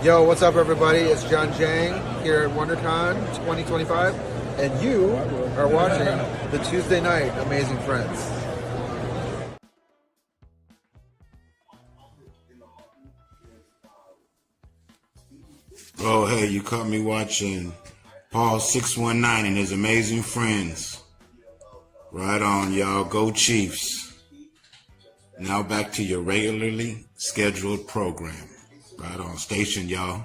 Yo, what's up, everybody? It's John Jang here at WonderCon 2025, and you are watching the Tuesday Night Amazing Friends. Oh, hey, you caught me watching Paul 619 and his Amazing Friends. Right on, y'all. Go Chiefs. Now back to your regularly scheduled program. Right on station, y'all.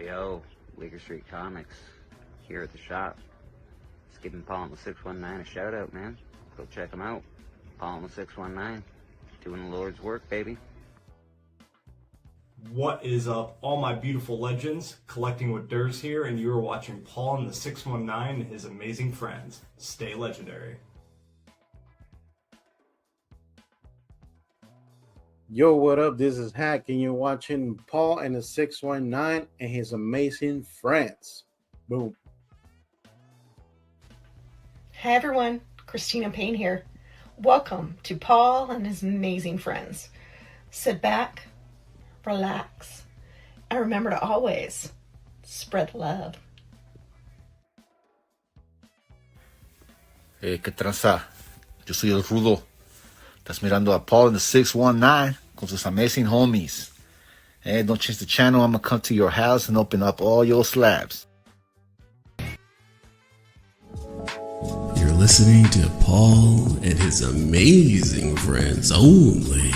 Yo, Leaguer Street Comics here at the shop. Just giving Paul and the 619 a shout out, man. Go check them out. Paul and the 619, doing the Lord's work, baby. What is up, all my beautiful legends? Collecting with Durs here, and you are watching Paul and the 619 and his amazing friends. Stay legendary. Yo, what up? This is Hack, and you're watching Paul and the 619 and his amazing friends. Boom. Hey everyone, Christina Payne here. Welcome to Paul and his amazing friends. Sit back, relax, and remember to always spread love. Hey, ¿qué tranza? Yo soy el Rudo. Estás mirando a Paul and the 619 con sus amazing homies. Hey, don't change the channel. I'm going to come to your house and open up all your slabs. You're listening to Paul and his amazing friends only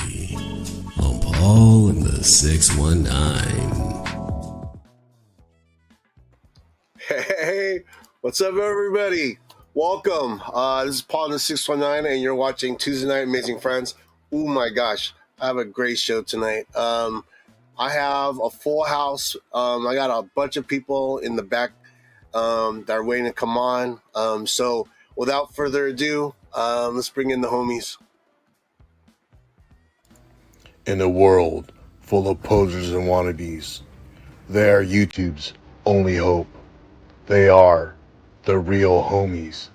on Paul and the 619. Hey, what's up, everybody? Welcome. This is Paul and the 619, and you're watching Tuesday Night Amazing Friends. Oh my gosh, I have a great show tonight. I have a full house. I got a bunch of people in the back that are waiting to come on. So without further ado, let's bring in the homies. In a world full of posers and wannabes, they are YouTube's only hope. They are the real homies.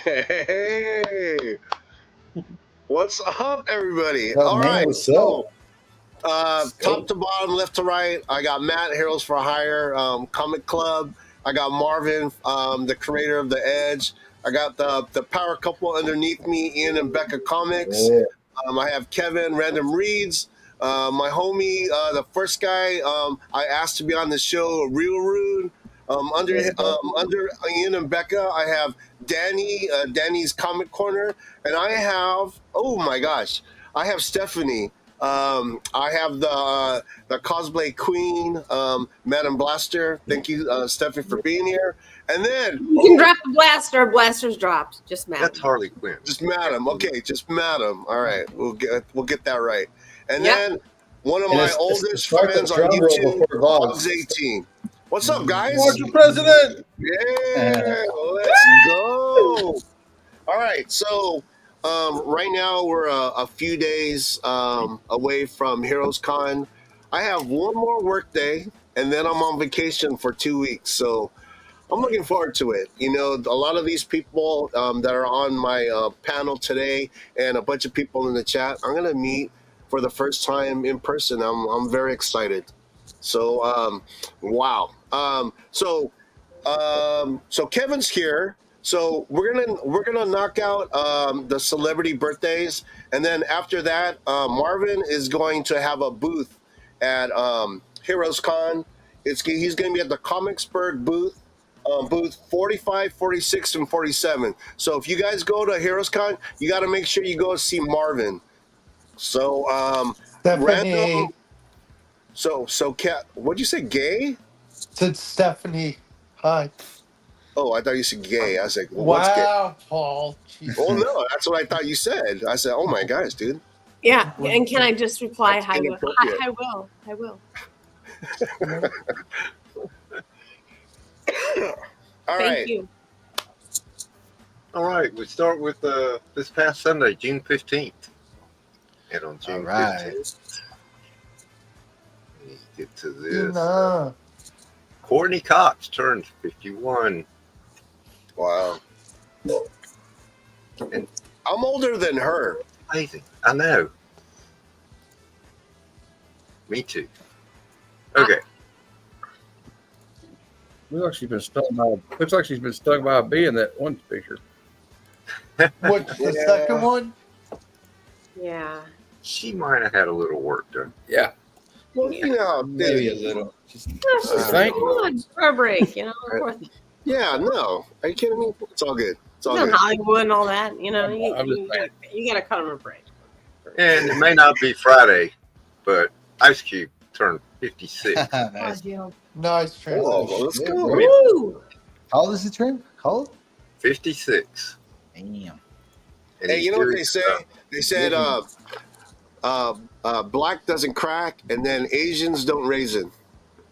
Hey, what's up, everybody? Oh, All man, right, what's so up? top to bottom, left to right, I got Matt, Heroes for Hire, Comic Club. I got Marvin, the creator of The Edge. I got the power couple underneath me, Ian and Becca Comics. Yeah. I have Kevin, Random Reads. My homie, the first guy I asked to be on the show, Real Rude. Under Ian and Becca, I have Danny, Danny's Comic Corner, and I have, oh my gosh, I have Stephanie. I have the cosplay queen, Madam Blaster. Thank you, Stephanie, for being here. And then you can drop the blaster. Blaster's dropped. Just Madam. That's Harley Quinn. Just Madam. Okay, just Madam. All right, we'll get that right. And then one of my oldest friends on YouTube, Vlogs18. What's up, guys? Mr. President. Yeah, let's go. All right, so right now we're a few days away from Heroes Con. I have one more work day, and then I'm on vacation for 2 weeks. So I'm looking forward to it. You know, a lot of these people that are on my panel today, and a bunch of people in the chat, I'm gonna meet for the first time in person. I'm very excited. So wow. So Kevin's here. So we're gonna knock out the celebrity birthdays, and then after that, Marvin is going to have a booth at Heroes Con. He's going to be at the Comicsburg booth, booth 45, 46, and 47. So if you guys go to Heroes Con, you got to make sure you go see Marvin. So Stephanie. So Cat, what'd you say? Gay? Said Stephanie. Hi. Oh, I thought you said gay. I was like, well, what's gay? Wow, Paul. Jesus. Oh no, that's what I thought you said. I said, oh my gosh, dude. Yeah, and can I just reply? That's I will. inappropriate. I will. All Thank right. you. All right, we start with this past Sunday, June 15th. And on June 15th, let me get to this. No. Courtney Cox turns 51. Wow. And I'm older than her. amazing. I know. Me too. Okay. Looks like she's been stung by a bee in that one picture. What's the second one? Yeah. She might have had a little work done. Yeah. Well, you know, Maybe a little. Thank you. Come on, for a break, you know. yeah, no. Are you kidding me? It's all good. It's all You know, good. Hollywood and all that, you know. I'm just saying. You gotta cut them a break. And it may not be Friday, but Ice Cube turned 56. Nice. Nice translation. Oh, let's go. Woo! How old is he, Trim? How old? 56. Damn. And Hey, he's you know what doing they say? stuff. They said black doesn't crack, and then Asians don't raisin.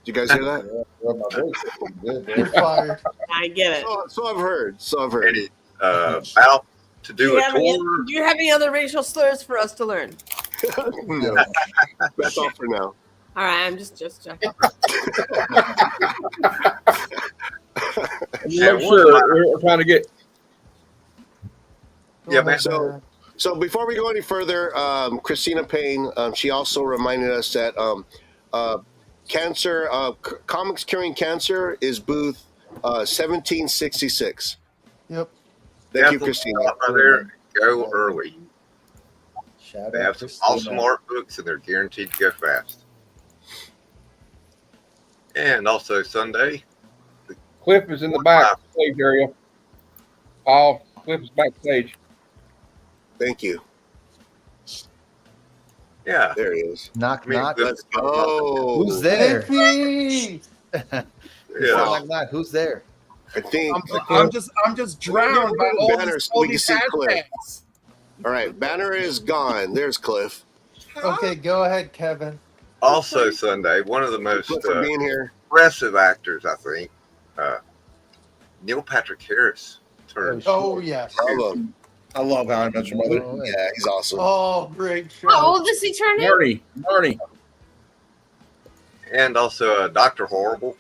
Did you guys hear that? You're fired. I get it. So I've heard. And he's about to do a Do tour. you have any other racial slurs for us to learn? No. That's all for now. All right, I'm just checking. Yeah, I'm sure we're trying to get. Yeah, man. So before we go any further, Christina Payne, she also reminded us that cancer, Comics Curing Cancer is booth 1766. Yep. Thank you, Christina. Right there, go early. Shout They out have some Christina. awesome art books, and they're guaranteed to go fast. And also Sunday, Cliff is in the backstage area. Paul, Cliff is backstage. Thank you. yeah, There he is. Knock, I mean, knock. Let's go. Who's there? Yippee! yeah. Knock, knock. Who's there? I think. I'm just drowned by all Banner these so we can see Cliff. hashtags. All right, Banner is gone. There's Cliff. Okay, go ahead, Kevin. Also Sunday, one of the most Cliff for being here. impressive actors, I think, Neil Patrick Harris turned. Oh, yes. Love him. I love How I Met Your Mother. Oh, Yeah, he's awesome. Oh, great show. How old is he turning? Marty. And also Dr. Horrible,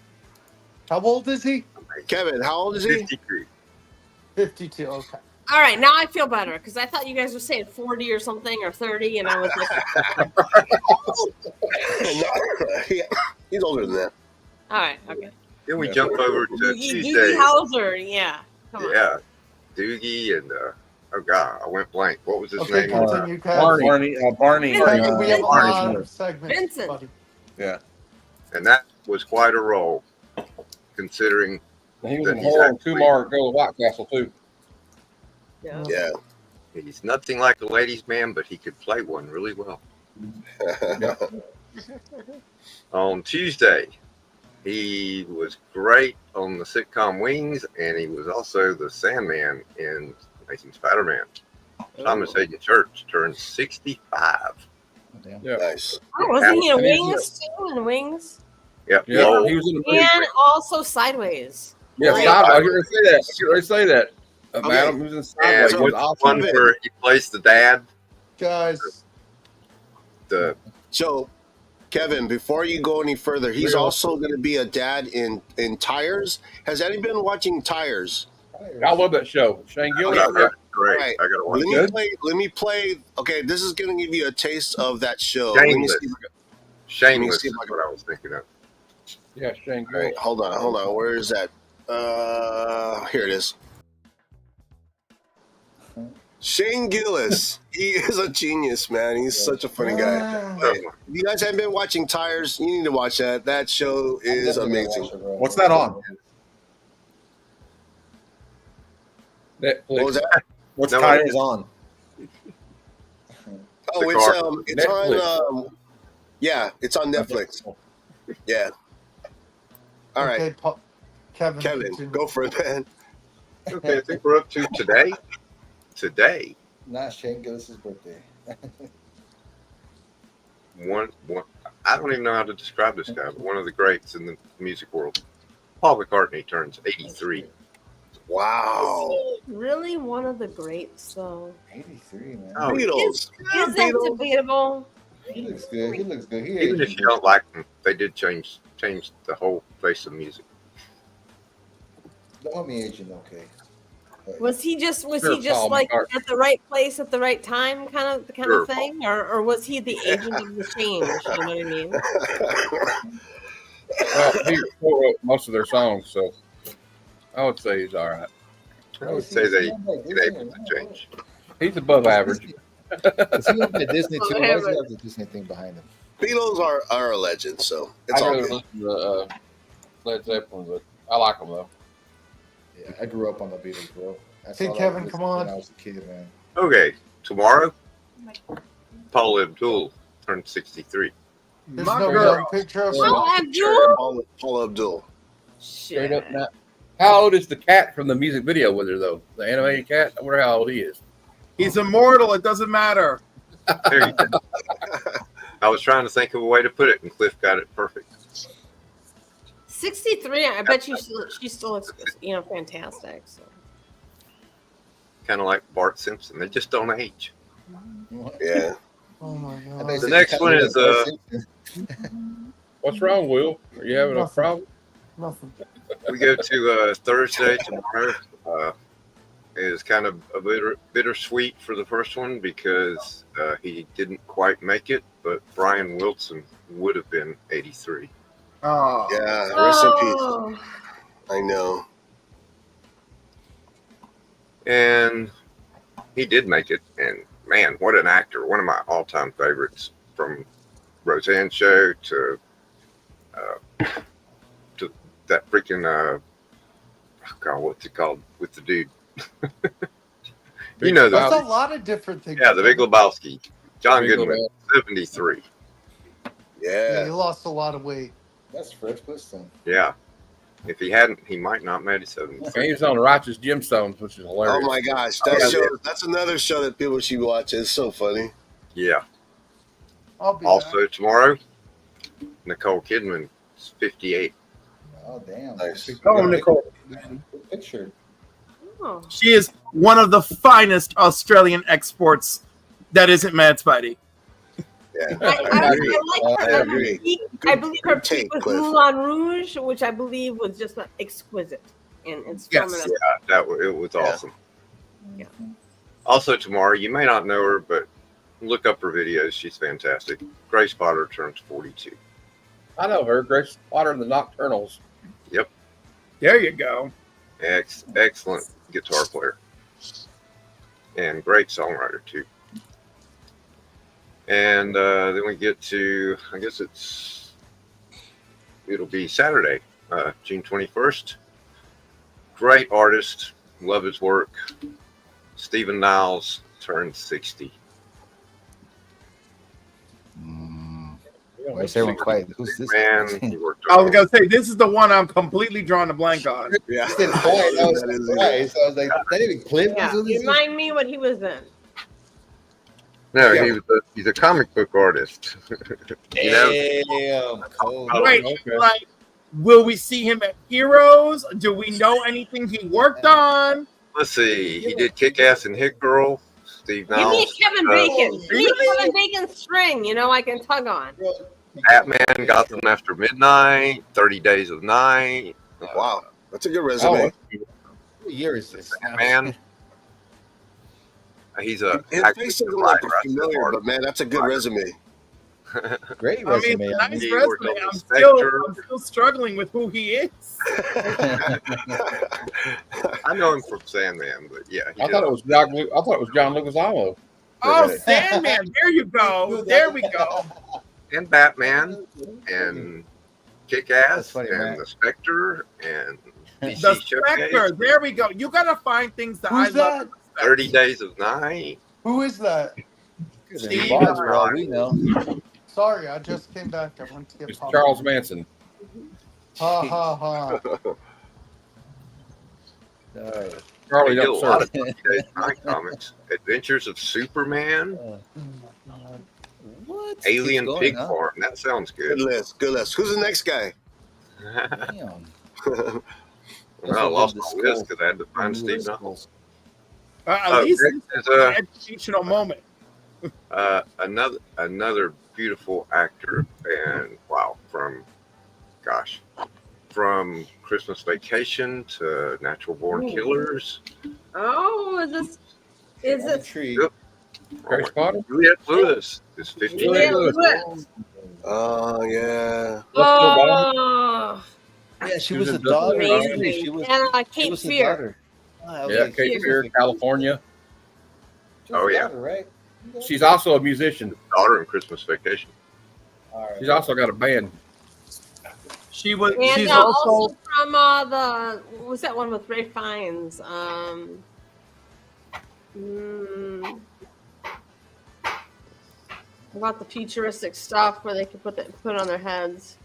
How old is he? Kevin, how old is he? 53. 52. Okay. All right, now I feel better because I thought you guys were saying 40 or something or 30, and I was like, He's older than that. all right, okay. Then we jump over to Doogie Tuesday. Howser, yeah. Come on. Yeah, Doogie and oh god, I went blank. What was his Okay, name? continue, Kevin. Barney. Kevin, we have a lot Barney's of segments, Vincent. buddy. Yeah. And that was quite a role, considering He was that in he's Horror and actually- Kumar Go to White Castle too. Yeah. Yeah. he's nothing like a ladies' man, but he could play one really well. On Tuesday, he was great on the sitcom Wings, and he was also the Sandman in Amazing Spider-Man. Thomas Hayden Church turned 65. Yeah. Nice. Oh, wasn't he in And he's Wings too? In Wings? Yep. Yeah, Lowell. he was in the movie. And also Sideways. Yeah, Right. Sideways. I was going to say that. Okay. Madam, who's in And Sideways. so was with awesome. one where he plays the dad, Guys, the So, Kevin, before you go any further, he's also going to be a dad in Tires. Has anyone been watching Tires? I love that show. Shane I Gillis. got that. Great. Right. I gotta watch Let it. me play. Let me play. Okay, this is going to give you a taste of that show. Let me Shameless. see if I can- Shameless see if is I can- what I was thinking of. Yeah, Shane All right, Gillis. hold on. Where is that? Here it is. Shane Gillis. He is a genius, man. He's such a funny guy. If you guys haven't been watching Tires, you need to watch that. That show is amazing. What's that on? Netflix. What was that? What's No, Tires on? Oh, The it's car. it's Netflix. on. Yeah, it's on Netflix. Yeah. All right, okay, Kevin. Kevin, continue. go for it, man. Okay, I think we're up to today. Today, Not Shane Gillis' birthday. one. I don't even know how to describe this guy, but one of the greats in the music world. Paul McCartney turns 83. Wow. Really one of the greats, though. 83, man. Oh, Beatles. Is that debatable? He looks good. He looks good. He even if you don't like them, they did change the whole face of music. Don't want me aging, okay. Was he just Sure, Paul like McCartney. at the right place at the right time kind Sure. of thing, or was he the agent of the change? You know what I mean? Well, he wrote most of their songs, so I would say he's all right. I would say they did able to change. He's above average. Is he on the Disney too? Why does he have the Disney thing behind him? Beatles are a legend, so it's I all rather good. listen to Led Zeppelin, but I like them though. Yeah, I grew up on the Beatles, bro. That's Hey, all I Kevin, listened come to on. When I was a kid, man. Okay, tomorrow, Paul Abdul turned 63. There's My no girl. young picture of Well, him. Abdul. Paula Abdul. Straight up now. How old is the cat from the music video with her, though? The animated cat? I wonder how old he is. He's immortal. It doesn't matter. There you go. I was trying to think of a way to put it, and Cliff got it perfect. 63. I bet she still looks, fantastic. So. Kind of like Bart Simpson. They just don't age. Yeah. Oh my god. The next one is What's wrong, Will? Are you having a problem? Nothing. we go to Thursday tomorrow. It is kind of a bittersweet for the first one because he didn't quite make it, but Brian Wilson would have been 83. Oh. Yeah, rest in peace. I know. And he did make it, and man, what an actor. One of my all-time favorites, from Roseanne show to that freaking oh God, what's it called with the dude? You know There's that. a lot of different things. Yeah, the Big Lebowski. John Big Goodman, 73. Yeah, he Yeah. lost a lot of weight. That's Fred Flintstone. Yeah. If he hadn't, he might not made it 73. And he was on Righteous Gemstones, which is hilarious. Oh my gosh, that's another show that people should watch. It's so funny. Yeah. I'll be Also tomorrow, Nicole Kidman is 58. Oh, damn. Nice. Oh, Nicole. Good picture. Oh. She is one of the finest Australian exports that isn't Mad Spidey. Yeah. I like I her. agree. I believe her Good peak take, was Cliff. Moulin Rouge, which I believe was just exquisite. And it's Yes. Yeah, it was awesome. Yeah. Also tomorrow, you may not know her, but look up her videos. She's fantastic. Grace Potter turns 42. I know her, Grace Potter and the Nocturnals. Yep. There you go. Excellent guitar player. And great songwriter, too. And then we get to, I guess it'll be Saturday, June 21st. Great artist. Love his work. Stephen Niles turned 60. Makes everyone quiet. Who's this? Man, he worked I was going to say, this is the one I'm completely drawing a blank on. Yeah. I was surprised. I was like, that even Cliff Yeah. was in this? Remind me what he was in. No, Yeah. he's a comic book artist. You know? Damn. Cold. Wait, okay. like, will we see him at Heroes? Do we know anything he worked on? Let's see. He did Kick Ass and Hit Girl. Steve Give me Niles. Kevin Bacon. Give me Kevin Bacon's string, I can tug on. Batman, got them after midnight. 30 Days of Night. Wow, that's a good resume. What year is this? Man, he's a His actor, face doesn't look writer, familiar, but man, that's a good resume. Great I mean, resume. it's a nice He worked resume. on I'm Spectre. still struggling with who he is. I know him from Sandman, but yeah, he I did thought it was John Leguizamo. Oh, Sandman. There you go. There we go. and Batman and Kick Ass funny, and man. the Spectre and DC The Showcase. Spectre. There we go. You got to find things that Who's I love. 30 Days of Night. Who is that? Steve Bars, for all we know. Sorry, I just came back. I went to get It's popcorn. Charles Manson. Ha ha ha. Charlie, They did a don't lot serve. of 30 Days of Night comics. Adventures of Superman. What? Alien Keep Pig going, huh? Farm. That sounds Good good. list. Good list. Who's the next guy? Damn. Well, I lost my list because I had to find Steve Niles. At least next it's is, an educational moment. Another beautiful actor, and wow, from Christmas Vacation to Natural Born Ooh. Killers. Oh, is it? Tree. Yep. Grace Potter? Juliette Lewis is 50. Juliette Lewis. Oh yeah. Oh, Yeah, she She was was a a daughter. amazing. She was, And she Cape was a Fear. daughter. Ah, Yeah, okay. Cape Fear, California. She was Oh, a yeah. daughter, right? She's also a musician. Daughter in Christmas Vacation. All right. She's also got a band. She's And also also from what was that one with Ray Fiennes? About the futuristic stuff where they could put it on their heads.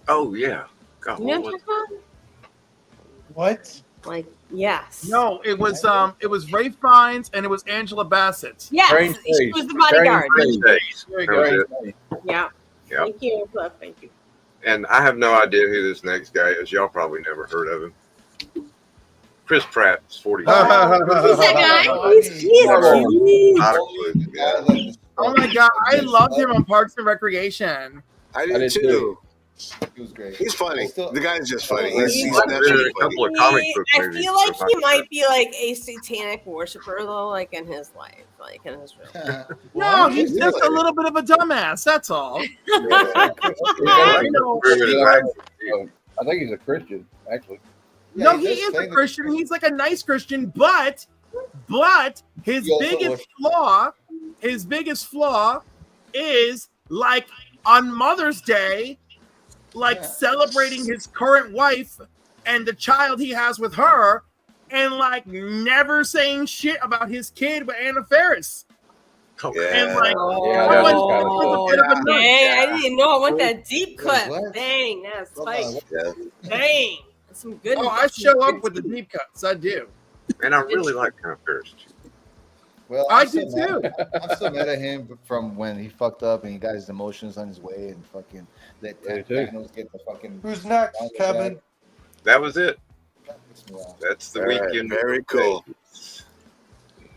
Oh yeah. God, You know what what was- I'm talking What? about? Like, yes. No, it was Ray Fiennes and it was Angela Bassett. Yes, Strange she Days. was the bodyguard. Strange Days. There you That go. was it. Yeah. Yeah. Thank you, Cliff. Thank you. And I have no idea who this next guy is. Y'all probably never heard of him. Chris Pratt is 40. Who's that guy? He's cute. Not a clue. Yeah. Oh my god, I loved him on Parks and Recreation. I I did did too. He was great. He's funny. Still- The guy's just funny. He's He's been in naturally a couple funny. of comic book I movies. feel like so he I'm might be like a satanic worshiper though, like in his life, like in his real. No, he's just a little bit of a dumbass. That's all. I know. I think he's a Christian, actually. No, he is a Christian. He's like a nice Christian, but his He also biggest flaw is like on Mother's Day, like celebrating his current wife and the child he has with her, and like never saying shit about his kid with Anna Faris. And like, Yeah, that was Oh, kinda a bit of a nut. dang, I didn't know I went that deep cut. What? Dang, that's spicy. Yeah. Dang. That's some good. Oh, I show up with the deep cuts. I do. And I really like Anna Faris. Well, I I'm do still too. mad- I'm still mad at him from when he fucked up and he got his emotions on his way and fucking let Me too. Thanos get the fucking. Who's next, Donald Kevin? back. That was it. Pissed me off. That's the All right, weekend. very cool.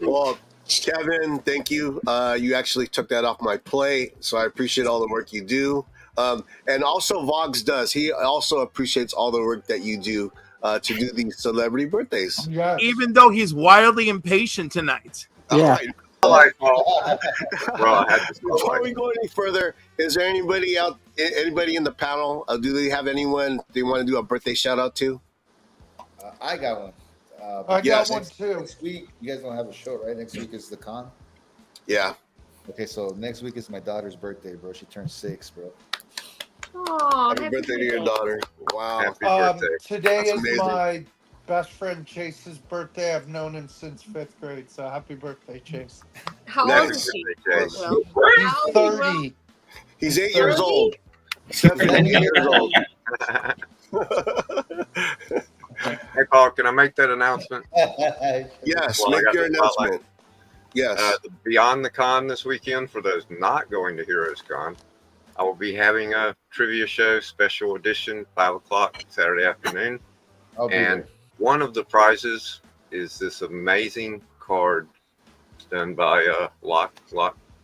Well, Kevin, thank you. You actually took that off my plate, so I appreciate all the work you do. And also, Vox does. He also appreciates all the work that you do to do these celebrity birthdays. Yes. Even though he's wildly impatient tonight. All right. I like Paul. Bro, I had to Before we go any further, is there anybody in the panel? Do they have anyone they want to do a birthday shout out to? I got one. I Yes. got one too. Next week, you guys don't have a show, right? Next week is the con. Yeah. Okay, so next week is my daughter's birthday, bro. She turned 6, bro. Oh, Happy birthday to your daughter. Wow. Happy birthday. Today That's is amazing. my best friend Chase's birthday. I've known him since 5th grade, so happy birthday, Chase. How old Nice. is she? Chase. Well, He's how old is he? 30. He's 8 years old. 7 years old. Hey, Paul, can I make that announcement? Yes, Well, I make got your the spotlight. announcement. Yes. Beyond the Con this weekend, for those not going to Heroes Con, I will be having a trivia show, special edition, 5 o'clock Saturday afternoon. I'll be And there. one of the prizes is this amazing card done by Lock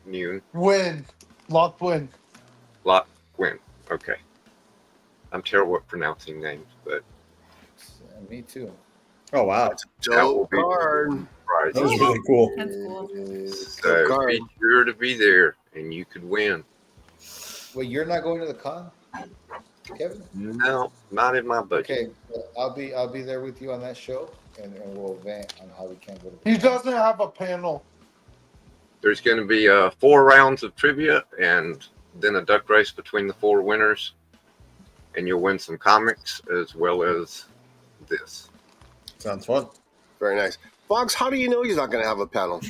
Noon. Win. Lock win. Lock Win. Okay. I'm terrible at pronouncing names, but Me too. Oh wow, that will Dope be card. the prize. that was really cool. That's cool. So card. be sure to be there, and you could win. Wait, you're not going to the con, Kevin? No, not in my budget. Okay, well, I'll be there with you on that show, and we'll vent on how we can go to. He doesn't have a panel. There's going to be 4 rounds of trivia and then a duck race between the 4 winners. And you'll win some comics as well as this. Sounds fun. Very nice. Fox, how do you know he's not going to have a panel?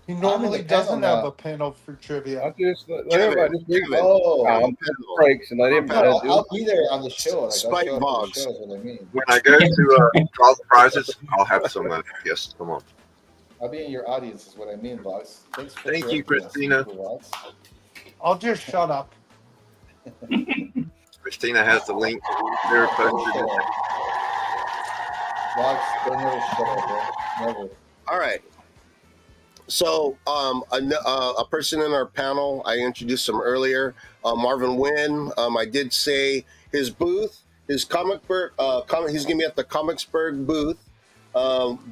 He normally the panel doesn't now. have a panel for trivia. I just let everybody just read Kevin. Oh, breaks and let him no, do I'll be there on the show. Like, Spike I'll show up Boggs. to the show, is what I mean. When I go to draw the prizes, I'll have some guests come on. I'll be in your audience, is what I mean, Boggs. Thanks for Thank you, correcting us, Christina. Boggs. I'll just shut up. Christina has the link there posted. Boggs, don't never shut up, bro. Never. All right. So, a person in our panel, I introduced him earlier, Marvin Wynn. I did say his booth, his he's going to be at the Comicsburg booth,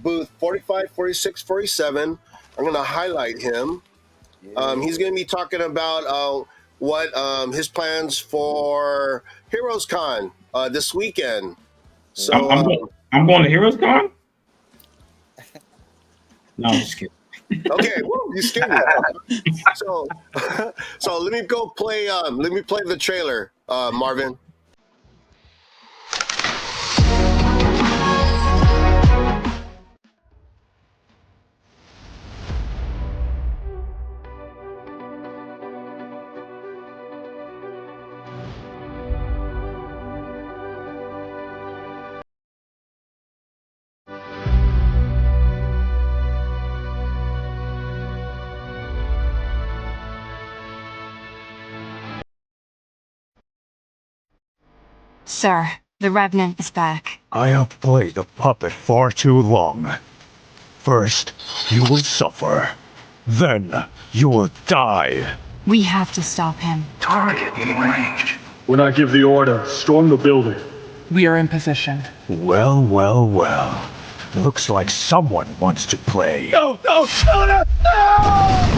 booth 45, 46, 47. I'm going to highlight him. He's going to be talking about what his plans for Heroes Con this weekend. So, I'm going to Heroes Con? No, I'm just kidding. okay, woo, you scared me. So let me go play. Let me play the trailer, Marvin. Sir, the Revenant is back. I have played the puppet far too long. First, you will suffer. Then, you will die. We have to stop him. Target in range. When I give the order, storm the building. We are in position. Well, well, well. Looks like someone wants to play. No, no, no, no, no!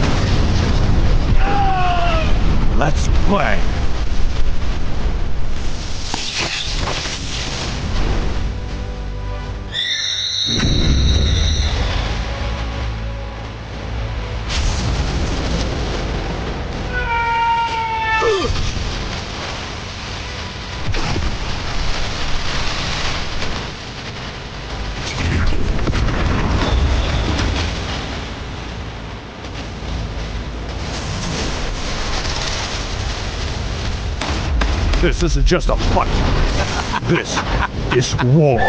Let's play. This isn't just a fight. This is war.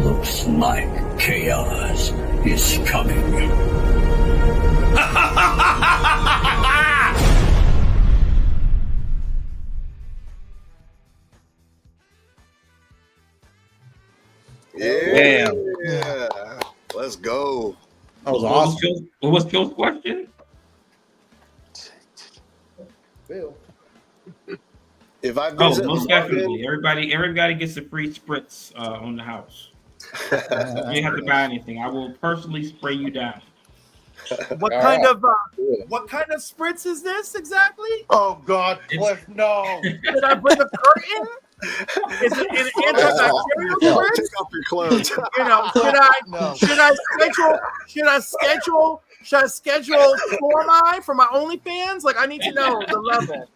Looks like chaos is coming. Yeah. Yeah. Let's go. That was awesome. What was Phil's question? Phil. If I Oh, visit most London- definitely. Everybody gets a free spritz on the house. You don't have to buy anything. I will personally spray you down. What kind of spritz is this exactly? Oh God, Cliff, no! Did I bring a curtain? Is it an antibacterial spritz? Take off your clothes. You know, should I schedule Chlormine for my OnlyFans? Like, I need to know the level.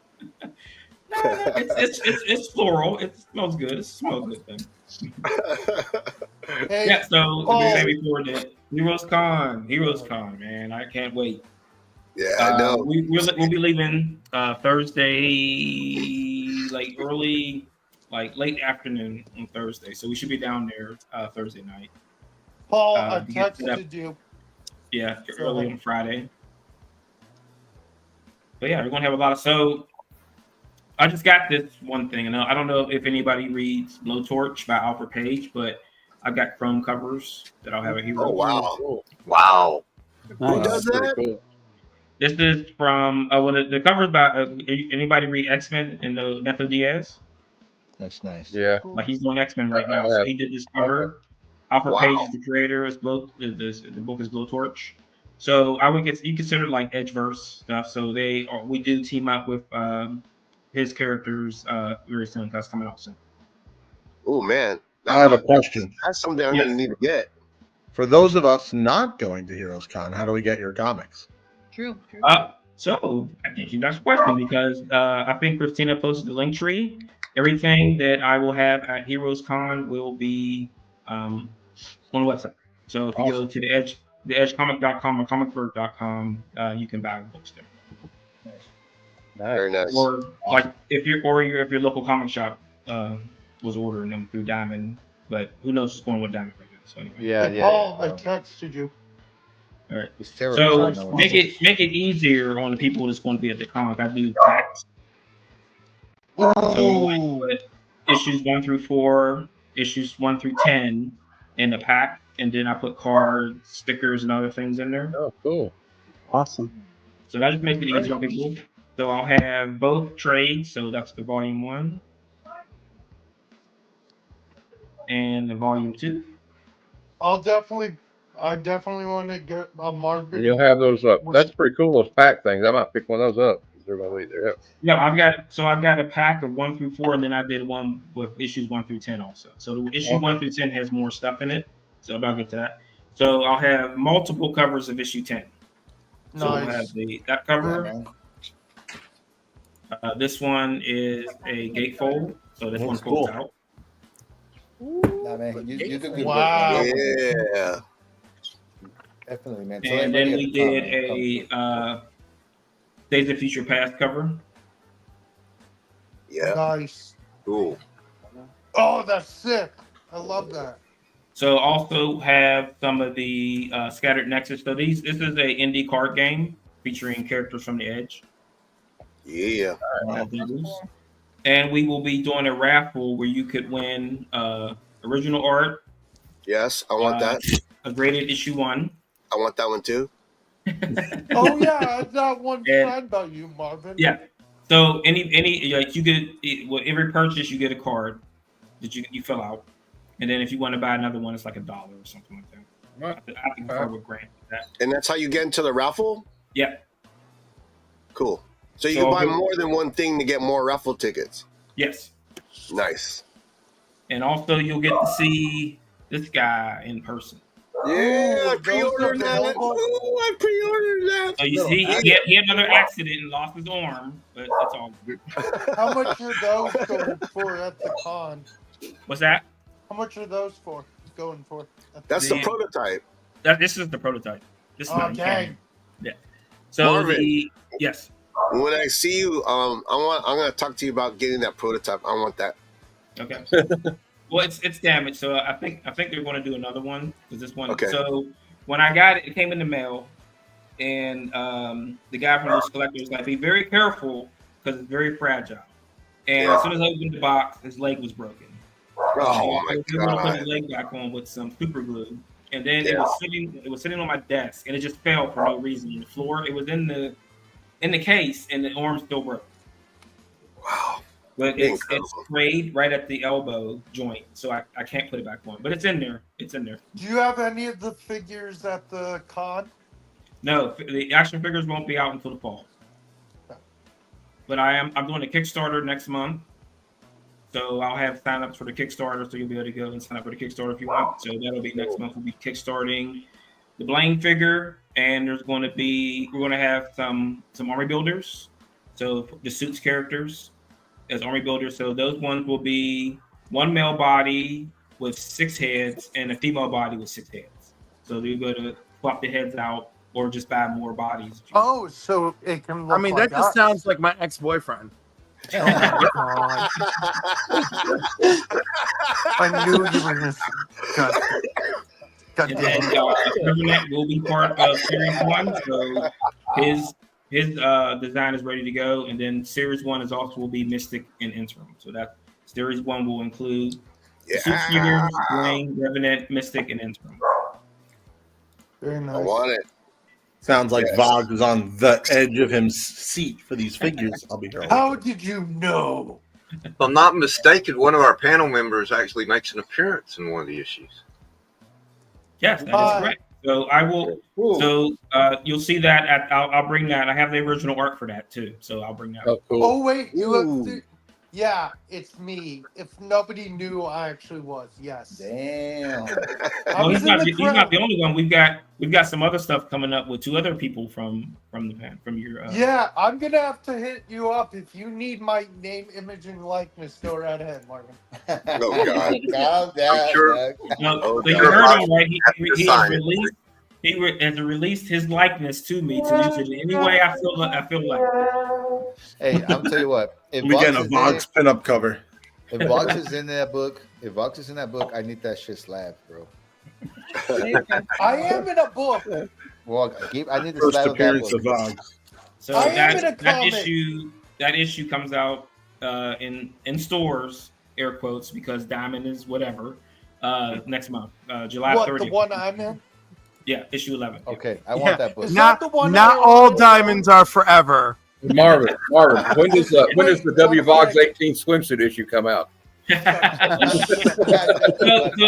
It's floral. It smells good. It smells good thing. Hey, Yeah, so Paul. the day before that, Heroes Con, man, I can't wait. Yeah, I know. We'll be leaving Thursday, like late afternoon on Thursday. So we should be down there Thursday night. Paul, I to get set up. texted you. Yeah, early on Friday. But yeah, we're gonna have a lot of. So I just got this one thing, and I don't know if anybody reads Blowtorch by Alfred Page, but I've got chrome covers that I'll have a hero. Oh wow! Wow. Who does that? This is from the covers by anybody read X-Men and the Neto Diaz? That's nice. Yeah. Like he's doing X-Men right now. So he did this cover. Alfred Wow. Page is the creator. The book is Blowtorch. So I would you consider like Edgeverse stuff. So we do team up with his characters very soon. That's coming out soon. Oh man, I have a question. that's something I'm gonna need to get. For those of us not going to Heroes Con, how do we get your comics? True. So I think that's a question because I think Christina posted the link tree. Everything that I will have at Heroes Con will be on the website. So if you go to the edgecomic.com or comicbird.com, you can buy books there. Very nice. Or like if your local comic shop was ordering them through Diamond, but who knows what's going on with Diamond right now. So anyway. Hey, Paul, I texted you. All right. It's So terrible. make it easier on the people that's going to be at the comic. I do packs. So I put issues 1 through 4, issues 1 through 10 in the pack, and then I put cards, stickers, and other things in there. Oh, cool. Awesome. So that just makes it easier on people. So I'll have both trades. So that's the volume 1 and the volume 2. I definitely want to get a Margaret. You'll have those up. That's pretty cool. Those pack things. I might pick one of those up. Everybody there. Yeah, I've got a pack of 1 through 4, and then I did one with issues 1 through 10 also. So the issue 1 through 10 has more stuff in it. So I'll get to that. So I'll have multiple covers of issue 10. So I'll have that cover. This one is a gatefold, so this one folds out. Nah, man, you did good Wow. work. Yeah. Definitely, man. So And then everybody we at the did comment, a Days of Future Past cover. Yeah. Nice. Cool. Oh, that's sick. I love that. So also have some of the Scattered Nexus. So this is a indie card game featuring characters from the Edge. Yeah. And we will be doing a raffle where you could win original art. Yes, I want that. A graded issue 1. I want that one too. Oh yeah, I got one And- signed by you, Marvin. Yeah. So any like you get with every purchase you get a card that you fill out, and then if you want to buy another one, it's like $1 or something like that. I think I would grant that. And that's how you get into the raffle? Yeah. Cool. So you So can buy I'll be- more than one thing to get more raffle tickets. Yes. Nice. And also you'll get to see this guy in person. Yeah, I pre-ordered that. Oh, I pre-ordered that. So you see, he had another accident and lost his arm, but it's all good. How much are those going for at the con? What's that? How much are those for? Going for? That's the prototype. This is the prototype. This is Oh, not dang. Canon. Yeah. So Marvin. yes. When I see you, I'm gonna talk to you about getting that prototype. I want that. Okay. Well, it's damaged, so I think they're going to do another one because this one. Okay. So when I got it, it came in the mail, and the guy from Loose Collector was like, "Be very careful because it's very fragile." And as soon as I opened the box, his leg was broken. Oh my He wanted to put god. his leg back on with some super glue, and then it Yeah. was sitting on my desk, and it just fell for no reason on the floor. It was in the case, and the arm still broke. Wow. But it's frayed right at the elbow joint, so I can't put it back on. But it's in there. It's in there. Do you have any of the figures at the con? No, the action figures won't be out until the fall. But I'm doing a Kickstarter next month. So I'll have sign-ups for the Kickstarter, so you'll be able to go and sign up for the Kickstarter if you want. So that'll be next month. We'll be kickstarting the Blaine figure, and we're going to have some army builders. So the suits characters as army builders. So those ones will be one male body with 6 heads and a female body with 6 heads. So you'll be able to swap the heads out or just buy more bodies. Oh, so it can look I mean, like that just us. sounds like my ex-boyfriend. Oh my God. I knew you were going to. God And damn then it. Permanent will be part of Series 1. So his design is ready to go. And then Series 1 is also will be Mystic and Interim. So that Series 1 will include the suit figures, Blaine, Revenant, Mystic, and Interim. Very nice. I want it. Sounds like Vogue is on the edge of his seat for these figures. I'll be here. all How weekend. did you know? If I'm not mistaken, one of our panel members actually makes an appearance in one of the issues. Yes, that is correct. So I will. So you'll see that at. I'll bring that. I have the original art for that too. So I'll bring that. Oh wait, you have to, yeah, it's me. If nobody knew, I actually was. Yes. Damn. Well, he's not the only one. We've got some other stuff coming up with 2 other people from your. Yeah, I'm gonna have to hit you up if you need my name, image, and likeness. Go right ahead, Marvin. Oh God. Calm down, Doug. No, Oh, so you God. heard him right. He has Sign it. released. Has released his likeness to me to use it in any way I feel like. Hey, I'm tell you what. If We getting a Vox is Vogue's pinup cover. in- if Vox is in that book, I need that shit slabbed, bro. I am in a book. Well, I need to First slab that appearance book. of Vogue. So I am in a that comic. issue comes out in stores, air quotes, because Diamond is whatever. Next month, July What, 30th. the one I'm in? Yeah, issue 11. Okay, I want that book. Is Not, that the one not I all ordered? diamonds are forever. Marvin, when does the W Vox 18 swimsuit issue come out? So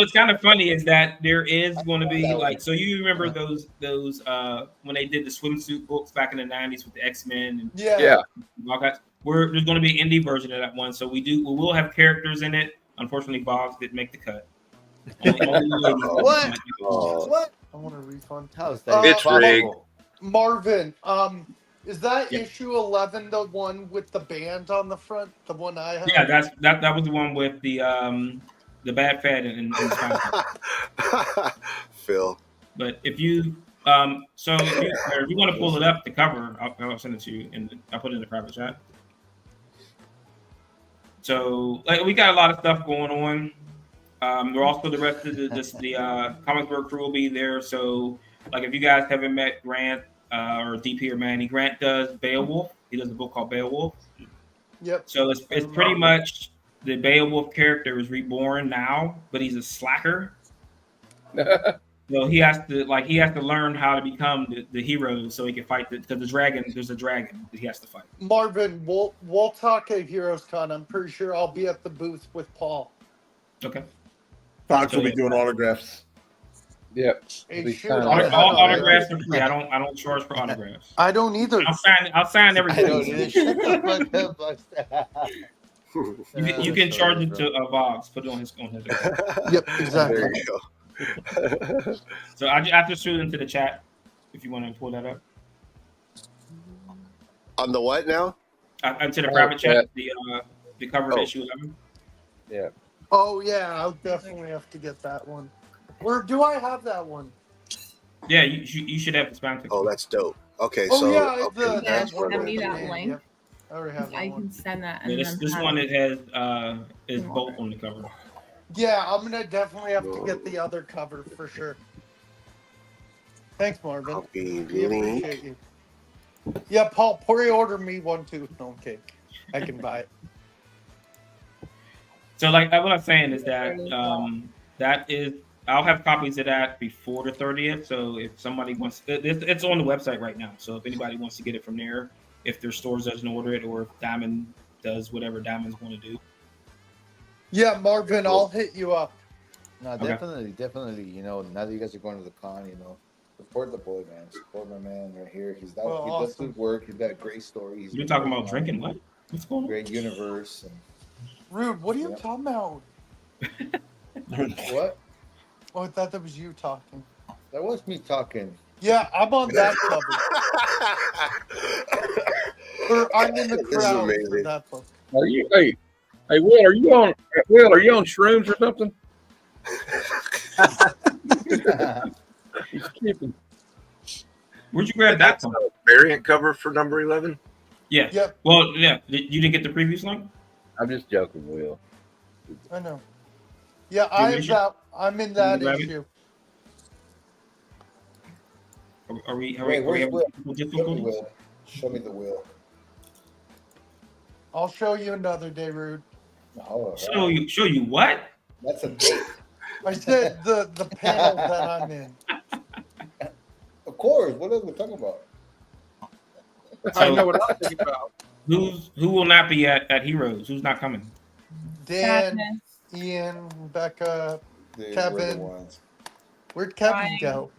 it's kind of funny is that there is going to be like, so you remember those when they did the swimsuit books back in the 90s with the X-Men and Yeah. all that. There's going to be an indie version of that one, so we will have characters in it. Unfortunately, Boggs didn't make the cut. Only ladies. What? Oh. What? I want a refund. How's that? It's rigged. Marvin, is that Yeah. issue 11 the one with the band on the front? The one I have? Yeah, that was the one with the the bad fat in Phil. But if you so if you want to pull it up, the cover, I'll send it to you, and I'll put it in the private chat. So like we got a lot of stuff going on. We're also the rest of the comic book crew will be there. So like if you guys haven't met Grant or DP or Manny, Grant does Beowulf. He does a book called Beowulf. Yep. So it's pretty much the Beowulf character is reborn now, but he's a slacker. So he has to learn how to become the hero so he can fight because there's a dragon that he has to fight. Marvin, we'll talk at Heroes Con. I'm pretty sure I'll be at the booth with Paul. Okay. Fox will be doing autographs. Yep. Hey, sure. All autographs are free. I don't charge for autographs. I don't either. I'll sign everything. I don't either. Shut the fuck up. You can charge it to Vox. Put it on his Yep, exactly. There you go. So I have to shoot into the chat if you want to pull that up. On the what now? Into the private chat, the cover of issue 11. Yeah. Oh yeah, I'll definitely have to get that one. Where do I have that one? Yeah, you should have the spam. Oh, that's dope. Okay, Oh so yeah, okay. that's where send me we're that at. link. Yep. I already have that I one. can send that. Yeah, And this then one have- it has is Bolt on the cover. Yeah, I'm gonna definitely have to get the other cover for sure. Thanks, Marvin. Copy We link. appreciate you. Yeah, Paul, pre-order me one too. No, okay, I can buy it. So like what I'm saying is that that is I'll have copies of that before the 30th. So if somebody wants, it's on the website right now. So if anybody wants to get it from there, if their stores doesn't order it, or if Diamond does whatever Diamond's going to do. Yeah, Marvin, I'll hit you up. No, definitely. You know, now that you guys are going to the con, you know, support the boy, man. Support my man right here. He does good work. He's got a great story. You're talking about drinking what? What's going on? Great universe. And, Rude, what are you talking about? what? Oh, I thought that was you talking. That was me talking. Yeah, I'm on that cover. Or I'm in the This is crowd for amazing. that book. Are you? Hey, Will, are you on shrooms or something? He's skipping. Where'd you grab that from? Variant cover for number 11. Yeah. Yep. Well, yeah. You didn't get the previous link? I'm just joking, Will. I know. Yeah, I'm in that grab it? issue. Are we Wait, where's having Will? technical Show me difficulties? Will. Show me the Will. I'll show you another day, Rude. Oh, Show you what? That's a date. I said the panel that I'm in. Of course. What are we talking about? I know what I'm thinking about. Who will not be at Heroes? Who's not coming? Dan, Ian, Becca, Kevin. Where'd Kevin go?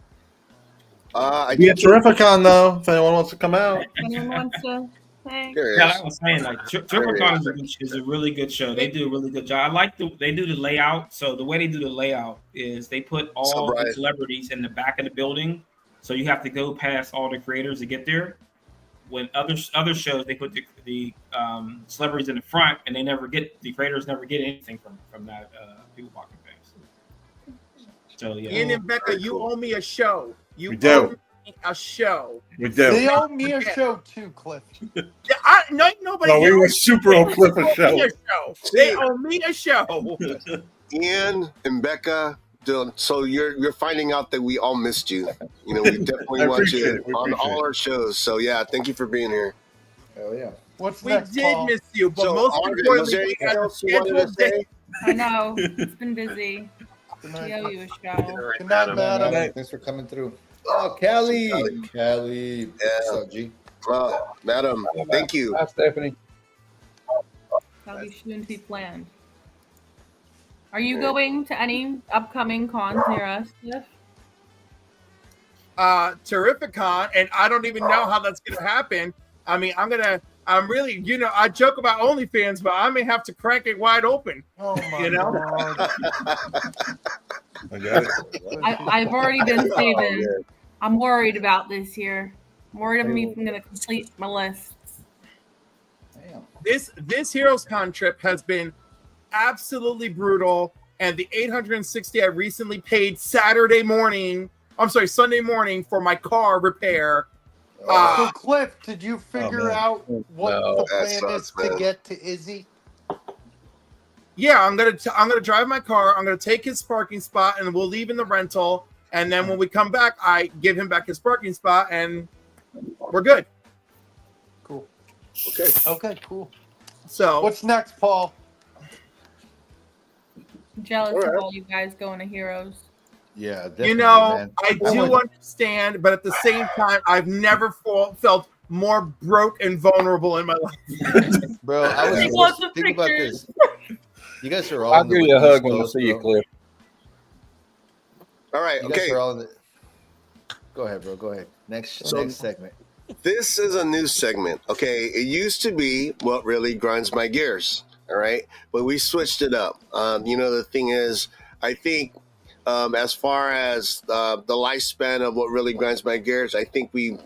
I Be at Terrificon though, if anyone wants to come out. Anyone wants to? Hey. Yeah, like I was saying, like Terrificon is a really good show. They do a really good job. I like they do the layout. So the way they do the layout is they put all the celebrities in the back of the building, so you have to go past all the creators to get there. When other shows, they put the celebrities in the front, and the creators never get anything from that people walking past. So yeah, Ian and Becca, you owe me a show. You We do. owe me a show. We do. They owe me a show too, Cliff. Yeah, nobody. No, we else. were super owe Cliff a They owe show. me a show. They owe me a show. Ian and Becca. So you're finding out that we all missed you. You know, we definitely I want appreciate you it. We on appreciate all it. our shows. So yeah, thank you for being here. Hell yeah. What's We next, did Paul? miss you, but So, most Audrey, importantly, was there we anything had a else you wanted to scheduled day. say? I know. It's been busy. Good We night. owe you a show. Good night, madam. Thanks for coming through. Oh, Kelly. Kelly. What's up, G? Madam, thank you. Hi, Stephanie. That'll be soon to be planned. Are you going to any upcoming cons near us, Cliff? Terrificon, and I don't even know how that's going to happen. I mean, I'm really, I joke about OnlyFans, but I may have to crack it wide open. Oh my God. I got it. I've already been saving. I'm worried about this year. I'm worried I'm even going to complete my lists. This Heroes Con trip has been absolutely brutal, and the $860 I recently paid Sunday morning for my car repair. So Cliff, did you figure out what No. the That plan sucks, is to man. get to Izzy? Yeah, I'm gonna drive my car. I'm gonna take his parking spot, and we'll leave in the rental. And then when we come back, I give him back his parking spot, and we're good. Cool. Okay. Okay, cool. So What's next, Paul? Jealous All right. of all you guys going to Heroes. Yeah, definitely, you know, man. I do understand, but at the same time, I've never felt more broke and vulnerable in my life. Bro, I was He wants the think about pictures. this. You guys are all I'll on the give you a East hug when I Coast, see you, bro. Cliff. All right. You guys Okay. are all in the... Go ahead, bro. Go ahead. Next segment. This is a new segment. Okay. It used to be what really grinds my gears. All right. But we switched it up. The thing is, I think as far as the lifespan of what really grinds my gears, I think we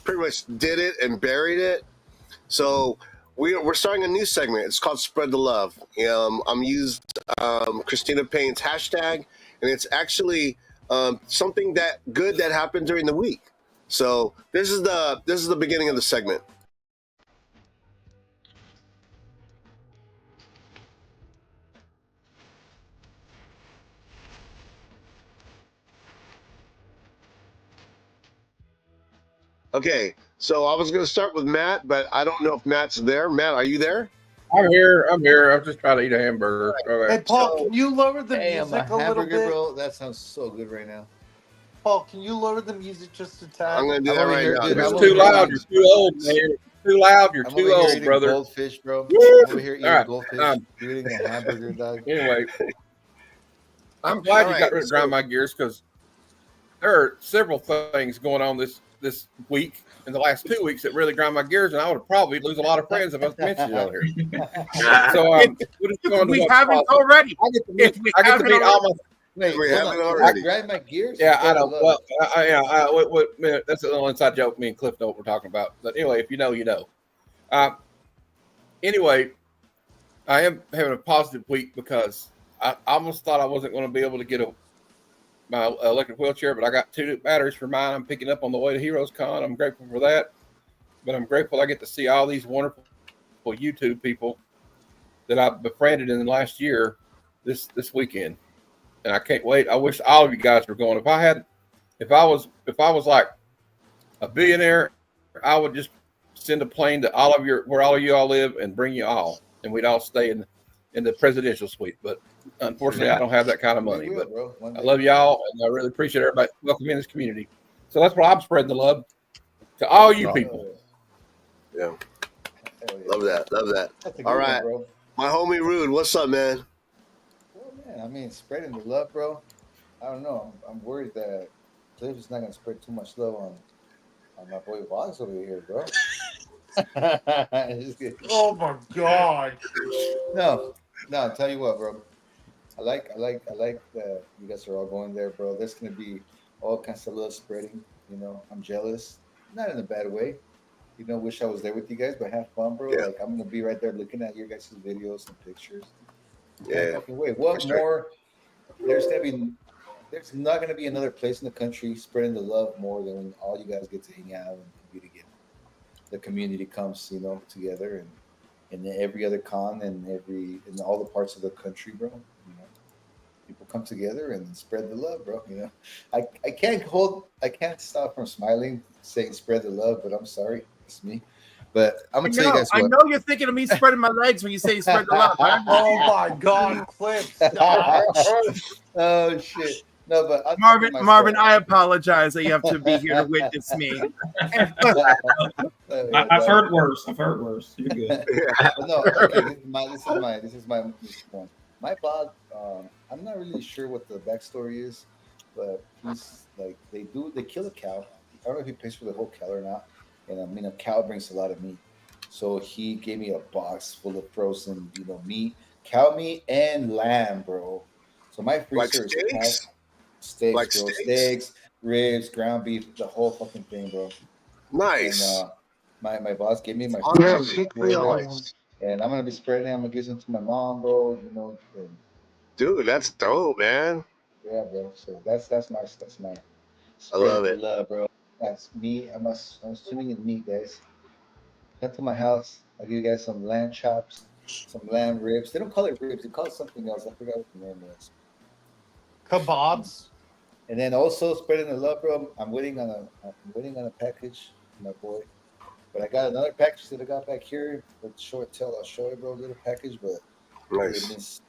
pretty much did it and buried it. So we're starting a new segment. It's called Spread the Love. I'm used Christina Payne's hashtag, and it's actually something that happened during the week. So this is the beginning of the segment. Okay, so I was going to start with Matt, but I don't know if Matt's there. Matt, are you there? I'm here. I'm just trying to eat a hamburger. Hey, Paul, can you lower the Damn, music a a little hamburger, bit? bro. That sounds so good right now. Paul, can you lower the music just a tad? I'm going to do I'm that over right here, now. dude. It's I'm too over loud. here. You're too old, man. It's too loud. You're I'm too over here old, eating brother. goldfish, bro. Woo! I'm over here eating All right, goldfish. You're eating a hamburger, dog. Anyway, I'm glad All you got right, rid of grind my gears because there are several things going on this week in the last 2 weeks that really grind my gears, and I would probably lose a lot of friends if I mentioned it on here. So we're just going to we what's haven't possible. already. I get to If meet, we I get to haven't meet all my. Wait, We hold haven't on. already. Grind my gears? Yeah, I Spread the know. love. Well, man, that's a little inside joke. Me and Cliff know what we're talking about. But anyway, if you know, you know. Anyway, I am having a positive week because I almost thought I wasn't going to be able to get my electric wheelchair, but I got 2 batteries for mine. I'm picking up on the way to Heroes Con. I'm grateful for that. But I'm grateful I get to see all these wonderful YouTube people that I've befriended in the last year this weekend. And I can't wait. I wish all of you guys were going. If I was like a billionaire, I would just send a plane to where all of you all live and bring you all, and we'd all stay in the presidential suite. But unfortunately, I don't have that kind of money. But I love y'all, and I really appreciate everybody welcoming in this community. So that's why I'm spreading the love to all you people. Yeah. Love that. That's a good All one, right. bro. My homie Rude, what's up, man? Well, man, I mean, spreading the love, bro. I don't know. I'm worried that Cliff is not gonna spread too much love on my boy Vox over here, bro. Just kidding. Oh my God! No. I'll tell you what, bro. I like that you guys are all going there, bro. There's gonna be all kinds of love spreading. You know, I'm jealous, not in a bad way. You know, wish I was there with you guys, but have fun, bro. Yeah. Like I'm gonna be right there looking at your guys' videos and pictures. Yeah. Fucking wait, what For sure. more? There's not gonna be another place in the country spreading the love more than when all you guys get to hang out and be together. The community comes, you know, together and in every other con and in all the parts of the country, bro. You know, people come together and spread the love, bro. You know, I can't stop from smiling, saying spread the love, but I'm sorry, it's me. But I'm gonna tell you guys I what. know you're thinking of me spreading my legs when you say spread the love. Oh my God, Cliff! Stop. Oh shit! No, but I'll Marvin, tell you my Marvin, story. I apologize that you have to be here to witness me. I've heard worse. You're good. No, okay. This is my point. My bod, I'm not really sure what the backstory is, but he's like they kill a cow. I don't know if he pays for the whole cow or not. And I mean, a cow brings a lot of meat, so he gave me a box full of frozen, meat, cow meat and lamb, bro. So my freezer is packed. Steaks, Like bro. steaks? Steaks, ribs, ground beef, the whole fucking thing, bro. Nice. And my boss gave me my Yes, freezer, nice. and I'm gonna be spreading it. I'm gonna give some to my mom, bro. Dude, that's dope, man. Yeah, bro. So that's my I love it. love, bro. That's me. I'm swimming in meat, guys. Come to my house. I'll give you guys some lamb chops, some lamb ribs. They don't call it ribs. They call it something else. I forgot what the name is. Kebabs. And then also spreading the love, bro. I'm waiting on a package for my boy. But I got another package that I got back here with short tail. I'll show you, bro. Little package, but Nice.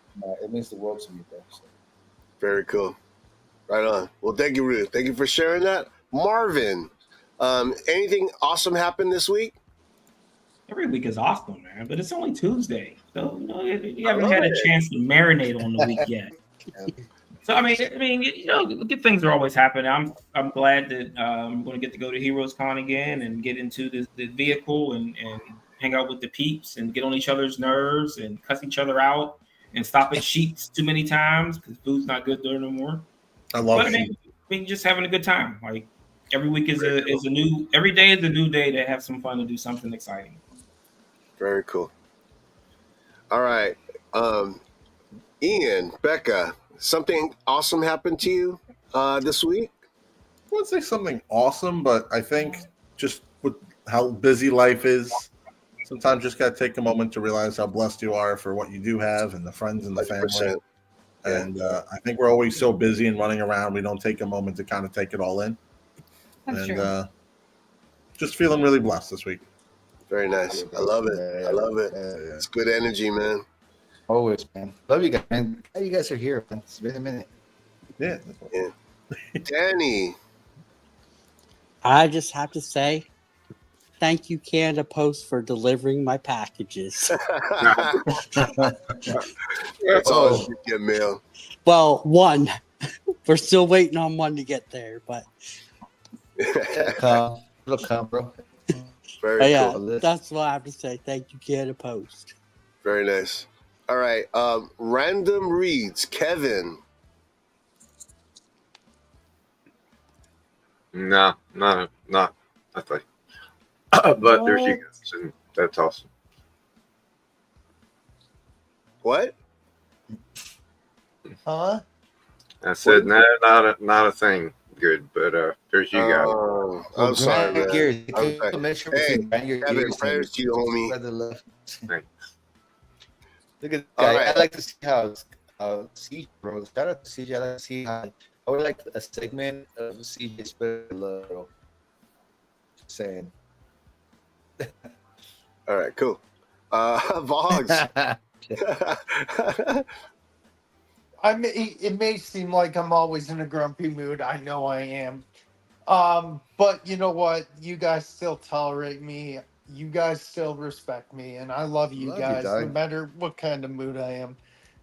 it means the world to me, bro. So. Very cool. Right on. Well, thank you, Ruth. Thank you for sharing that. Marvin, anything awesome happened this week? Every week is awesome, man, but it's only Tuesday, so you haven't had a chance to marinate on the week yet. So I mean, good things are always happening. I'm glad that I'm going to get to go to Heroes Con again and get into the vehicle and hang out with the peeps and get on each other's nerves and cuss each other out and stop at Sheets too many times because food's not good there no more. I love but I mean, just having a good time. Like every week is a new, every day is a new day to have some fun and do something exciting. Very cool. All right. Ian, Becca, something awesome happened to you this week? I wouldn't say something awesome, but I think just with how busy life is, sometimes just got to take a moment to realize how blessed you are for what you do have and the friends and the 100%. family. And I think we're always so busy and running around, we don't take a moment to kind of take it all in. That's and true. Just feeling really blessed this week. Very nice. I love it. I love it. It's good energy, man. Always, man. Love you guys, man. Glad you guys are here, man. It's been a minute. Yeah. Danny. I just have to say, thank you, Canada Post, for delivering my packages. That's all you get, mail. Well, one. We're still waiting on one to get there, but It'll come, bro. Very yeah, cool. that's what I have to say. Thank you, Canada Post. Very nice. All right. Random reads. Kevin. No, not I think. But there's you guys, and that's awesome. What? Huh? I said no, not a thing. Good, but there's you guys. Oh, I'm sorry, man. Gears. I'm sorry. Make sure we Hey, can grind your Kevin, gears prayers to you, homie. spread the love. Thanks. Look at All guy. right. I like to see how CJ, bro. Shout out to CJ. I like to see how I would like a segment of CJ spread the love, bro. Just saying. All right, cool. Vlogs. It may seem like I'm always in a grumpy mood. I know I am. But you know what? You guys still tolerate me. You guys still respect me, and I love you Love you, guys, no dog. matter what kind of mood I am.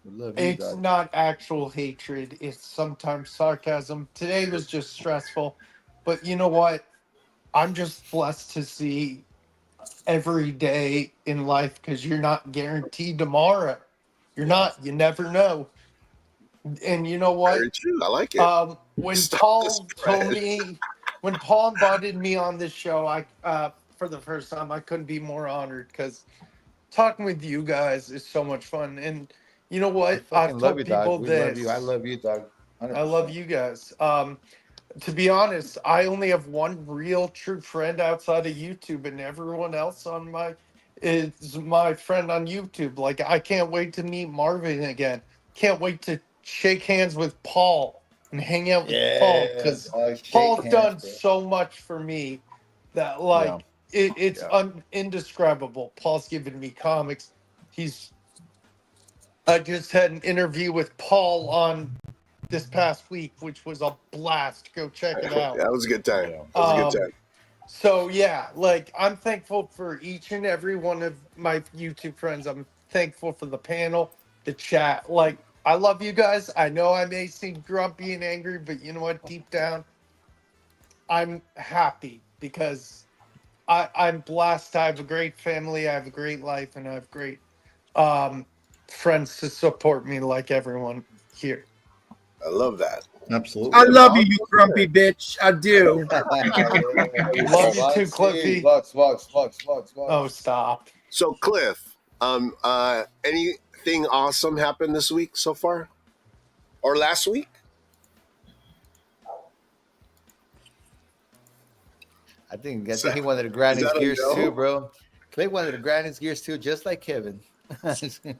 Love you, It's dog. not actual hatred. It's sometimes sarcasm. Today was just stressful. But you know what? I'm just blessed to see every day in life because you're not guaranteed tomorrow. You're not. You never know. And you know what? Very true. I like it. When Stop Paul the spread. told me, when Paul invited me on this show, I for the first time, I couldn't be more honored because talking with you guys is so much fun. And you know what? I I've love told you, people dog. We love this. you. I love you, dog. 100%. I love you guys. To be honest, I only have one real true friend outside of YouTube, and everyone else on is my friend on YouTube. Like, I can't wait to meet Marvin again. Can't wait to shake hands with Paul and hang out with Paul because Paul's hands, done bro. so much for me that it's indescribable. Paul's given me comics. I just had an interview with Paul on this past week, which was a blast. Go check it out. That was a good time. That was a good time. So yeah, like I'm thankful for each and every one of my YouTube friends. I'm thankful for the panel, the chat. Like I love you guys. I know I may seem grumpy and angry, but you know what? Deep down, I'm happy because I'm blessed. I have a great family. I have a great life, and I have great friends to support me, like everyone here. I love that. Absolutely. I love you, you grumpy bitch. I do. Love you too, Cliffy. Vox. Oh, stop. So, Cliff, anything awesome happened this week so far? or last week. I think he wanted to grind his that a gears no? too, bro. Clay wanted to grind his gears too, just like Kevin.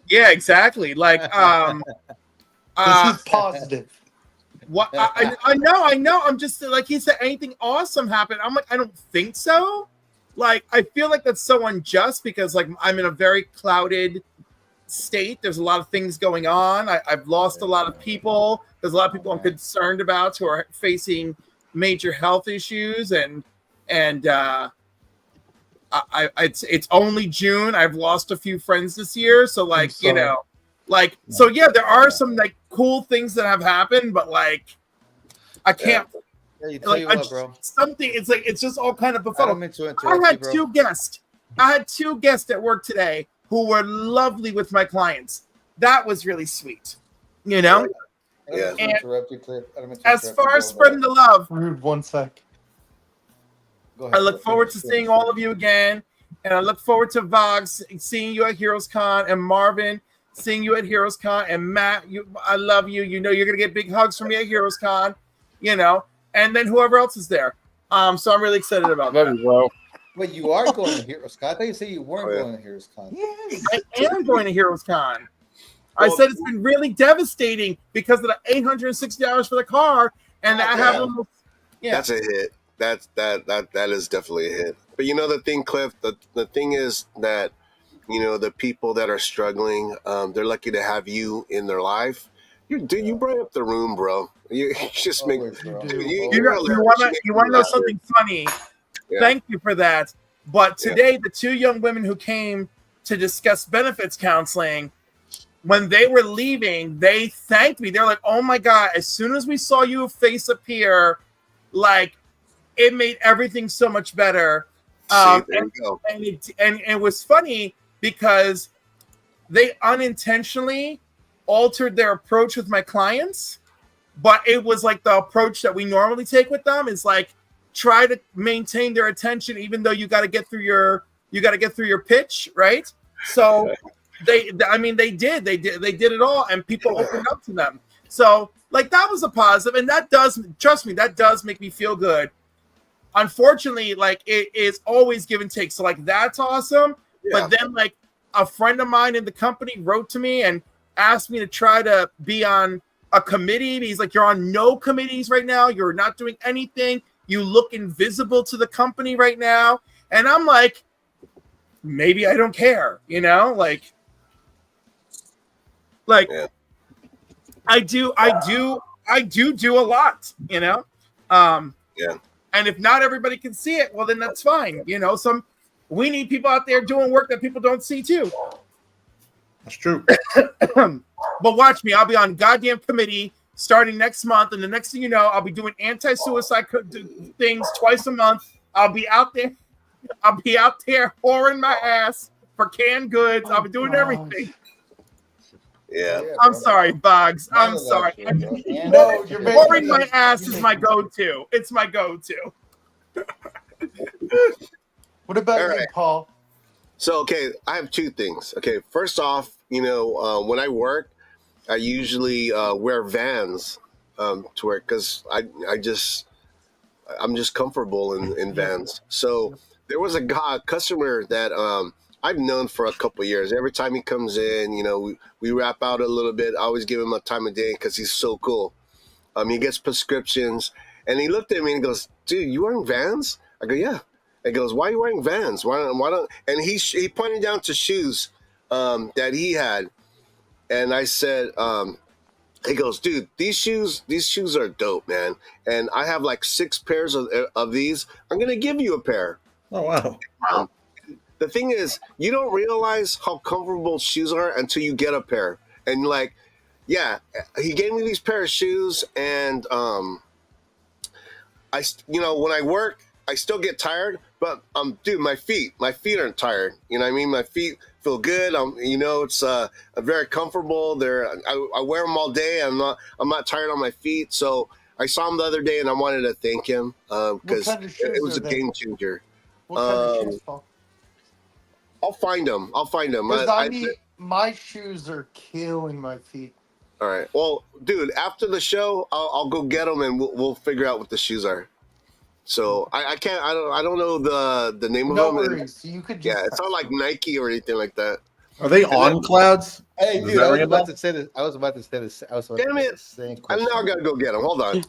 Yeah, exactly. Like, This is positive. what I know. I'm just like he said, anything awesome happened. I'm like, I don't think so. Like, I feel like that's so unjust because like I'm in a very clouded state. There's a lot of things going on. I've lost a lot of people. There's a lot of people I'm concerned about who are facing major health issues, and it's only June. I've lost a few friends this year, so like so yeah, there are some like cool things that have happened, but like I can't. Yeah, you tell you what, bro. Something. It's like it's just all kind of I don't befuddled. mean to interrupt I had you, bro. two guests. I had two guests at work today who were lovely with my clients. That was really sweet, you know. I don't mean to And interrupt you, Cliff. I don't mean to as interrupt you, far as bro, spreading the love, Rude, 1 sec. Go ahead, I look bro. forward to Finish, seeing all of you again, and I look forward to Vox seeing you at Heroes Con, and Marvin seeing you at Heroes Con, and Matt, I love you. You know you're gonna get big hugs from me at Heroes Con, you know, and then whoever else is there. So I'm really excited about that. Love you, bro. Wait, you are going to Heroes Con? I thought you said you weren't going to Heroes Con. Yes, I am going to Heroes Con. I said it's been really devastating because of the $860 for the car, and I have a little. Yeah, That's a hit. That is definitely a hit. But you know the thing, Cliff. The thing is that the people that are struggling, they're lucky to have you in their life. You brighten up the room, bro. You just make. Always, bro. You want to know something funny? Yeah. Thank you for that. But today, the two young women who came to discuss benefits counseling, when they were leaving, they thanked me. They're like, "Oh my God, as soon as we saw your face appear, like it made everything so much better." There you go. And it was funny because they unintentionally altered their approach with my clients, but it was like the approach that we normally take with them is like try to maintain their attention, even though you got to get through your pitch, right? So they did it all, and people opened up to them. So like that was a positive, and that does, trust me, that does make me feel good. Unfortunately, like it is always give and take. So like that's awesome. Yeah. But then like a friend of mine in the company wrote to me and asked me to try to be on a committee. He's like, "You're on no committees right now. You're not doing anything. You look invisible to the company right now." And I'm like, maybe I don't care, like Yeah. I do a lot, Yeah. and if not everybody can see it, well then that's fine. We need people out there doing work that people don't see too. That's true. But watch me, I'll be on goddamn committee starting next month, and the next thing you know, I'll be doing anti-suicide things twice a month. I'll be out there whoring my ass for canned goods. I'll be doing everything. Yeah. I'm sorry, Boggs. I'm sorry. No, you're Whoring my ass is my go-to. It's my go-to. What about All you, right. Paul? So, okay, I have two things. Okay, first off, when I work, I usually wear Vans to work because I'm just comfortable in Vans. So there was a customer that I've known for a couple of years. Every time he comes in, we rap out a little bit. I always give him a time of day because he's so cool. He gets prescriptions, and he looked at me and goes, "Dude, you wearing Vans?" I go, "Yeah." He goes, "Why are you wearing Vans? Why don't?" And he pointed down to shoes that he had, and I said, he goes, "Dude, these shoes are dope, man. And I have like 6 pairs of these. I'm gonna give you a pair." Oh wow. The thing is, you don't realize how comfortable shoes are until you get a pair. And like, yeah, he gave me these pair of shoes, and when I work, I still get tired, but dude, my feet aren't tired. You know what I mean? My feet feel good. It's very comfortable. I wear them all day. I'm not tired on my feet. So I saw him the other day, and I wanted to thank him because kind of shoes it was are a they? game changer. What kind of shoes, Paul? I'll find them. Because my shoes are killing my feet. All right. Well, dude, after the show, I'll go get them and we'll figure out what the shoes are. So I can't. I don't know the name of No them. worries. You could just. Yeah, it's not like Nike or anything like that. Are they on clouds? Hey, Does dude, that I was ring a about bell? to say this. I was about to say this. Damn it! I now gotta go get them. Hold on.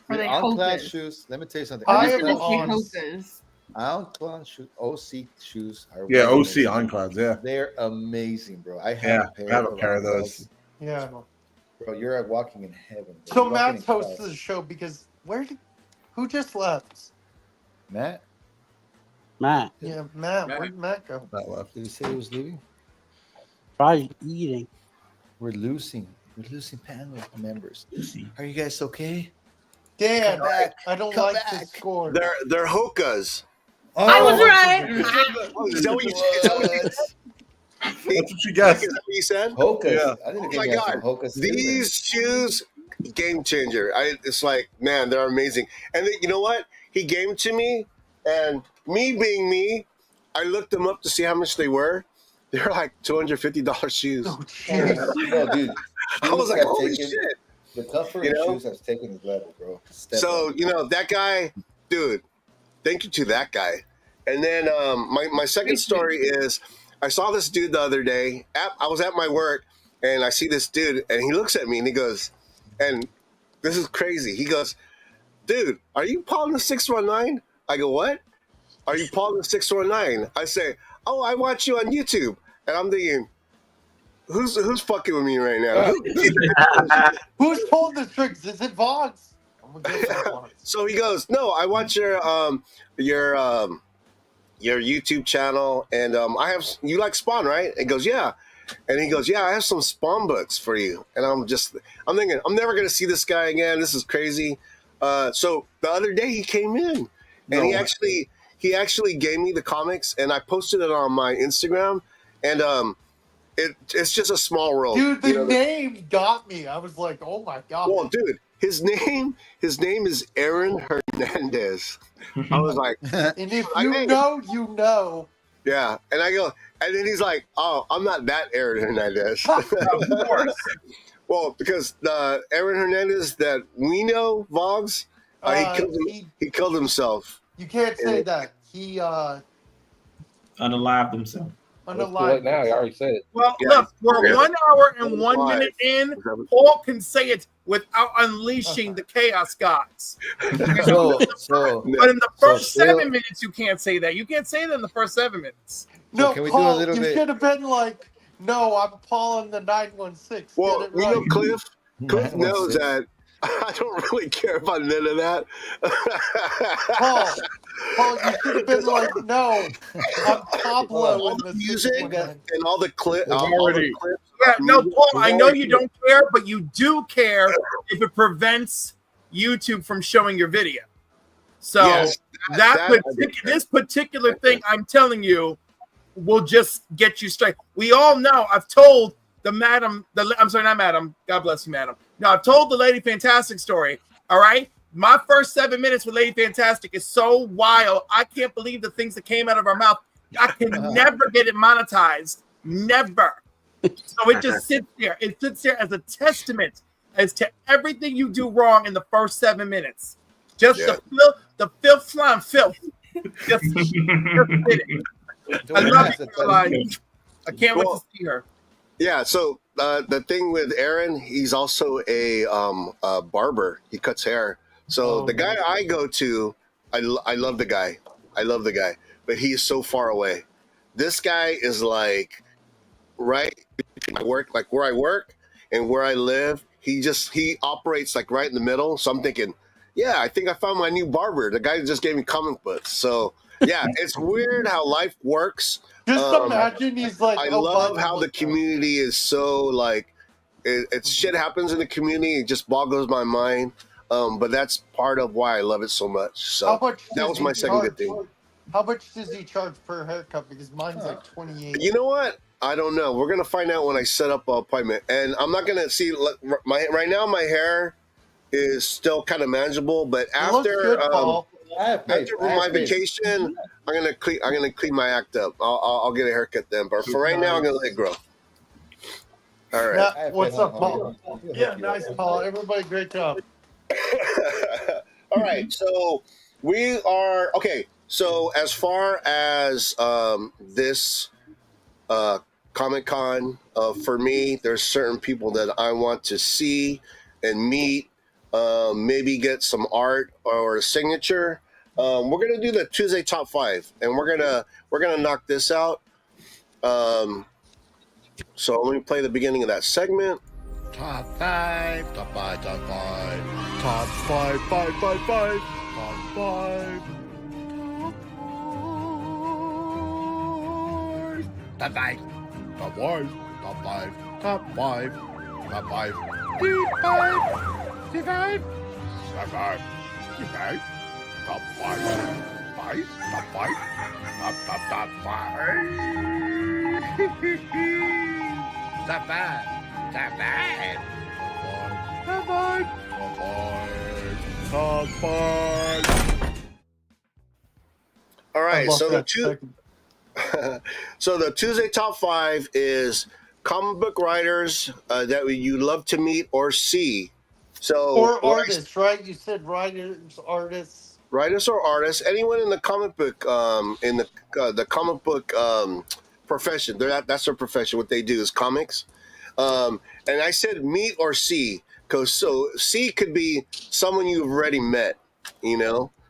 Are they On cloud Hokas? shoes. Let me tell you something. I They're am just on. Hokas. On cloud shoes. OC shoes are Yeah, OC amazing. on clouds. Yeah. They're amazing, bro. I have Yeah, a pair. I have a pair of On those. Clouds. Yeah. Bro, you're walking in heaven. Bro. So You're walking Matt's in hosting clouds. the show because who just left? Matt, Matt, Yeah, Matt. Where'd Matt go? That left. did he say he was leaving? probably eating. We're losing panel members. Are you guys okay? Dan, Come back. I don't Come like back. the score. They're Hokas. I was right. Oh, is that what you said? That's what you guessed. Is that what you said? Hokas. Yeah. I didn't Oh get my you God. some Hokas. These shoes, game changer. It's like, man, they're amazing. And then, you know what? He gave them to me, and me being me, I looked them up to see how much they were. They're like $250 shoes. Oh, jeez. No, dude. I was shoes like, have holy taken- shit. The comfort You of know? shoes has taken his level, bro. Step So, up. you know, that guy, dude, thank you to that guy. And then my second story is I saw this dude the other day. I was at my work, and I see this dude, and he looks at me, and he goes, and this is crazy. He goes, dude, are you Paul in the 619? I go, what? Are you Paul in the 619? I say, oh, I watch you on YouTube. And I'm thinking, who's fucking with me right now? Who's pulling the strings? Is it Vaughns? I'm gonna guess it's Vaughns. So he goes, no, I watch your YouTube channel, and I have, you like Spawn, right? He goes, yeah. And he goes, yeah, I have some Spawn books for you. And I'm thinking, I'm never gonna see this guy again. This is crazy. So the other day he came in, and he actually gave me the comics, and I posted it on my Instagram, and it's just a small world. Dude, the you know? name got me. I was like, oh my god. Well, dude, his name is Aaron Hernandez. I was like, And if you know, you know. yeah. And I go, and then he's like, oh, I'm not that Aaron Hernandez. Of course. Well, because the Aaron Hernandez that we know, Vlogs, he killed himself. You can't say that. He Unalived himself. unalive. now. I already said it. Well, Yeah. look, we're Yeah. 1 hour and 1 Why? minute in. Paul can say it without unleashing the chaos gods. So, But in the so first still- 7 minutes, you can't say that. You can't say that in the first 7 minutes. No, can we do a Paul, little you bit- should have been like, no, I'm Paul in the 916. Well, Get it you right. know, Cliff knows that I don't really care about none of that. Paul, you should have been like, no, I'm Pablo all in the the music 619. and all the clips. Yeah, no, Paul, I know you don't care, but you do care if it prevents YouTube from showing your video. So Yes, that- this particular thing, I'm telling you, will just get you straight. We all know. I've told I'm sorry, not madam. God bless you, madam. No, I've told the Lady Fantastic story. All right. My first 7 minutes with Lady Fantastic is so wild. I can't believe the things that came out of our mouth. I can never get it monetized. Never. So it just sits there. It sits there as a testament as to everything you do wrong in the first 7 minutes. Just the filth slime filth. Just did it. I love you, Caroline. I can't wait to see her. Yeah. So the thing with Aaron, he's also a barber. He cuts hair. So the guy I go to, I love the guy. I love the guy, but he is so far away. This guy is like right between my work, like where I work and where I live. He operates like right in the middle. So I'm thinking, yeah, I think I found my new barber. The guy just gave me comic books. So yeah, it's weird how life works. Just imagine he's like, I oh, love bud, how the community is so like, it's shit happens in the community. It just boggles my mind. But that's part of why I love it so much. So How much that does was he my second good charge? thing. How much does he charge per haircut? Because mine's like 28. You know what? I don't know. We're gonna find out when I set up an appointment. And I'm not gonna see right now. My hair is still kind of manageable, but It looks after good, Paul. after my vacation, I'm gonna clean my act up. I'll get a haircut then. But for right now, I'm gonna let it grow. All right. Yeah, what's up, Paul? Yeah, nice, Paul. Everybody, great job. All right. So we are okay. So as far as this Comic Con, for me, there's certain people that I want to see and meet. Maybe get some art or a signature. We're gonna do the Tuesday top 5, and we're gonna knock this out. So let me play the beginning of that segment. Top 5, top 5, top 5, top 5, 5, 5, 5, top 5, top 5, top 5, top 5, top 5, top 5, T5, T5, top 5, T5, top 5, 5, top 5, top 5, top 5. Top 5. Top 5. Top 5. All right, so the Tuesday top 5 is comic book writers that you love to meet or see. So Or artists, right? You said writers, artists. writers or artists, anyone in the comic book comic book profession. That's their profession. What they do is comics. And I said meet or see, because see could be someone you've already met,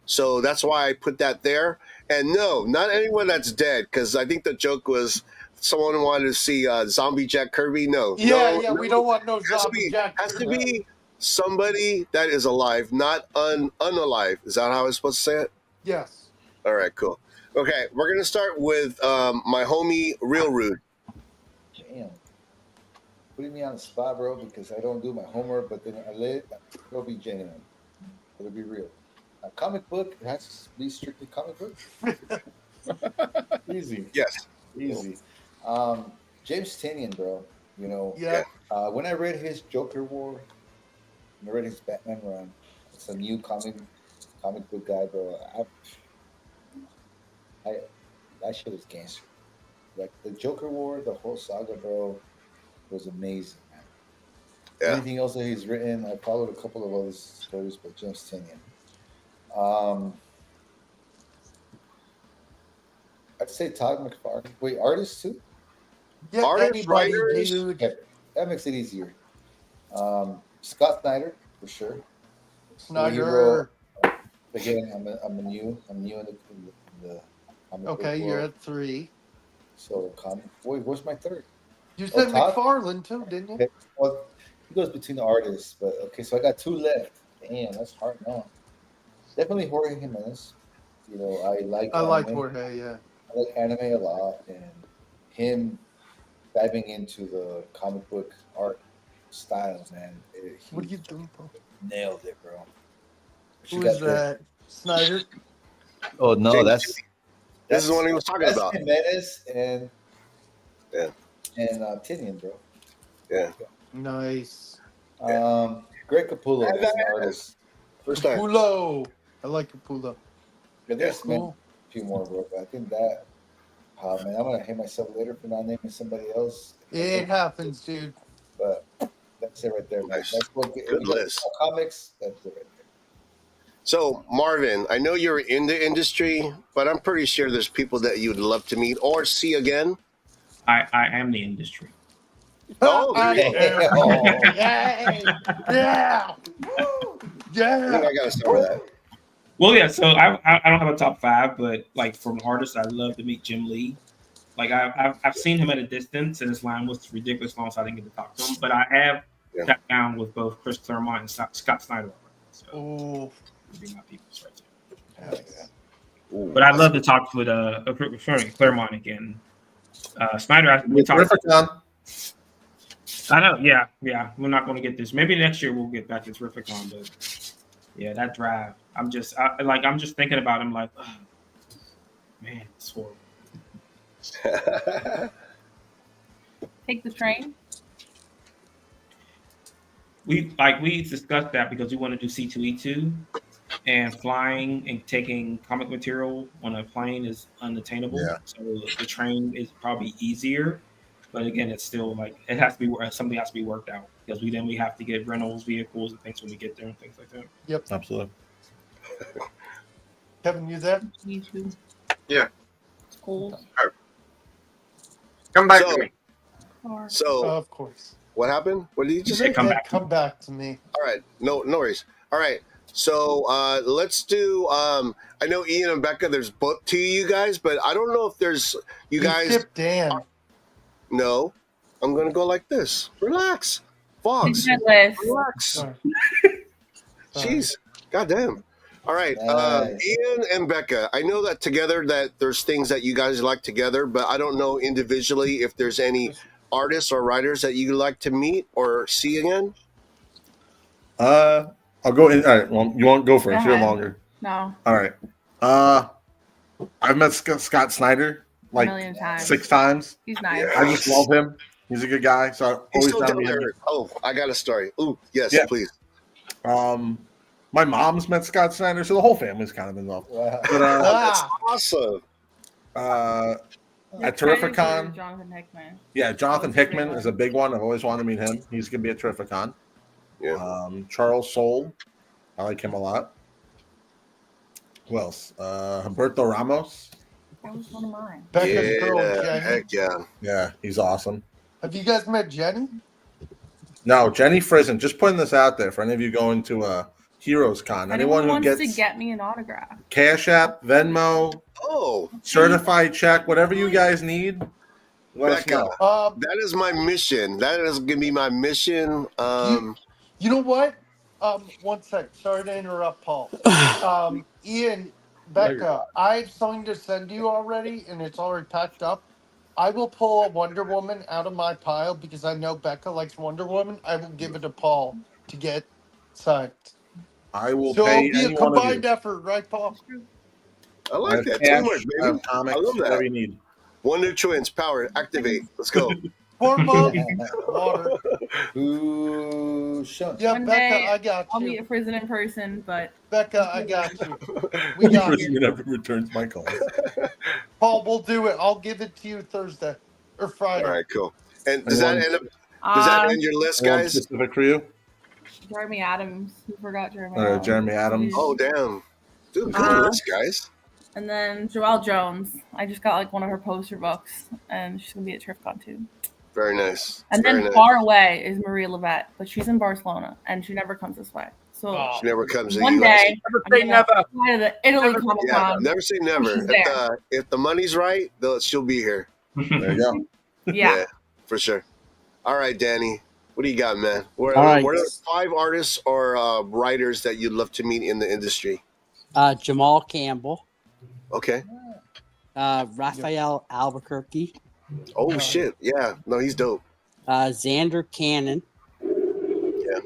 so that's why I put that there. And no, not anyone that's dead, because I think the joke was someone wanted to see zombie Jack Kirby. We don't want no zombie Jack Kirby. Has to be somebody that is alive, not unalive. Is that how I was supposed to say it? Yes. All right, cool. Okay, we're gonna start with my homie Real Rude. Damn. Putting me on the spot, bro, because I don't do my homework, but then it'll be genuine. It'll be real. A comic book, it has to be strictly comic book. Easy. Yes. Easy. James Tynion, bro. Yeah. When I read his Joker War, when I read his Batman run, it's a new comic book guy, bro. That shit was gangster. Like the Joker War, the whole saga, bro, was amazing, man. Yeah. Anything else that he's written, I followed a couple of other stories by James Tynion. I'd say Todd McFarlane. Wait, artists too? Yeah, Artists, anybody, writers. dude. Okay, that makes it easier. Scott Snyder, for sure. Snyder. Again, I'm new in the comic book Okay, you're world. at 3. So wait, what's my third? You said Todd? McFarlane too, didn't you? Okay, well, he goes between the artists, but okay, so I got 2 left. Damn, that's hard now. Definitely Jorge Jimenez. I like anime. Jorge, yeah. I like anime a lot, and him diving into the comic book art style, man. What are you doing, bro? Nailed it, bro. Who is that? Snyder? Oh no, James that's This is the one he was talking that's about. Jimenez and Yeah. Tinian, bro. Yeah. Nice. Greg Capullo is an artist. First time. Capullo. I like Capullo. But there's Cool. a few more, bro. But I think that, man, I'm gonna hate myself later for not naming somebody else. It happens, dude. But that's it right there. Man. Nice. That's what Good list. Comics. That's it right there. So, Marvin, I know you're in the industry, but I'm pretty sure there's people that you'd love to meet or see again. I am the industry. Oh, Yeah. Yeah. I think I gotta start with that. Well, yeah. So I don't have a top 5, but like from artists, I'd love to meet Jim Lee. Like I've seen him at a distance, and his line was ridiculous long, so I didn't get to talk to him. But I have sat down with both Chris Claremont and Scott Snyder. So would be my people right there. But I'd love to talk with Claremont again. Snyder, we talked. I know, yeah. We're not going to get this. Maybe next year we'll get back to Terrificon, but yeah, that drive. I'm just thinking about him like, oh, man, it's horrible. Take the train. We discussed that because we want to do C2E2, and flying and taking comic material on a plane is unattainable. Yeah. So the train is probably easier. But again, it's still like it has to be something has to be worked out because we have to get rentals, vehicles, and things when we get there and things like that. Yep. Absolutely. Kevin, you there? Me too. Yeah. It's cold. Come back So- to me. So, of course. What happened? What did you just They say? said come back to me. All right, no worries. All right, so let's do. I know Ian and Becca. There's both two of you guys, but I don't know if there's you guys. Skip Dan. No, I'm gonna go like this. Relax, Fox. Relax. Jeez, goddamn. All right, Ian and Becca. I know that together that there's things that you guys like together, but I don't know individually if there's any artists or writers that you like to meet or see again. I'll go in. All right. Well, you won't go first. Go You're ahead. longer. No. All right. I've met Scott Snyder like million times. 6 times. He's nice. I just love him. He's a good guy. So I He's always still down down to meet him. there. Oh, I got a story. Ooh, yes, Yeah. please. My mom's met Scott Snyder, so the whole family's kind of involved. But That's awesome. At Terrificon, Jonathan Hickman. yeah, Jonathan Hickman is a big one. I've always wanted to meet him. He's gonna be at Terrificon. Yeah. Charles Soule, I like him a lot. Who else? Humberto Ramos. That was one of mine. Becca's girl, Jenny. Heck yeah. Yeah, he's awesome. Have you guys met Jenny? No, Jenny Frizen. Just putting this out there for any of you going to Heroes Con. Anyone who wants gets to get me an autograph. Cash App, Venmo, certified check, whatever you guys need, let us Becca, know. that is my mission. That is gonna be my mission. You know what? One sec. Sorry to interrupt, Paul. Ian, Becca, I have something to send you already, and it's already packed up. I will pull a Wonder Woman out of my pile because I know Becca likes Wonder Woman. I will give it to Paul to get signed. I will So pay it'll be any a one of you. combined effort, right, Paul? I like have that cash, teamwork, I have baby. comics, I love whatever that. you need. Wonder Twins, power, activate. Let's go. Corn Bob, water. Ooh, shut. Yeah, One Becca, day, I got I'll you. meet a prison in person, but Becca, I got you. We got Person you. never returns my calls. Paul, we'll do it. I'll give it to you Thursday or Friday. All right, cool. And does that Anyone- end up? Does that end your list, Anyone guys? specific for you? Jeremy Adams. You forgot Jeremy All right, Adams. Jeremy Adams. Oh, damn. Dude, good list, guys. And then Joelle Jones. I just got like one of her poster books, and she's gonna be at TriffCon too. Very nice. And Very then nice. far away is Maria Levette, but she's in Barcelona, and she never comes this way. So She never comes to one the US. day, I'm gonna fly to the Italy Comic Yeah, Con. never say never. She's there. If the money's right, she'll be here. There you go. Yeah. for sure. All right, Danny. What do you got, man? What All right. are the 5 artists or writers that you'd love to meet in the industry? Jamal Campbell, Okay. Raphael Albuquerque, Oh, shit. Yeah. No, he's dope. Xander Cannon, Yeah.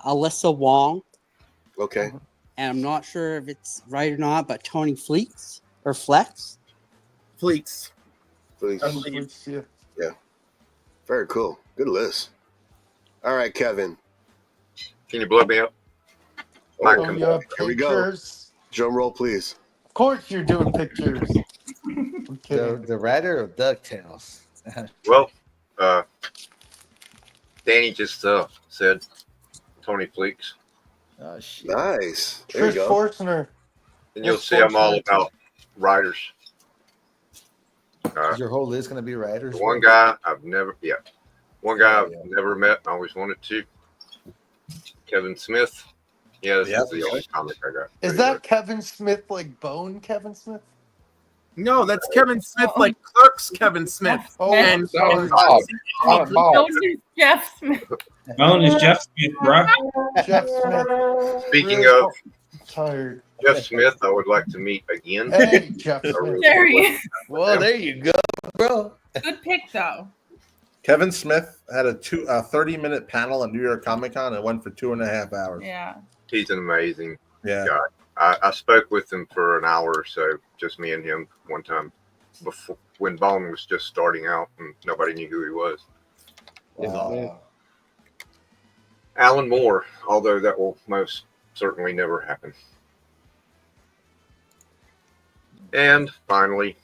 Alyssa Wong, Okay. and I'm not sure if it's right or not, but Tony Fleets or Flex. Fleets. Please. Yeah. Yeah. Very cool. Good list. All right, Kevin. Can you blow me up? Mike, come you on. have Here we go. pictures. Drum roll, please. Of course, you're doing pictures. I'm kidding. The writer of DuckTales. Well, Danny just said Tony Fleeks. Oh shit. Nice. There Chris you go. Forstner. And you'll Yes, see I'm all Forstner. about writers. Is your whole list gonna be writers? One guy I've never never met and always wanted to. Kevin Smith. Yeah, this is the only comic I got. Is that Kevin Smith like Bone Kevin Smith? No, that's Kevin Smith, like Clerks Kevin Smith. Oh, and sorry. Don't use Jeff Smith. Bone is Jeff Smith, bro. Jeff Smith. Speaking of Tired. Jeff Smith, I would like to meet again. Hey, Jeff I really Smith. There he is. Well, there you go, bro. Good pick though. Kevin Smith had a 30-minute panel at New York Comic Con and went for 2.5 hours. Yeah. He's an amazing Yeah. guy. I spoke with him for an hour or so, just me and him one time before when Bone was just starting out and nobody knew who he was. Wow. Alan Moore, although that will most certainly never happen. And finally,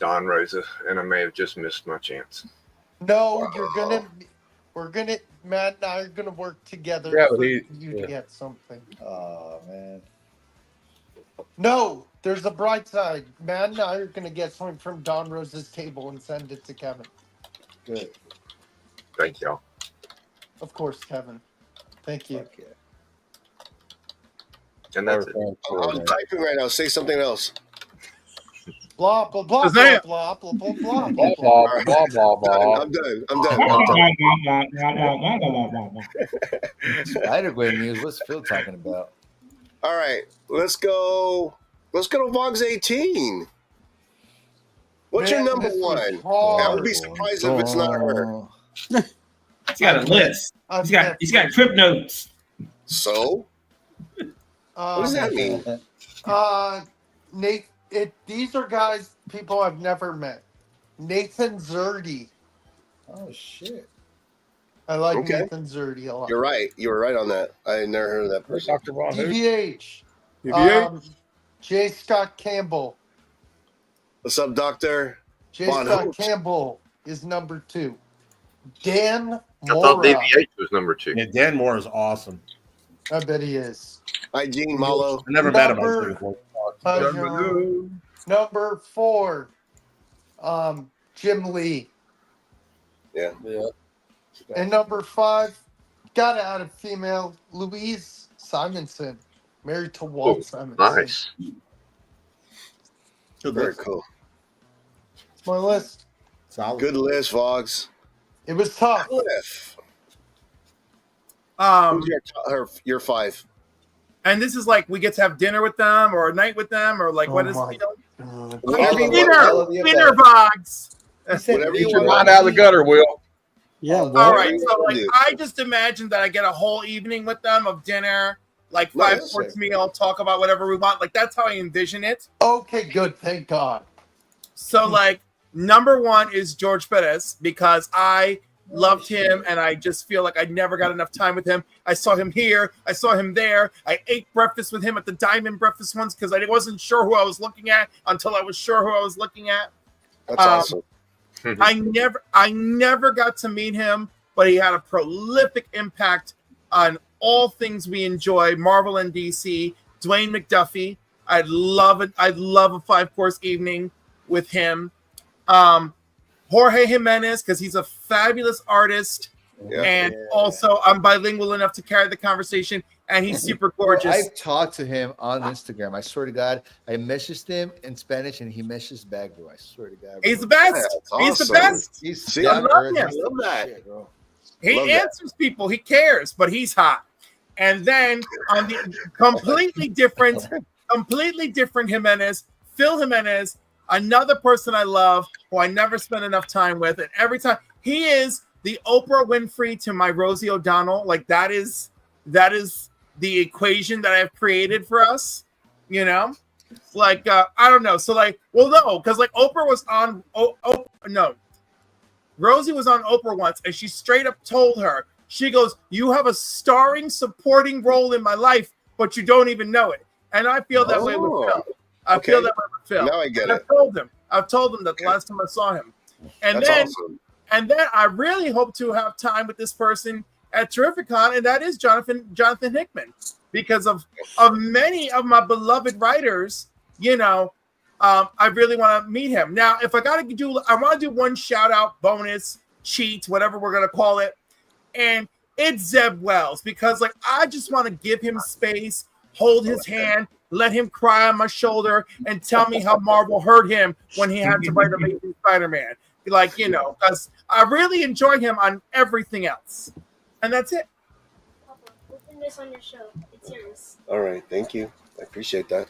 Don Rosa, and I may have just missed my chance. No, Matt and I are gonna work together Yeah, but for he- you to get something. Oh man. No, there's a bright side. Matt and I are gonna get something from Don Rosa's table and send it to Kevin. Good. Thank y'all. Of course, Kevin. Thank you. Okay. And that's it. I'm typing right now. Say something else. Blah blah blah blah Shazam. blah blah blah blah. Blah, blah, blah, blah, blah. I'm done. I'm done. Spider-Gwen news. What's Phil talking about? All right, let's go. Let's go to Vox 18. What's your Man, number this was one? hard. I would be surprised if it's not her. He's got a list. He's got trip notes. So, what does that mean? Nate, these are guys, people I've never met. Nathan Zerdy. Oh shit. I like Okay. Nathan Zerdy a lot. You're right. You were right on that. I had never heard of that person. Dr. Von who? DVH. DVH? J. Scott Campbell. What's up, Doctor? J. Von Scott Hoops. Campbell is number 2. Dan I thought Mora. DVH was number 2. Yeah, Dan Moore is awesome. I bet he is. Hi, Gene Malo. I never met him. I was Number- looking for Number 4. Jim Lee. Yeah. And number 5, got to add a female, Louise Simonson, married to Walt Simonson. Nice. Very cool. It's my list. Good list, Vox. It was tough. Cliff. Um, Who's your 5? and this is like we get to have dinner with them or a night with them or like what is my you know? Whatever- Dinner Vox. Whatever you Get your want. mind out of the gutter, Will. Yeah. All Well, right, so like Dude. I just imagine that I get a whole evening with them of dinner, like No, 5 that's course it. meal, talk about whatever we want. Like that's how I envision it. Okay, good. Thank God. So like number 1 is George Perez because I loved him and I just feel like I never got enough time with him. I saw him here, I saw him there. I ate breakfast with him at the Diamond Breakfast once because I wasn't sure who I was looking at until I was sure who I was looking at. That's awesome. I never got to meet him, but he had a prolific impact on all things we enjoy, Marvel and DC. Dwayne McDuffie, I'd love it. I'd love a 5-course evening with him. Jorge Jimenez, because he's a fabulous artist, and also I'm bilingual enough to carry the conversation, and he's super gorgeous. I've talked to him on Instagram. I swear to God, I messaged him in Spanish and he messaged back, bro. I swear to God. Bro. He's the best. That's He's the awesome. best. He's See, I love him. I love that. Shit, bro. He Love that. answers people. He cares, but he's hot. And then on the completely different Jimenez, Phil Jimenez, another person I love who I never spend enough time with. And every time he is the Oprah Winfrey to my Rosie O'Donnell. Like that is the equation that I've created for us, you know? Like I don't know. So like, well, no, because like Oprah was on Rosie was on Oprah once, and she straight up told her, she goes, "You have a starring supporting role in my life, but you don't even know it." And I feel that way with Phil. I Okay. feel that way with Phil. Now I get And it. I've told him that the last time I saw him. And That's then awesome. and then I really hope to have time with this person at Terrificon, and that is Jonathan Hickman, because of many of my beloved writers, you know, I really want to meet him. Now, if I want to do one shout out, bonus, cheat, whatever we're gonna call it, and it's Zeb Wells, because like I just want to give him space, hold his hand, let him cry on my shoulder, and tell me how Marvel hurt him when he had to write Amazing Spider-Man. Like, you know, because I really enjoy him on everything else. And that's it. Open this on your show. It's yours. All right. Thank you. I appreciate that.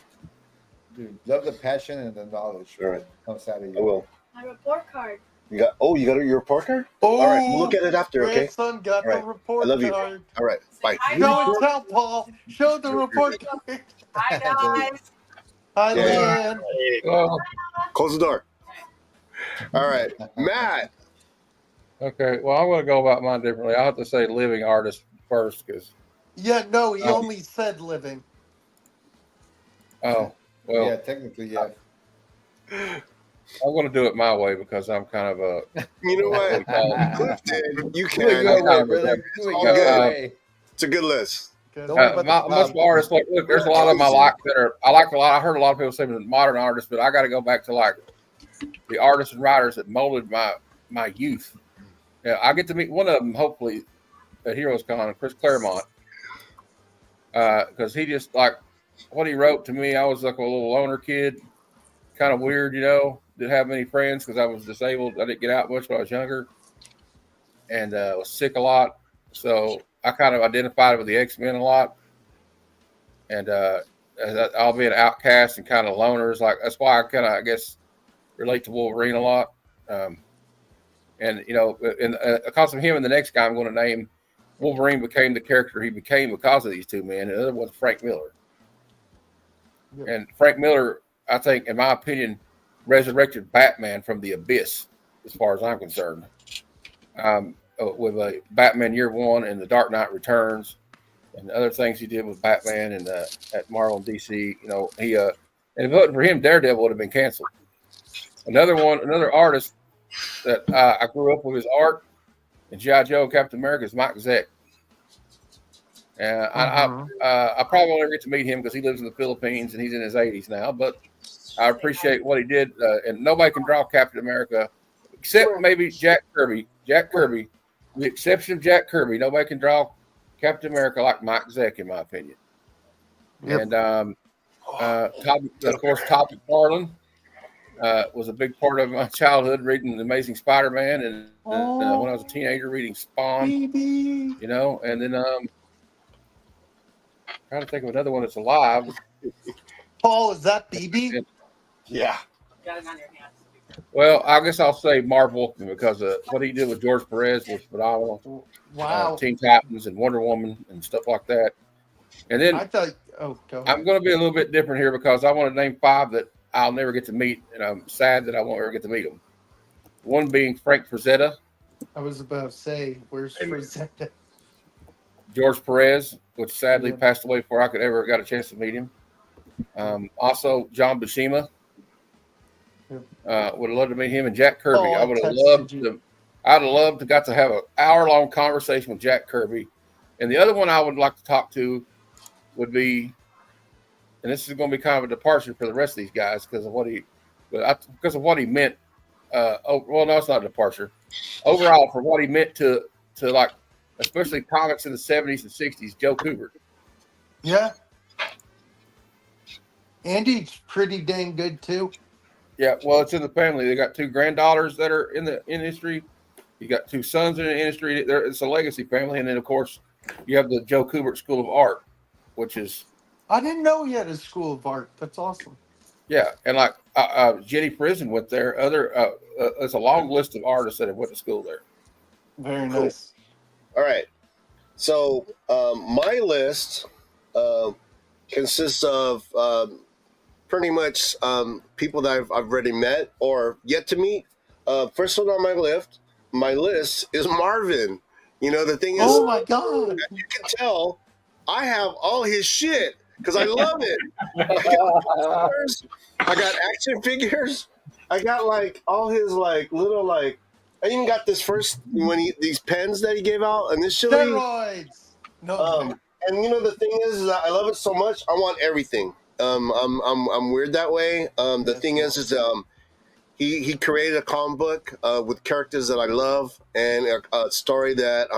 Dude, love the passion and the knowledge. All right. Comes out of you. I will. My report card. You got your report card? Oh, all right. We'll look at it after, okay? Grandson got All right. the report I love you. card. All right. Bye. Show and tell, Paul. Show the report card. Hi, guys. Hi, Yeah. Leanne. Close the door. All right. Matt. Okay, well, I'm going to go about mine differently. I have to say living artist first because, Yeah, no, he only said living. oh, well, Yeah, technically, yeah. I'm going to do it my way because I'm kind of a. You know what? what Clifton, you Do it can. your way, brother. It's Do it all your good. way. It's a good list. Most artists, like, look, there's a lot of them I like that are. I like a lot. I heard a lot of people say modern artists, but I got to go back to like the artists and writers that molded my youth. Yeah, I get to meet one of them hopefully at Heroes Con, Chris Claremont, because he just like what he wrote to me. I was like a little loner kid, kind of weird, Didn't have many friends because I was disabled. I didn't get out much when I was younger, and was sick a lot. So I kind of identified with the X-Men a lot, and I'll be an outcast and kind of loners. Like that's why I kind of, I guess, relate to Wolverine a lot. And because of him and the next guy I'm going to name, Wolverine became the character he became because of these two men. And the other one's Frank Miller. Yep. And Frank Miller, I think, in my opinion, resurrected Batman from the abyss, as far as I'm concerned. With Batman Year One and The Dark Knight Returns, and the other things he did with Batman and at Marvel and DC, he and if it wasn't for him, Daredevil would have been canceled. Another artist that I grew up with his art and G.I. Joe, Captain America is Mike Zeck. And I probably won't ever get to meet him because he lives in the Philippines and he's in his 80s now. But I appreciate what he did, and nobody can draw Captain America except maybe Jack Kirby. With the exception of Jack Kirby, nobody can draw Captain America like Mike Zeck, in my opinion. Yep. And of course, Todd McFarlane was a big part of my childhood, reading The Amazing Spider-Man, and when I was a teenager, reading Spawn. And then trying to think of another one that's alive. Paul, is that BB? Yeah. Got it on your hands. Well, I guess I'll say Marv Wolfman because what he did with George Perez was phenomenal. Wow. Teen Titans and Wonder Woman and stuff like that. And then I thought, go ahead. I'm going to be a little bit different here because I want to name 5 that I'll never get to meet, and I'm sad that I won't ever get to meet them. One being Frank Frazetta. I was about to say, where's Frazetta? George Perez, which sadly passed away before I could ever got a chance to meet him. Also, John Buscema. Would have loved to meet him, and Jack Kirby. Oh, I would have loved to. I'd have loved to got to have an hour-long conversation with Jack Kirby. And the other one I would like to talk to would be, and this is going to be kind of a departure for the rest of these guys because of what he meant. Well, no, it's not a departure. Overall, for what he meant to like, especially comics in the 70s and 60s, Joe Kubert. Yeah. Andy's pretty dang good too. Yeah, well, it's in the family. They got 2 granddaughters that are in the industry. You got 2 sons in the industry. It's a legacy family, and then of course you have the Joe Kubert School of Art, which is. I didn't know he had a School of Art. That's awesome. Yeah, and like Jenny Prison went there. There's a long list of artists that have went to school there. Very nice. All right. So my list consists of pretty much people that I've already met or yet to meet. First one on my list is Marvin. The thing is, oh my God, you can tell I have all his shit because I love it. I got action figures. I got like all his like little like. I even got this first these pens that he gave out initially. Steroids. No. And the thing is that I love it so much. I want everything. I'm weird that way. The thing is he created a comic book with characters that I love and a story that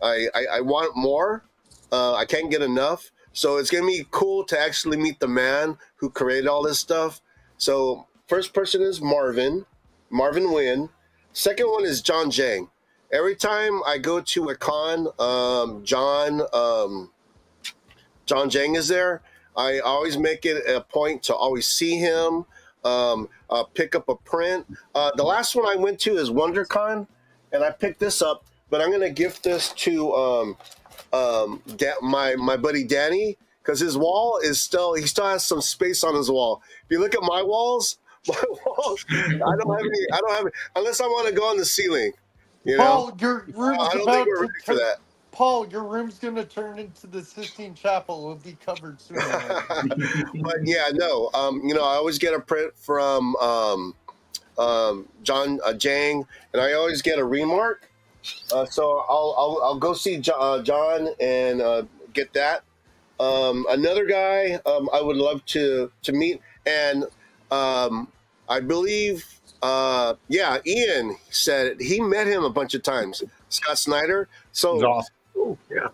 I want more. I can't get enough. So it's gonna be cool to actually meet the man who created all this stuff. So first person is Marvin Wynn. Second one is John Jang. Every time I go to a con, John Jang is there. I always make it a point to always see him, pick up a print. The last one I went to is WonderCon, and I picked this up, but I'm going to gift this to my buddy Danny, because his wall he still has some space on his wall. If you look at my walls, I don't have any, unless I want to go on the ceiling. Paul, your room's I don't about think we're ready for that. Paul, your room's going to turn into the Sistine Chapel. It'll be covered soon. But yeah, no. I always get a print from John Jang, and I always get a remark. So I'll go see John and get that. Another guy I would love to meet, and I believe Ian said he met him a bunch of times. Scott Snyder. So He's awesome.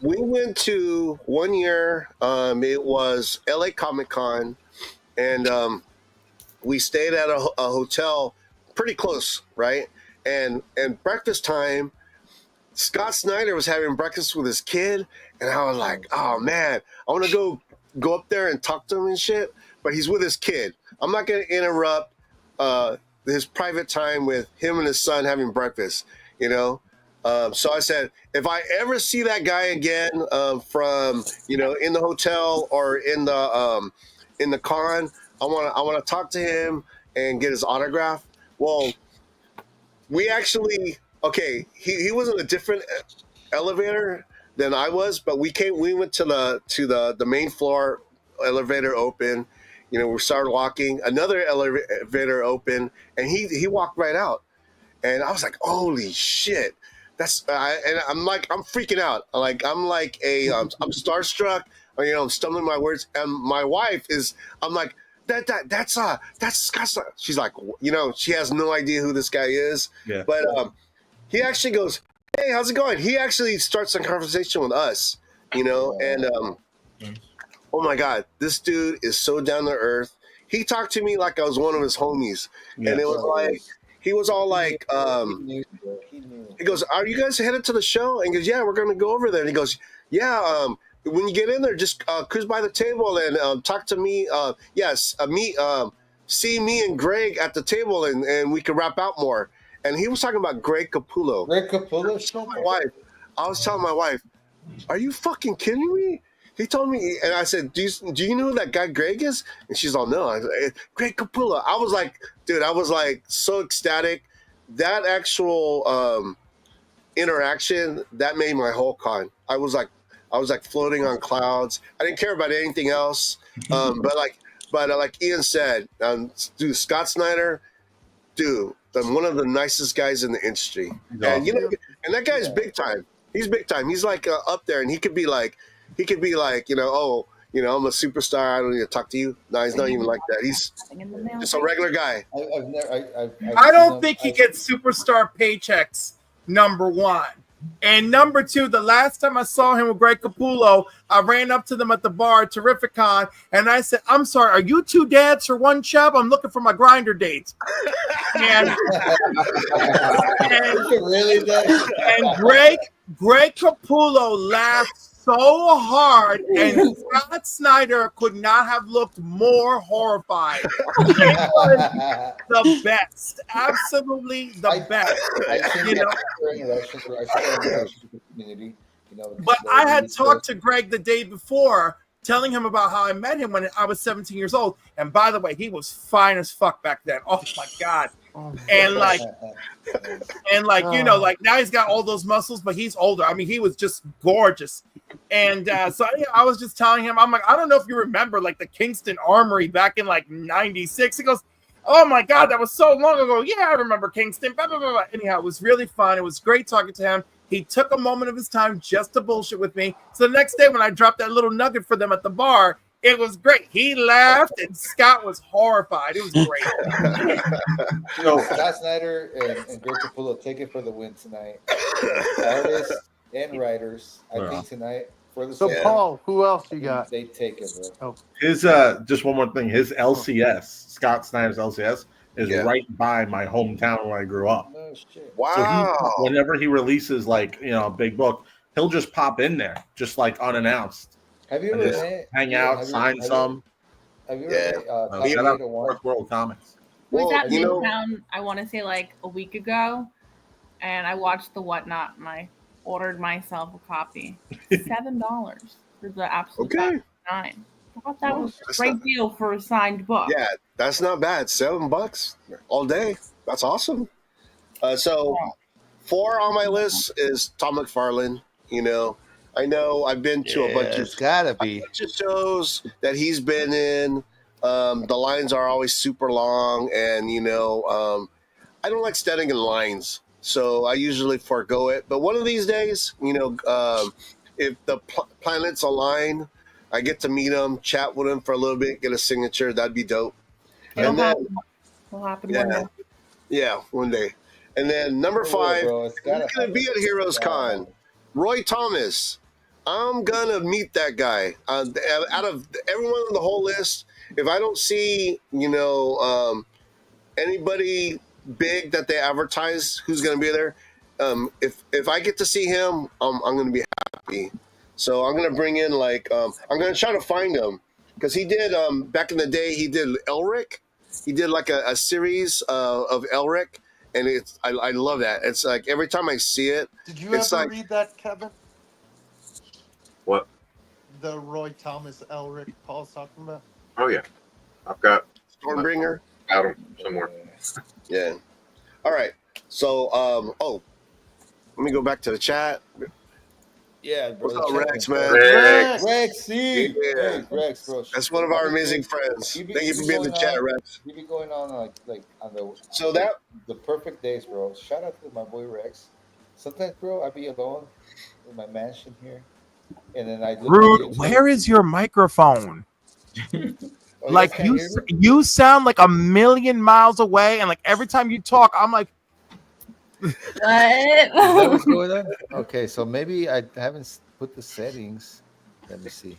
we went to one year. It was LA Comic Con, and we stayed at a hotel pretty close, right? And breakfast time, Scott Snyder was having breakfast with his kid, and I was like, oh man, I want to go up there and talk to him and shit, but he's with his kid. I'm not going to interrupt his private time with him and his son having breakfast, you know? So I said, if I ever see that guy again from, in the hotel or in the con, I want to talk to him and get his autograph. Well, we actually, he was in a different elevator than I was, but we went to the main floor, elevator open, we started walking, another elevator open, and he walked right out. And I was like, holy shit. And I'm freaking out. I'm starstruck. I'm stumbling my words. And my wife I'm like, that's Scott. She's like, she has no idea who this guy is. Yeah. But he actually goes, hey, how's it going? He actually starts a conversation with us, and oh my God, this dude is so down to earth. He talked to me like I was one of his homies. Yeah. And it was like, he was all like, he goes, are you guys headed to the show? And he goes, yeah, we're going to go over there. And he goes, yeah, when you get in there, just cruise by the table and talk to me. See me and Greg at the table, and we can wrap out more. And he was talking about Greg Capullo. Greg Capullo? I was telling my wife, are you fucking kidding me? He told me, and I said, do you know who that guy Greg is? And she's all, no. I said, Greg Capullo. I was like, dude, so ecstatic. That actual interaction, that made my whole con. I was like floating on clouds. I didn't care about anything else. But like Ian said, dude, Scott Snyder, dude, one of the nicest guys in the industry. And and that guy's big time. He's big time. He's like up there, and he could be like, I'm a superstar. I don't need to talk to you. No, he's not even like that. He's just a regular guy. I don't think he gets superstar paychecks, number one. And number two, the last time I saw him with Greg Capullo, I ran up to them at the bar at Terrificon, and I said, I'm sorry, are you two dads for one chub? I'm looking for my grinder dates. And Greg Capullo laughed so hard, and Scott Snyder could not have looked more horrified. It was the best, absolutely the best. But I had talked to Greg the day before, telling him about how I met him when I was 17 years old. And by the way, he was fine as fuck back then. Oh my God. And now he's got all those muscles, but he's older. I mean, he was just gorgeous. And so I was just telling him, I'm like, I don't know if you remember like the Kingston Armory back in like 96. He goes, oh my God, that was so long ago. Yeah, I remember Kingston. Blah, blah, blah, blah. Anyhow, it was really fun. It was great talking to him. He took a moment of his time just to bullshit with me. So the next day when I dropped that little nugget for them at the bar, it was great. He laughed and Scott was horrified. It was great. Scott Snyder and Greg Capullo take it for the win tonight. Artists and writers, I think tonight for the So Paul, who else you got? They take it, bro. His just one more thing. His LCS, Scott Snyder's LCS, is right by my hometown where I grew up. Oh, shit. Wow. So whenever he releases a big book, he'll just pop in there, just like unannounced. Have you ever hang out, sign some? Have you ever shout out to Fourth World Comics. I was at Midtown, I want to say like a week ago, and I watched The Whatnot, and I ordered myself a copy. $7 for the absolute $9. I thought that was a great deal for a signed book. Yeah, that's not bad. $7 all day. That's awesome. So 4 on my list is Tom McFarlane. I know I've been to a bunch of shows that he's been in. The lines are always super long, and I don't like standing in lines, so I usually forego it. But one of these days, if the planets align, I get to meet him, chat with him for a little bit, get a signature. That'd be dope. It'll And then, happen. It'll happen one day. yeah, one day. And then number It will, 5, bro. It's who's gotta gonna be at Heroes Con? Roy Thomas. I'm gonna meet that guy. Out of everyone on the whole list, if I don't see, anybody big that they advertise who's gonna be there, if I get to see him, I'm gonna be happy. So I'm gonna bring in I'm gonna try to find him because he did back in the day he did Elric. He did like a series of Elric, and I love that. It's like every time I see it, Did you it's ever like read that, Kevin? What? The Roy Thomas Elric Paul's talking about? Oh yeah, I've got Stormbringer. Got him somewhere. Yeah. All right. So let me go back to the chat. Yeah, bro. What's up, Rex, man? Rexy. Yeah. Hey, Rex, bro. That's one of our amazing friends. Thank you for being in the chat, Rex. You be going on like on the perfect days, bro. Shout out to my boy Rex. Sometimes, bro, I be alone in my mansion here, and then I look Rude, where is your microphone? Like you sound like a million miles away, and like every time you talk, I'm like, Is that what's going on? Okay, so maybe I haven't put the settings. Let me see.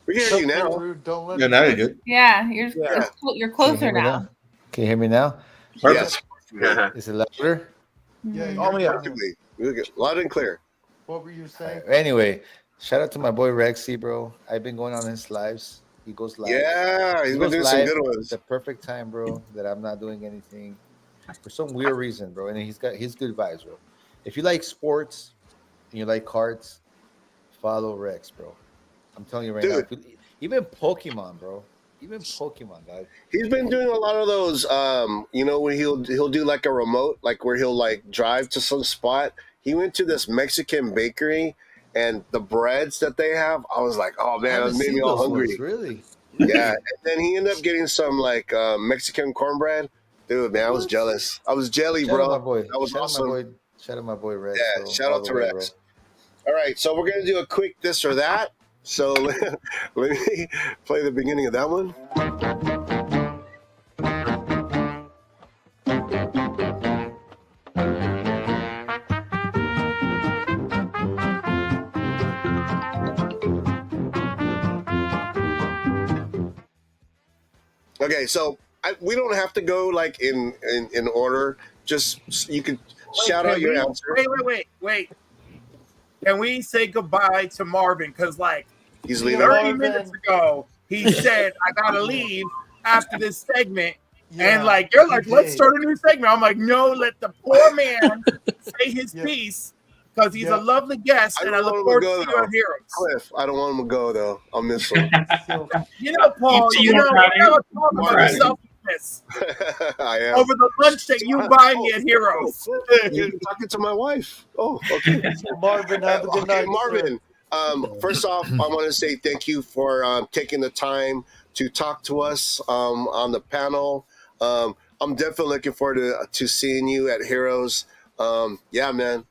We can hear you now. Yeah, now you're good. Yeah, you're Can closer you hear me now. Can you hear me now? Yes. Is it louder? Yeah, Oh, yeah. Perfectly. Loud and clear. What were you saying? Anyway, shout out to my boy Rexy, bro. I've been going on his lives. He goes live. Yeah, he's been doing some good ones. It's the perfect time, bro, that I'm not doing anything for some weird reason, bro. And he's got his good vibes, bro. If you like sports and you like cards, follow Rex, bro. I'm telling you right now. Even Pokemon, bro. Even Pokemon, guys. He's been doing a lot of those, when he'll do like a remote, like where he'll like drive to some spot. He went to this Mexican bakery, and the breads that they have, I was like, oh man, it made me all hungry. Really? Yeah. And then he ended up getting some like Mexican cornbread. Dude, man, I was jealous. I was jelly, Shout out bro. my boy. That was awesome. Shout out my boy Rex. Yeah, bro. shout All out the to way, Rex. All right, so we're gonna do a quick this or that. So let me play the beginning of that one. Okay, so we don't have to go like in order. Just you can shout out your answer. Wait. Can we say goodbye to Marvin? Because like he's leaving. 30 minutes ago, he said, I gotta leave after this segment. And like you're like, let's start a new segment. I'm like, no, let the poor man say his piece because he's a lovely guest, and I look forward to seeing you on Heroes. Cliff, I don't want him to go though. I'll miss him. You know, Paul, we never talk about selfishness I am. over the lunch that you buy me at Heroes. You're talking to my wife. Oh, okay. Marvin, have a good night, Marvin. First off, I want to say thank you for taking the time to talk to us on the panel. I'm definitely looking forward to seeing you at Heroes. Yeah, man.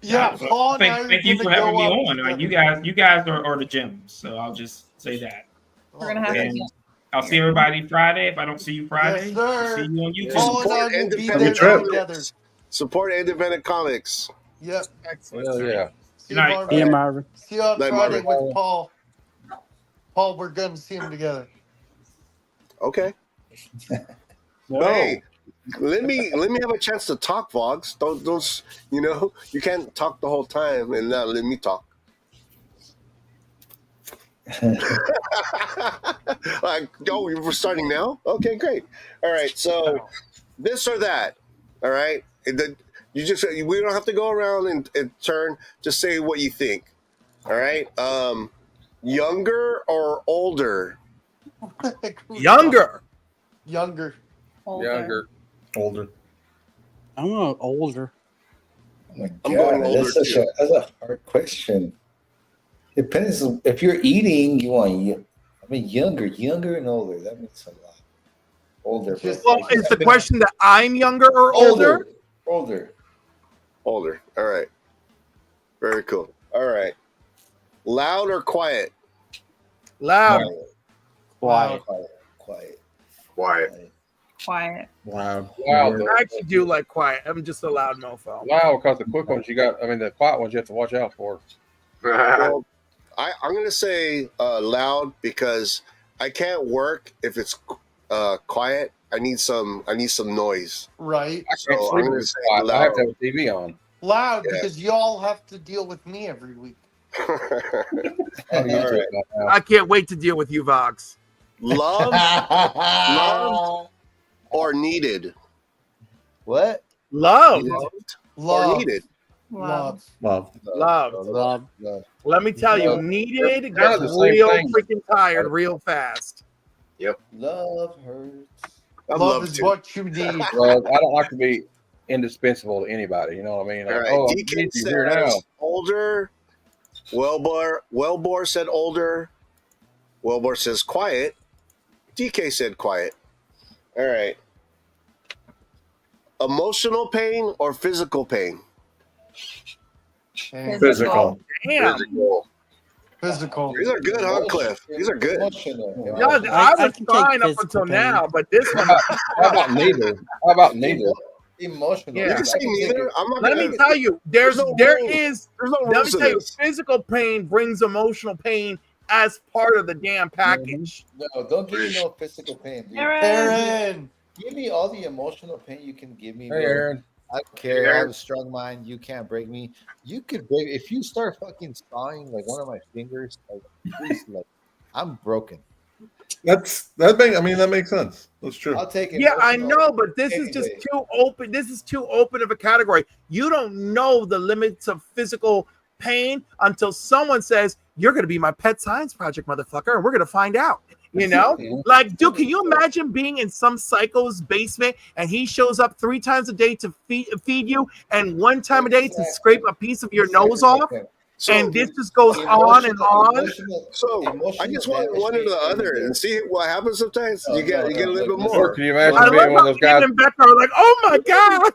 Yeah, Paul. Thank you for having me on. You guys are the gems. So I'll just say that. We're gonna have And I'll see everybody Friday. If I don't see you Friday, Yes, sir. see you on YouTube. Support independent comics. Support independent comics. Yep. Excellent. Hell yeah. See you, Marvin. Yeah, Marvin. See you on Night, Friday Marvin. with Paul. Paul, we're going to see him together. Okay. Hey, let me have a chance to talk, Vox. Don't you can't talk the whole time and not let me talk. Like, we're starting now? Okay, great. All right, so this or that. All right. We don't have to go around and turn. Just say what you think. All right. Younger or older? Younger. Younger. Younger. Older. I'm older. I'm going older That's too. that's a hard question. Depends on if you're eating, you want younger and older. That makes a lot. Older. Bro. Well, is the question that I'm younger or older? Older. Older. All right. Very cool. All right. Loud or quiet? Loud. Quiet. Quiet. Loud. Loud. I actually do like quiet. I'm just a loud mofo. Loud because the quick ones the quiet ones you have to watch out for. Well, I'm going to say loud because I can't work if it's quiet. I need some noise. Right. I can't So sleep I'm if gonna it's say quiet. I have to loud. have a TV on. Loud Yeah. because y'all have to deal with me every week. I can't wait to deal with you, Vox. Love or needed? What? Love. Or needed? Love. Love. Let me tell you, needed Kind gets of the same real thing. freaking tired real fast. Yep. Love hurts. Love is what you need. Well, I don't like to be indispensable to anybody. You know what I mean? All Like, right. oh, I DK need you here now. says older. Wellbore said older. Wellbore says quiet. DK said quiet. All right. Emotional pain or physical pain? Physical. Damn. Physical. These are good, huh, Cliff? These are good. Yeah, I was fine up until now, but this one. How about neither? How about neither? Emotional. Yeah. You can say neither. I'm not Let gonna, me tell you, there's no there rules. is. There's no Let rules me to tell you, this. physical pain brings emotional pain as part of the damn package. No, don't give me no physical pain, dude. Aaron. Give me all the emotional pain you can give me. Hey, bro. Aaron. I don't care. I have a strong mind. You can't break me. You could break if you start fucking sawing like one of my fingers. Like, please, like I'm broken. That makes sense. That's true. I'll take it. Yeah, I know, but this is just Anyway. too open. This is too open of a category. You don't know the limits of physical pain until someone says, "You're going to be my pet science project, motherfucker," and we're going to find out. You know, like, dude, can you imagine being in some psycho's basement and he shows up 3 times a day to feed you, and 1 time a day to scrape a piece of your nose off? And this just goes on and on. So I just want one or the other and see what happens sometimes. You get a little bit Or more. can you imagine I being love one of how those guys? Ian and Becca are like, "Oh my god!"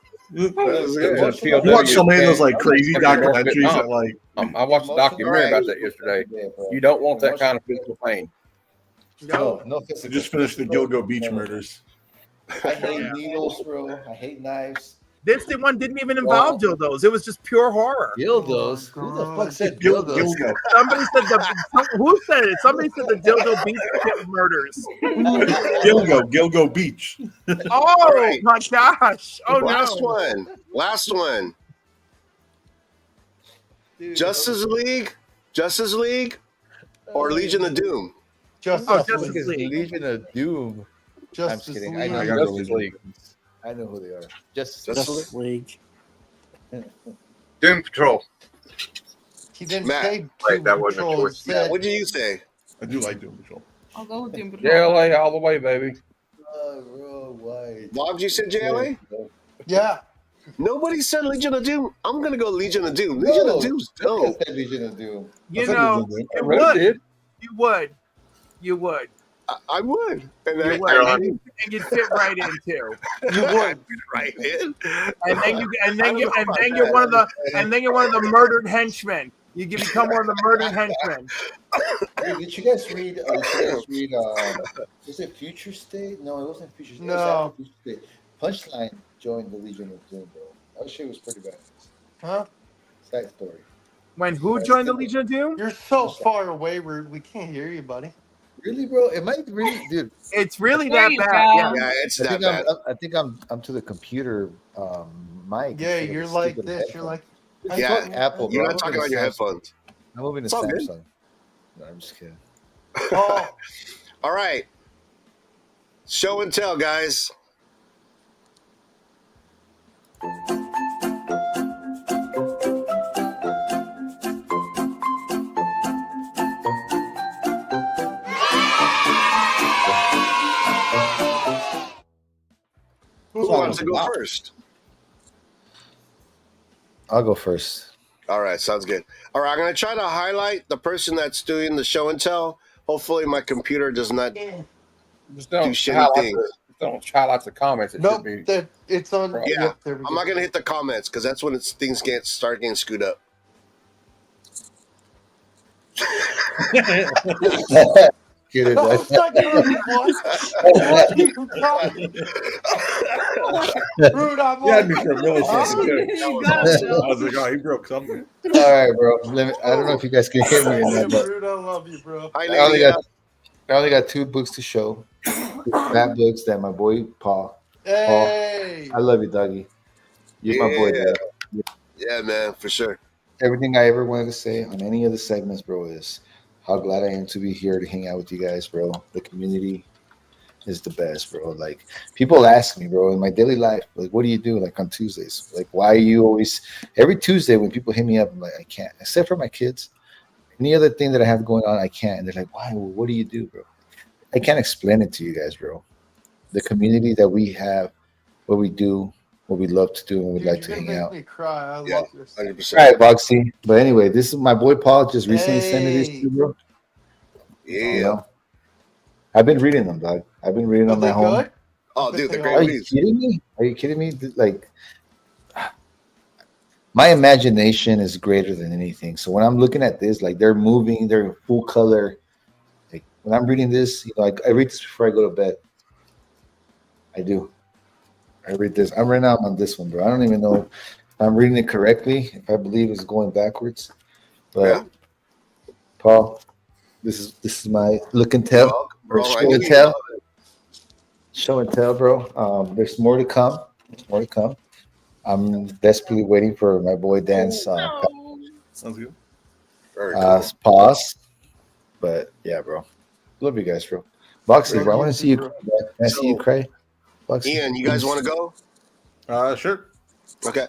You watch so many of those like crazy documentaries that like I watched a documentary about that yesterday. You don't want that kind of physical pain. No I physical. just finished the Gilgo Beach murders. I hate needles, bro. I hate knives. This one didn't even involve dildos. It was just pure horror. Dildos. Who the fuck said Gilgo. dildos? Somebody said who said it? Somebody said the dildo beach kit murders. Gilgo Beach. Oh my gosh! Oh Last no! one. Last one. Justice League, or Legion of Doom. Justice League. Legion of Doom. I'm Justice just kidding. League. I know Justice League. I know who they are. Justice League. Doom Patrol. He didn't Matt. say Wait, Doom that wasn't a Patrol. He choice. said What did you say? I do like Doom Patrol. I'll go with Doom Patrol. JLA all the way, baby. Bro, why? Bob, you said JLA? Yeah. Nobody said Legion of Doom. I'm gonna go Legion of Doom. Legion of Doom's dope. Said Legion of Doom. You I said know, Legion of Doom. you really would. did. You would. You would. I would. And You I, would. I, And you'd fit right in too. you would right in. And then you're one of the murdered henchmen. You can become one of the murdered henchmen. Hey, did you guys read? Was it Future State? No, it wasn't Future State. It was No. after Future State. Punchline joined the Legion of Doom, bro. That shit was pretty bad. Huh? Side story. When who joined the Legion of Doom? You're so far away, Rude. We can't hear you, buddy. Really, bro? Am I really, dude? It's really There that you bad. go. Yeah. Yeah, it's I that think bad. I think I'm to the computer mic. Yeah, instead of you're the like stupid this. You're headphones. like. Yeah, Fucking Apple, bro. You're not I'm talking moving on to your Samsung. headphones. I'm moving to It's all good. Samsung. No, I'm just kidding. Oh, All right. Show and tell, guys. Who wants to go first? I'll go first. All right, sounds good. All right, I'm going to try to highlight the person that's doing the show and tell. Hopefully, my computer does not Just do don't shitty highlight things. don't highlight the comments. It Nope, should be. it's on. Yeah, Yep, there we I'm not gonna hit the comments because that's when things start getting screwed up. Get it, I was like, what are you talking? Rude, I'm Yeah, like, me for a millisecond. too. I was like, oh, he broke something. All right, bro. I don't know if you guys can hear me or not, but Rude, I love you, bro. I only got 2 books to show. Fat books that my boy Paul. Hey. Paul, I love you, doggy. You're my boy, dog. Yeah, man, for sure. Everything I ever wanted to say on any of the segments, bro, is how glad I am to be here to hang out with you guys, bro. The community is the best, bro. Like, people ask me, bro, in my daily life, like, what do you do, like, on Tuesdays? Like, why are you always every Tuesday when people hit me up, I'm like, I can't, except for my kids. Any other thing that I have going on, I can't. And they're like, why? Well, what do you do, bro? I can't explain it to you guys, bro. The community that we have, what we do, what we love to do, and we like to hang out. Me cry. I love this. 100%. All right, Boxy. But anyway, this is my boy Paul. Just recently sent me these 2, bro. Yeah. You know? I've been reading them, dog. I've been reading them at home. Oh, dude, they're Are great you reads. kidding me? Are you kidding me? Like, my imagination is greater than anything. So when I'm looking at this, like, they're moving, they're in full color. Like, when I'm reading this, you know, like, I read this before I go to bed. I do. I read this. I'm right now on this one, bro. I don't even know if I'm reading it correctly. If I believe it's going backwards, but Paul, this is my look and tell or show and tell. Show and tell, bro. There's more to come. There's more to come. I'm desperately waiting for my boy Dan's Sounds good. pause. But yeah, bro. Love you guys, bro. Boxy, bro. I want to see you cry. Can I see you cry? Boxy, Ian, you guys want to go? Sure. Okay.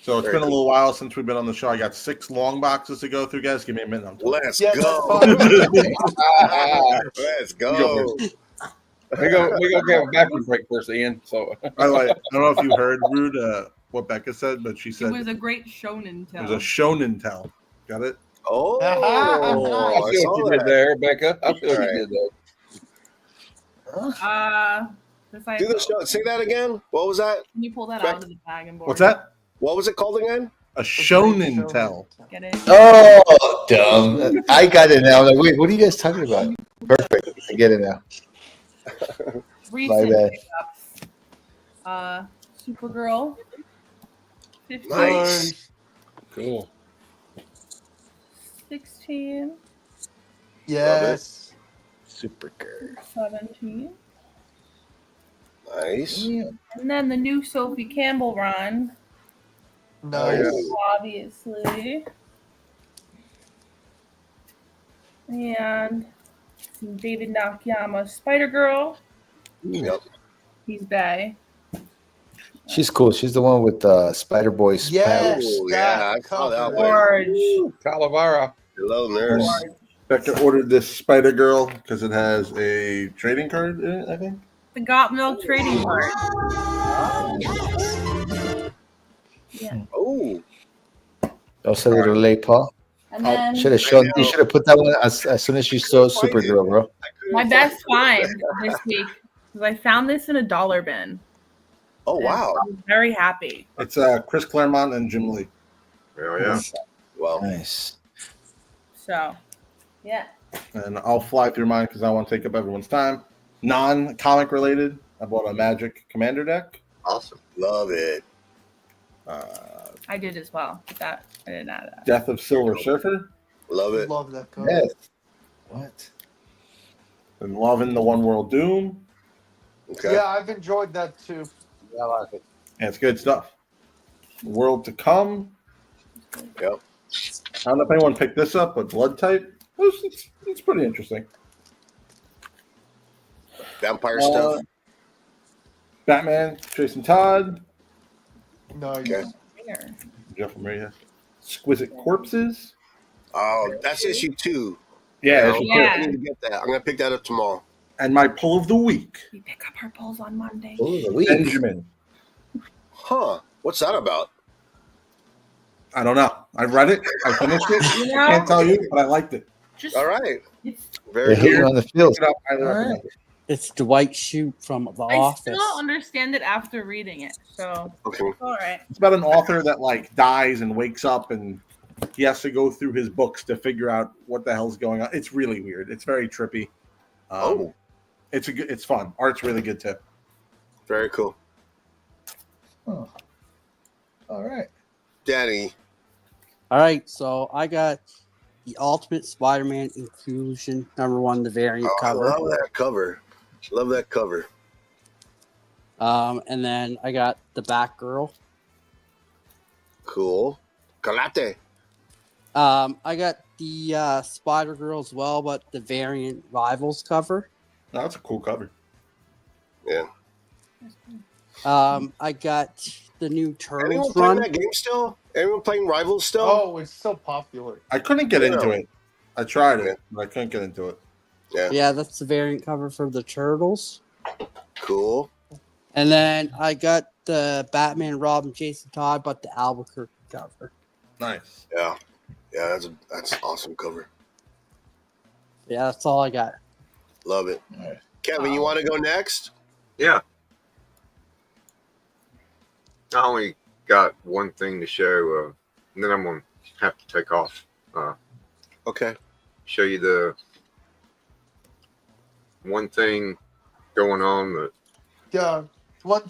So it's Very been a little while since we've been on the show. I got 6 long boxes to go through, guys. Give me a minute. I'm Let's Yeah, go. that's Let's go. We go get a bathroom break first, Ian. So By the way, I don't know if you heard, Rude, what Becca said, but she It said was a great shonen it tell. was a shonen tell. Got it? Oh, I see what you did there, Becca. I see what All you did there. Do the show. Say that again. What was that? Can you pull that out of the bag and board? What's that? What was it called again? A shonen tell. Get it? Oh, dumb. I got it now. Like, wait, what are you guys talking about? Perfect. I get it now. Recent bad. pickups. Supergirl. 15. Nice. Cool. 16. Yes. Supergirl. 17. Nice. And then the new Sophie Campbell run. Nice. Obviously. And some David Nakayama Spider Girl. Yep. He's bae. She's cool. She's the one with Spider Boy's powers. Oh, yeah, I saw that one. George. Calavera. Hello, nurse. Becca ordered this Spider Girl because it has a trading card in it, I think. The Got Milk trading card. Yeah. Oh. Also, a little late, Paul. And then Should have shown. You should have put that one as soon as you saw Supergirl, bro. my best find this week was I found this in a dollar bin. Oh, wow. I'm very happy. It's Chris Claremont and Jim Lee. Oh, yeah. Wow. Nice. So, yeah. And I'll fly through mine because I want to take up everyone's time. Non-comic related. I bought a Magic Commander deck. Awesome. Love it. I did as well. But that I didn't add that. Death of Silver Surfer. Love it. Love that card. Yes. What? And loving the One World Doom. Okay. Yeah, I've enjoyed that too. I like it. And it's good stuff. World to Come. Yep. I don't know if anyone picked this up, but Blood Type. It's pretty interesting. Vampire stuff. Batman, Jason Todd. Nice. Okay. Jeff Maria. Exquisite Corpses. Oh, that's issue 2. Yeah, I issue Yeah. need to get that. I'm gonna pick that up tomorrow. And my pull of the week, We pick up our polls on Monday. Benjamin. Huh? What's that about? I don't know. I read it. I finished it. You know? I can't tell you, but I liked it. Just All right. it's Very They're hitting good. on the field. Pick it up. Highly All right. recommend it. It's Dwight Schrute from The I Office. still don't understand it after reading it, so Okay. it's all right. It's about an author that like dies and wakes up, and he has to go through his books to figure out what the hell's going on. It's really weird. It's very trippy. It's fun. Art's really good too. Very cool. Oh. All right. Danny. All right, so I got the Ultimate Spider-Man Inclusion #1, the variant cover. I love that cover. Love that cover. And then I got the Batgirl. Cool. Karate. I got the Spider-Girl as well, but the variant Rivals cover. No, that's a cool cover. Yeah. I got the new Anyone Turtles playing run. that game still? Anyone playing Rivals still? Oh, it's so popular. I couldn't get into No. it. I tried it, but I couldn't get into it. Yeah. Yeah, that's the variant cover for the Turtles. Cool. And then I got the Batman, Robin, Jason Todd, but the Albuquerque cover. Nice. Yeah. Yeah, that's an awesome cover. Yeah, that's all I got. Love it. Kevin, you want to go next? Yeah. I only got one thing to show, and then I'm going to have to take off. Okay. Show you the one thing going on that One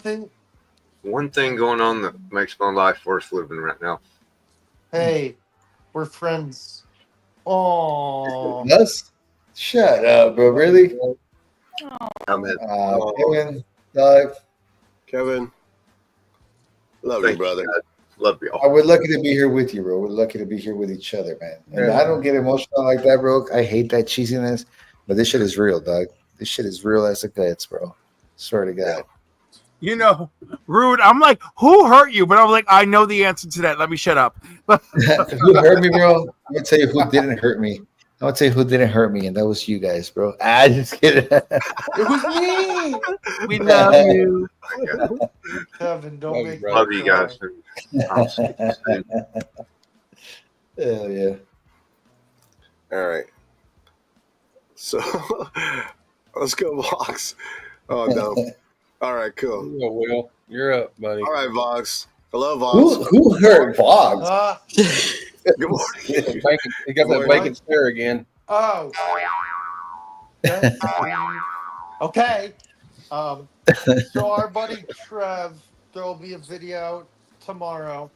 thing, going on that makes my life worth living right now. hey, we're friends. Oh, Us? Shut up, bro. Really? Kevin, Doug. Kevin. Love Thank you, brother. God. Love you all. We're lucky to be here with you, bro. We're lucky to be here with each other, man. And Yeah. I don't get emotional like that, bro. I hate that cheesiness, but this shit is real, dog. This shit is real as it gets, bro. Swear to God. You know, Rude, I'm like, who hurt you? But I'm like, I know the answer to that. Let me shut up. Who hurt me, bro? I'm gonna tell you who didn't hurt me. I'm gonna tell you who didn't hurt me, and that was you guys, bro. I just kidding. it was me. We love you. Kevin, don't make me Love you cry. guys. I'll see you soon. Hell yeah. All right. So let's go, Vox. Oh no. All right, cool. Oh, Will, you're up, buddy. All right, Vox. Hello, Vox. Who hurt Boggs? Good morning. Bacon, he got that Good bacon morning. stare again. Oh. Okay. So our buddy Trev, there will be a video tomorrow.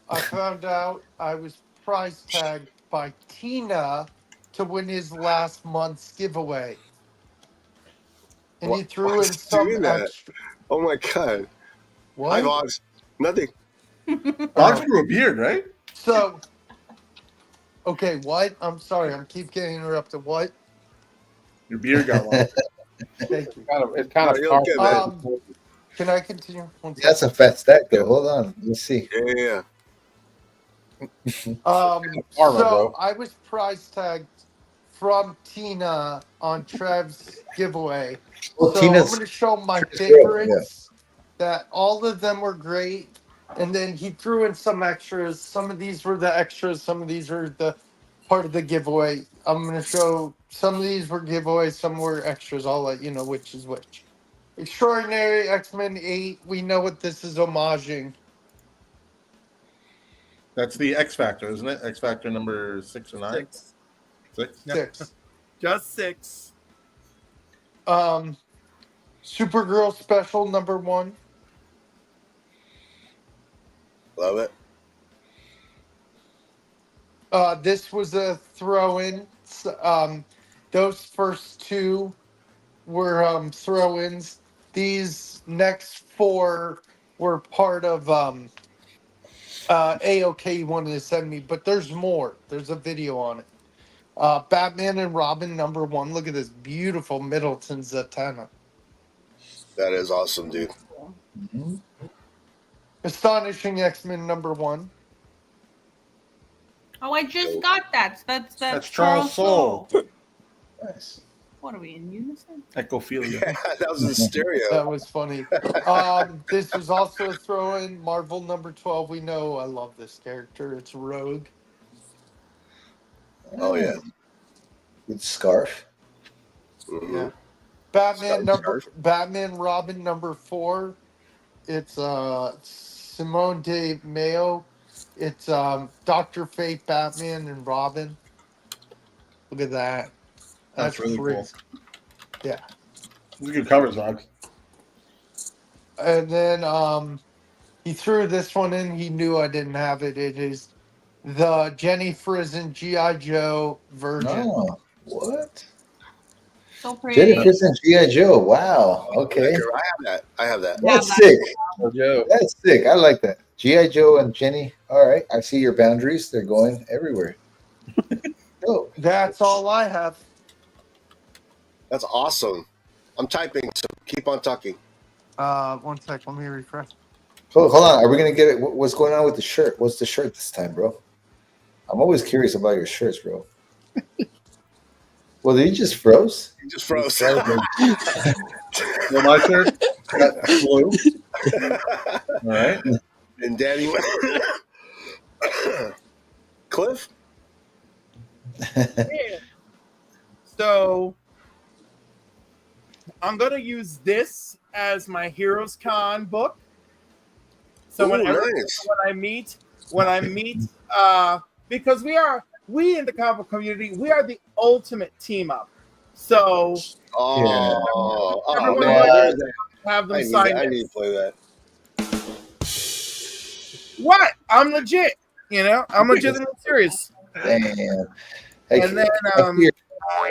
I found out I was prize tagged by Tina to win his last month's giveaway. And he threw in Why's he some doing that? extra. Oh my God. What? Hi, Vox. Nothing. Boggs grew a beard, right? So, okay, what? I'm sorry, I'm keep getting interrupted. What? Your beard got long. Thank you. It's kind of you're okay, man. Can I continue? One That's a fat stack, though. Hold on. Let's see. Yeah. Karma, So bro. I was prize tagged from Tina on Trev's giveaway. Well, so Tina's- I'm going to show my Trev's girl, favorites. That all of them were great, and then he threw in some extras. Some of these were the extras. Some of these are the part of the giveaway. I'm going to show some of these were giveaways. Some were extras. I'll let you know which is which. Extraordinary X-Men 8. We know what this is homaging. That's the X Factor, isn't it? X Factor number 6 or 9? 6. 6. Just 6. Supergirl special #1. Love it. This was a throw-in. Those first two were throw-ins. These next 4 were part of AOK wanted to send me, but there's more. There's a video on it. Batman and Robin #1. Look at this beautiful Middleton Zatanna. That is awesome, dude. Astonishing X-Men #1. Oh, I just got that. That's Charles Soule. Nice. What are we in unison? Ecophilia. Yeah, that was in stereo. That was funny. This was also a throw-in. Marvel #12. We know I love this character. It's Rogue. Oh yeah. With scarf. Mm-hmm. Yeah. Batman Robin number 4. It's Simone de Mayo. It's Dr. Fate, Batman, and Robin. Look at that. That's really cool. Yeah. These are good covers, Alex. And then he threw this one in. He knew I didn't have it. It is the Jenny Frison G.I. Joe version. Oh, what? So pretty. Jenny Frison G.I. Joe. Wow. Okay. I have that. That's sick. That's sick. I like that. G.I. Joe and Jenny. All right. I see your boundaries. They're going everywhere. Oh, that's all I have. That's awesome. I'm typing, so keep on talking. 1 sec. Let me refresh. Hold on. Are we gonna get it? What's going on with the shirt? What's the shirt this time, bro? I'm always curious about your shirts, bro. Well, you just froze. You just froze. Well, my shirt got blue. All right. And Daddy went. Cliff? So I'm gonna use this as my Heroes Con book. So Ooh, whenever nice. when I meet, because we in the comic book community, we are the ultimate team up. So everyone man. have them I sign. need to play that. What? I'm legit. You know, I'm legitimately serious. Damn. Hey, And then,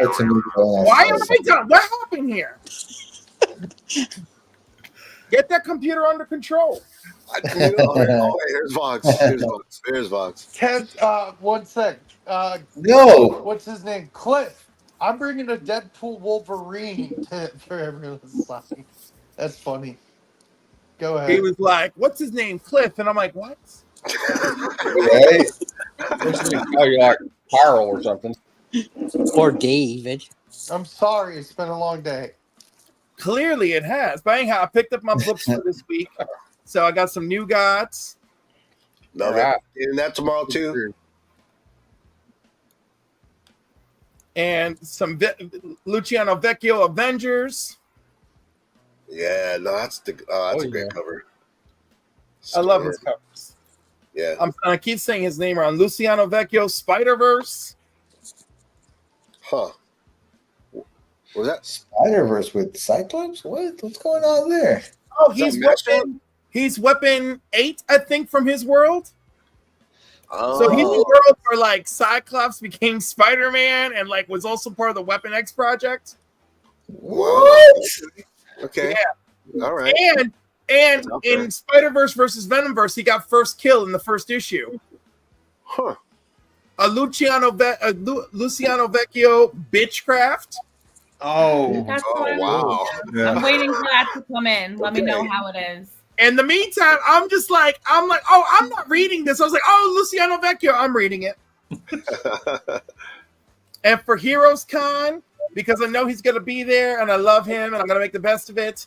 that's a new one. why am I done? What happened here? Get that computer under control. Here's Vox. Here's Vox. Ken, 1 sec. No. What's his name? Cliff. I'm bringing a Deadpool Wolverine for everyone's side. That's funny. Go ahead. He was like, "What's his name? Cliff," and I'm like, "What?" Right? Call you like Carl or something. Or David. I'm sorry. It's been a long day. Clearly, it has. But anyhow, I picked up my books for this week, so I got some New Gods. Love it. And that tomorrow too. And some Luciano Vecchio Avengers. Yeah, no, that's a great cover. I love his covers. Yeah. I keep saying his name wrong. Luciano Vecchio Spider-Verse. Huh. Was that Spider-Verse with Cyclops? What's going on there? Oh, he's weapon 8, I think, from his world. So he's the world where like Cyclops became Spider-Man and like was also part of the Weapon X project. What? Okay. Yeah. All right. And in Spider-Verse versus Venomverse, he got first kill in the first issue. Huh. A Luciano Vecchio Bitchcraft. Oh. Wow. Yeah. I'm waiting for that to come in. Let me know how it is. In the meantime, I'm like, oh, I'm not reading this. I was like, oh, Luciano Vecchio, I'm reading it. And for Heroes Con, because I know he's going to be there and I love him and I'm going to make the best of it,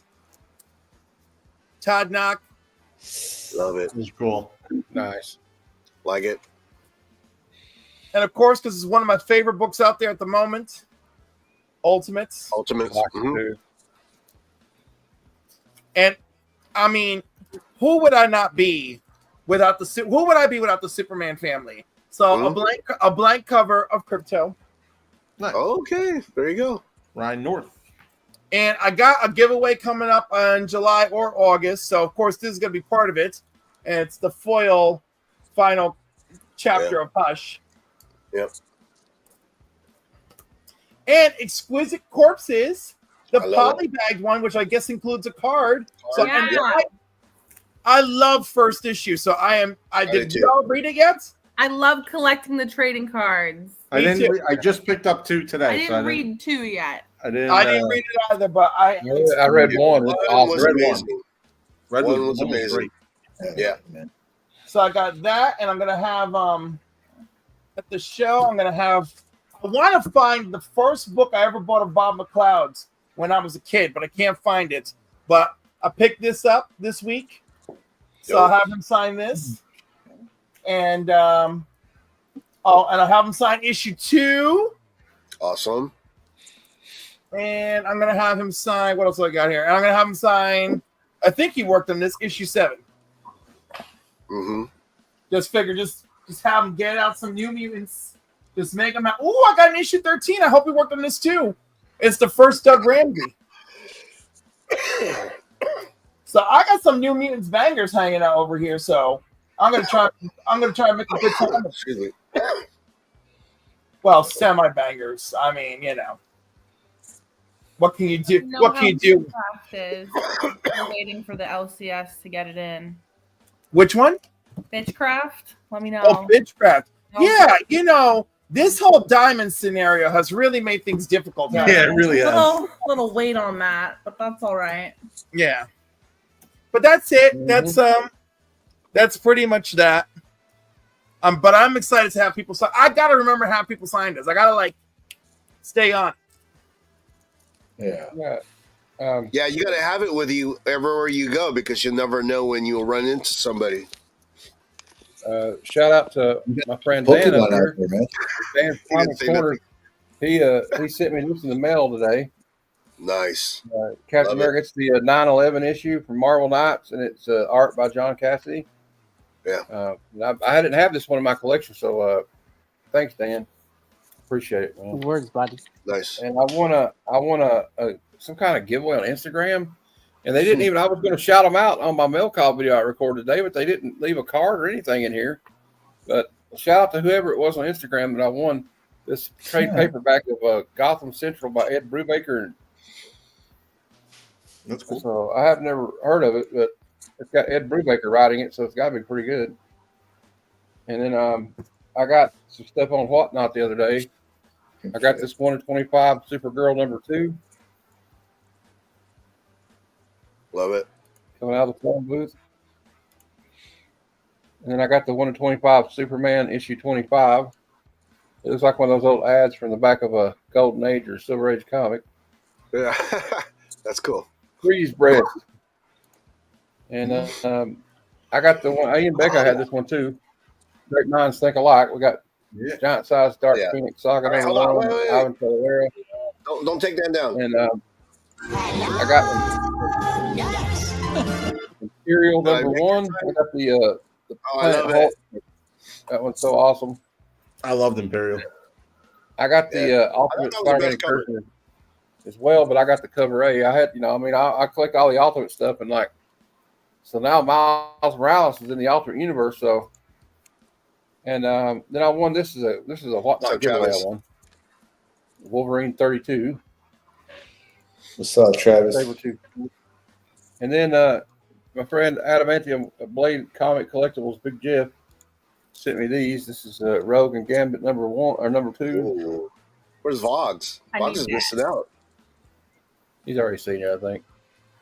Todd Knock. Love it. It's cool. Nice. Like it. And of course, because it's one of my favorite books out there at the moment, Ultimates. Mhm. And I mean, who would I not be without who would I be without the Superman family? So a blank cover of Crypto. Okay, there you go. Ryan North. And I got a giveaway coming up in July or August. So, of course, this is going to be part of it. And it's the foil final chapter of Hush. Yep. And Exquisite Corpses, the polybagged one, which I guess includes a card. So I love first issue. So did y'all read it yet? I love collecting the trading cards. I didn't. I just picked up 2 today. I didn't read 2 yet. I didn't read it either, but I read one. One was amazing. One was amazing. Yeah. So I got that, and I'm gonna have at the show. I want to find the first book I ever bought of Bob McLeod's when I was a kid, but I can't find it. But I picked this up this week, so I'll have him sign this, and and I'll have him sign issue 2. Awesome. And I'm gonna have him sign. What else do I got here? And I'm gonna have him sign. I think he worked on this issue 7. Mm-hmm. Just figure, just have him get out some New Mutants. Just make him. Oh, I got an issue 13. I hope he worked on this too. It's the first Doug Ramsey. So I got some New Mutants bangers hanging out over here. So I'm gonna try to make a good time. Excuse me. Well, semi bangers. I mean, you know. What can you do? What can you do? Craft is. We're waiting for the LCS to get it in. Which one? Bitchcraft. Let me know. Oh, Bitchcraft. Okay. Yeah, you know, this whole diamond scenario has really made things difficult. Yeah, it really has. Little weight on that, but that's all right. Yeah. But that's it. That's pretty much that. But I'm excited to have people sign. I gotta remember how people sign this. I gotta stay on. Yeah. Yeah, you got to have it with you everywhere you go because you never know when you'll run into somebody. Shout out to my friend Dan Pokemon up here. out there, man. Dan from Comic Corner. He sent me this in the mail today. Nice. Captain America. It's the 9/11 issue from Marvel Knights, and it's art by John Cassidy. Yeah. I didn't have this one in my collection, so thanks, Dan. Appreciate it, man. Words, buddy. Nice. And I want some kind of giveaway on Instagram, and they didn't even. I was going to shout them out on my mail call video I recorded today, but they didn't leave a card or anything in here. But shout out to whoever it was on Instagram that I won this trade paperback of Gotham Central by Ed Brubaker. That's cool. So I have never heard of it, but it's got Ed Brubaker writing it, so it's got to be pretty good. And then I got some stuff on Whatnot the other day. I got this 1-25 Supergirl #2. Love it. Coming out of the phone booth. And then I got the 1-25 Superman issue 25. It looks like one of those old ads from the back of a Golden Age or Silver Age comic. Yeah, that's cool. Freeze bread. And I got the one. Ian Becca had this one too. Great minds think alike. We got giant size Dark Phoenix Saga. Right, hold on, wait. Ivan Talavera. Don't take that down. And I got Imperial #1. I got the Planet Hulk. That one's so awesome. I loved Imperial. I got the Ultimate Spider-Man cover as well, but I got the cover A. I had, I collect all the Ultimate stuff, and so now Miles Morales is in the Ultimate Universe. So, and then I won. This is a Whatnot giveaway I won. Wolverine 32. What's up, Travis? And then my friend Adamantium Blade Comic Collectibles, Big Jeff, sent me these. This is Rogue and Gambit #1 or #2. Ooh. Where's Vogs? Vogs is missing out. He's already seen it, I think.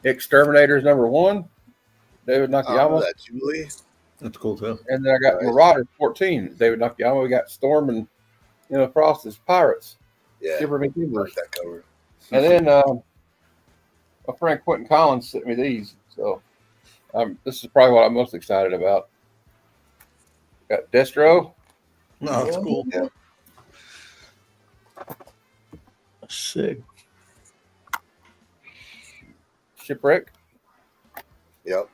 Exterminators #1, David Nakayama. That Julie. That's cool too. And then I got Marauders 14, David Nakayama. We got Storm and Frost as pirates. Yeah, Skipper like McKeever. that cover. And then my friend Quentin Collins sent me these. So this is probably what I'm most excited about. Got Destro. No, that's cool. Yeah. Sick. Shipwreck. Yep.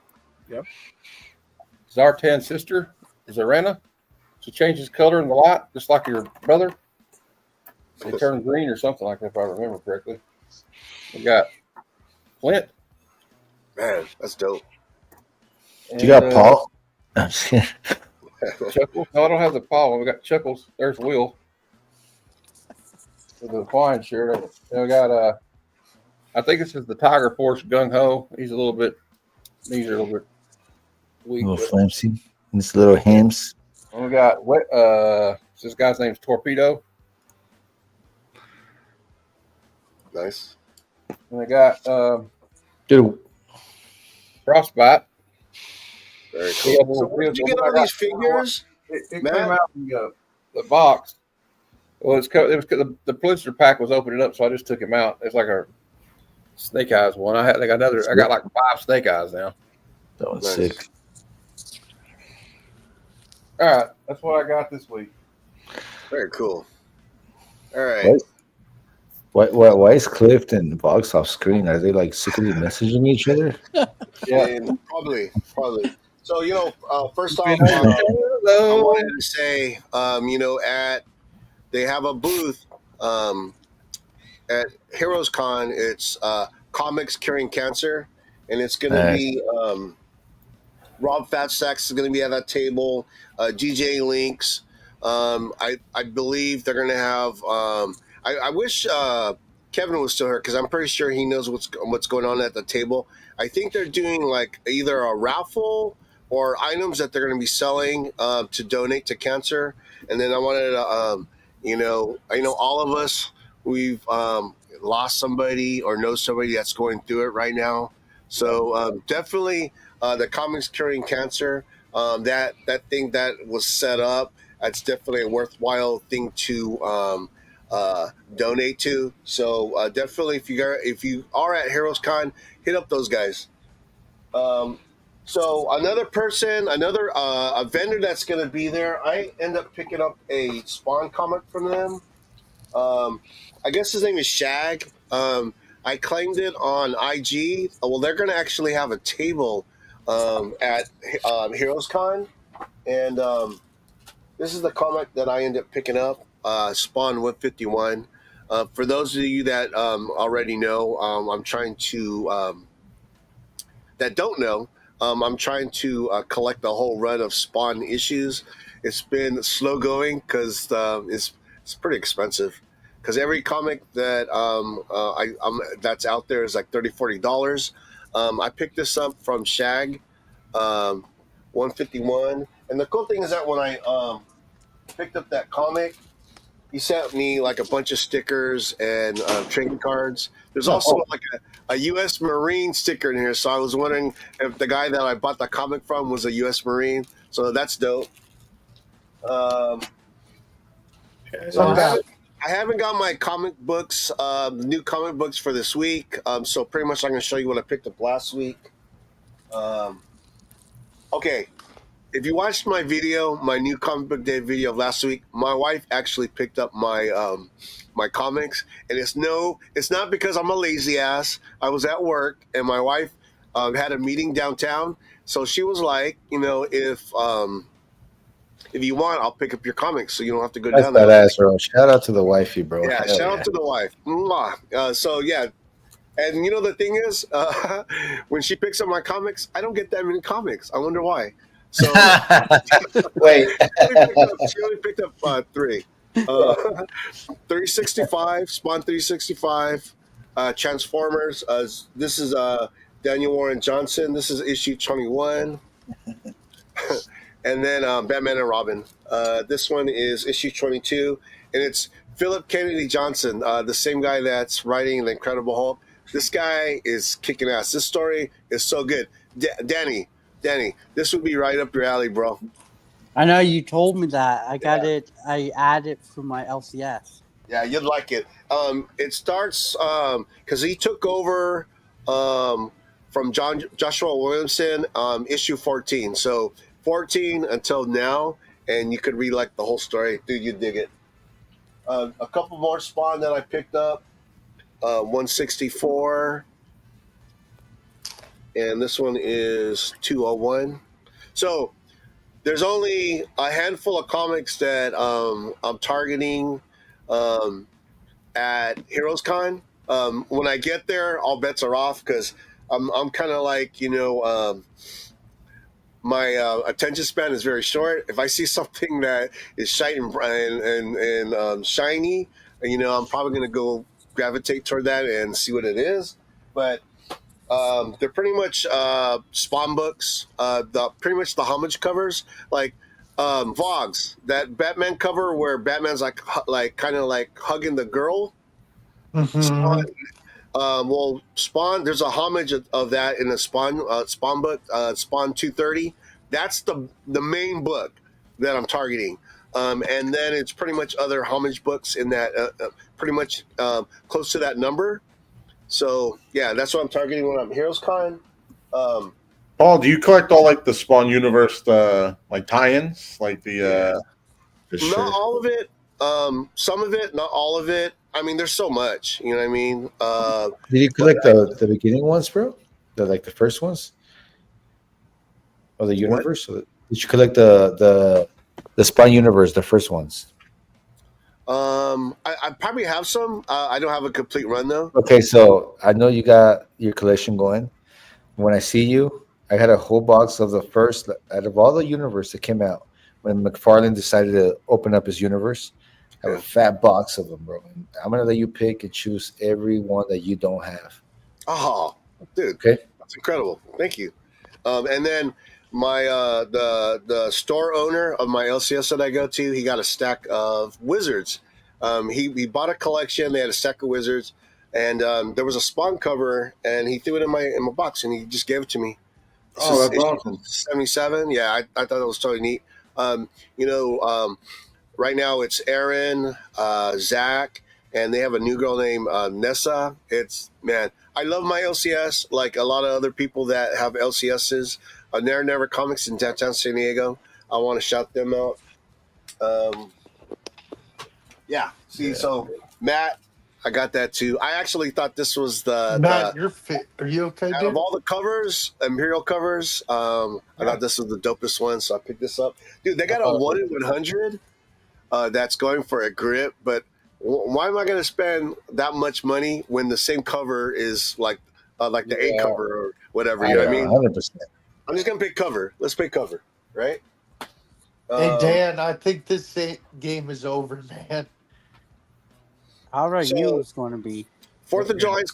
Zartan's sister, Zarana. She changes color in the light, just like your brother. They turn green or something like that, if I remember correctly. We got Flint. Man, that's dope. You got Paul? Chuckles. No, I don't have the Paul one. We got Chuckles. There's Will. With the Hawaiian shirt. And we got I think this is the Tiger Force Gung Ho. He's a little bit weak. Little flimsy. These little hams. And we got this guy's name's Torpedo. Nice. And I got Dude. Frostbite. Very cool. So where did you get all these figures? It came out in the box. Well, it was the blister pack was opening up, so I just took him out. It's like a Snake Eyes one. I got like 5 Snake Eyes now. That one's sick. All right, that's what I got this week. Very cool. All right. What? Why is Clift and Vox off screen? Are they like secretly messaging each other? And probably. So first off, I wanted to say, they have a booth at Heroes Con. It's Comics Curing Cancer, and it's going to be Rob Fatstacks is going to be at that table. DJ Links. I believe they're going to have. I wish Kevin was still here because I'm pretty sure he knows what's going on at the table. I think they're doing like either a raffle or items that they're going to be selling to donate to cancer. And then I wanted to, I know all of us, we've lost somebody or know somebody that's going through it right now. So definitely the Comics Curing Cancer, that thing that was set up, that's definitely a worthwhile thing to donate to. So definitely, if you are at Heroes Con, hit up those guys. So another a vendor that's going to be there. I end up picking up a Spawn comic from them. I guess his name is Shag. I claimed it on IG. Well, they're going to actually have a table at Heroes Con, and this is the comic that I ended up picking up. Spawn 151. For those of you that already know, I'm trying to that don't know, I'm trying to collect the whole run of Spawn issues. It's been slow going because it's pretty expensive. Because every comic that that's out there is like $30-$40. I picked this up from Shag 151, and the cool thing is that when I picked up that comic, he sent me like a bunch of stickers and trading cards. There's also like a U.S. Marine sticker in here, so I was wondering if the guy that I bought the comic from was a U.S. Marine. So that's dope. So I haven't got my comic books, new comic books for this week. So pretty much I'm going to show you what I picked up last week. Okay. If you watched my video, my new comic book day video of last week, my wife actually picked up my my comics, and it's not because I'm a lazy ass. I was at work, and my wife had a meeting downtown, so she was like, if you want, I'll pick up your comics, so you don't have to go down there. That's badass, bro. Shout out to the wifey, bro. Yeah, shout out to the wife. Mwah. So yeah. And the thing is, when she picks up my comics, I don't get that many comics. I wonder why. So wait, she only picked up 3. 365, Spawn 365, Transformers. This is Daniel Warren Johnson. This is issue 21. And then Batman and Robin. This one is issue 22, and it's Philip Kennedy Johnson, the same guy that's writing The Incredible Hulk. This guy is kicking ass. This story is so good. Danny, this would be right up your alley, bro. I know you told me that. I got it. I added for my LCS. Yeah, you'd like it. It starts because he took over from Joshua Williamson, issue 14. So 14 until now, and you could read like the whole story. Dude, you dig it. A couple more Spawn that I picked up. 164. And this one is 201. So there's only a handful of comics that I'm targeting at Heroes Con. When I get there, all bets are off because I'm kind of like, my attention span is very short. If I see something that is shiny and shiny, I'm probably going to go gravitate toward that and see what it is. But they're pretty much Spawn books, pretty much the homage covers, like Vogs, that Batman cover where Batman's like kind of like hugging the girl. Spawn, Spawn, there's a homage of that in the Spawn book, Spawn 230. That's the main book that I'm targeting. And then it's pretty much other homage books in that, pretty much close to that number. So yeah, that's what I'm targeting when I'm Heroes Con. Paul, do you collect all like the Spawn universe, like tie-ins, like the? Not all of it. Some of it, not all of it. I mean, there's so much. You know what I mean? Did you collect the beginning ones, bro? The first ones of the universe? Did you collect the Spawn universe, the first ones? I probably have some. I don't have a complete run though. Okay, so I know you got your collection going. When I see you, I had a whole box of the first out of all the universe that came out when McFarlane decided to open up his universe. I have a fat box of them, bro. I'm gonna let you pick and choose every one that you don't have. Oh, dude, okay, that's incredible. Thank you. And then my the store owner of my LCS that I go to, he got a stack of Wizards. He bought a collection. They had a stack of Wizards, and there was a Spawn cover, and he threw it in my box, and he just gave it to me. Oh, that's awesome. 77. Yeah, I thought it was totally neat. Right now it's Aaron, Zach, and they have a new girl named Nessa. Man, I love my LCS like a lot of other people that have LCSs. Never Comics in downtown San Diego. I want to shout them out. So Matt, I got that too. I actually thought this was Matt, you're fit. Are you okay, out dude? of all the covers, Imperial covers, I thought this was the dopest one, so I picked this up. Dude, they got a 1 in 100 that's going for a grip, but why am I going to spend that much money when the same cover is like the A cover or whatever? You know what I mean? 100%. I'm just going to pick cover. Let's pick cover, right? Hey, Dan, I think this game is over, man. How are you is going to be? 4th of July is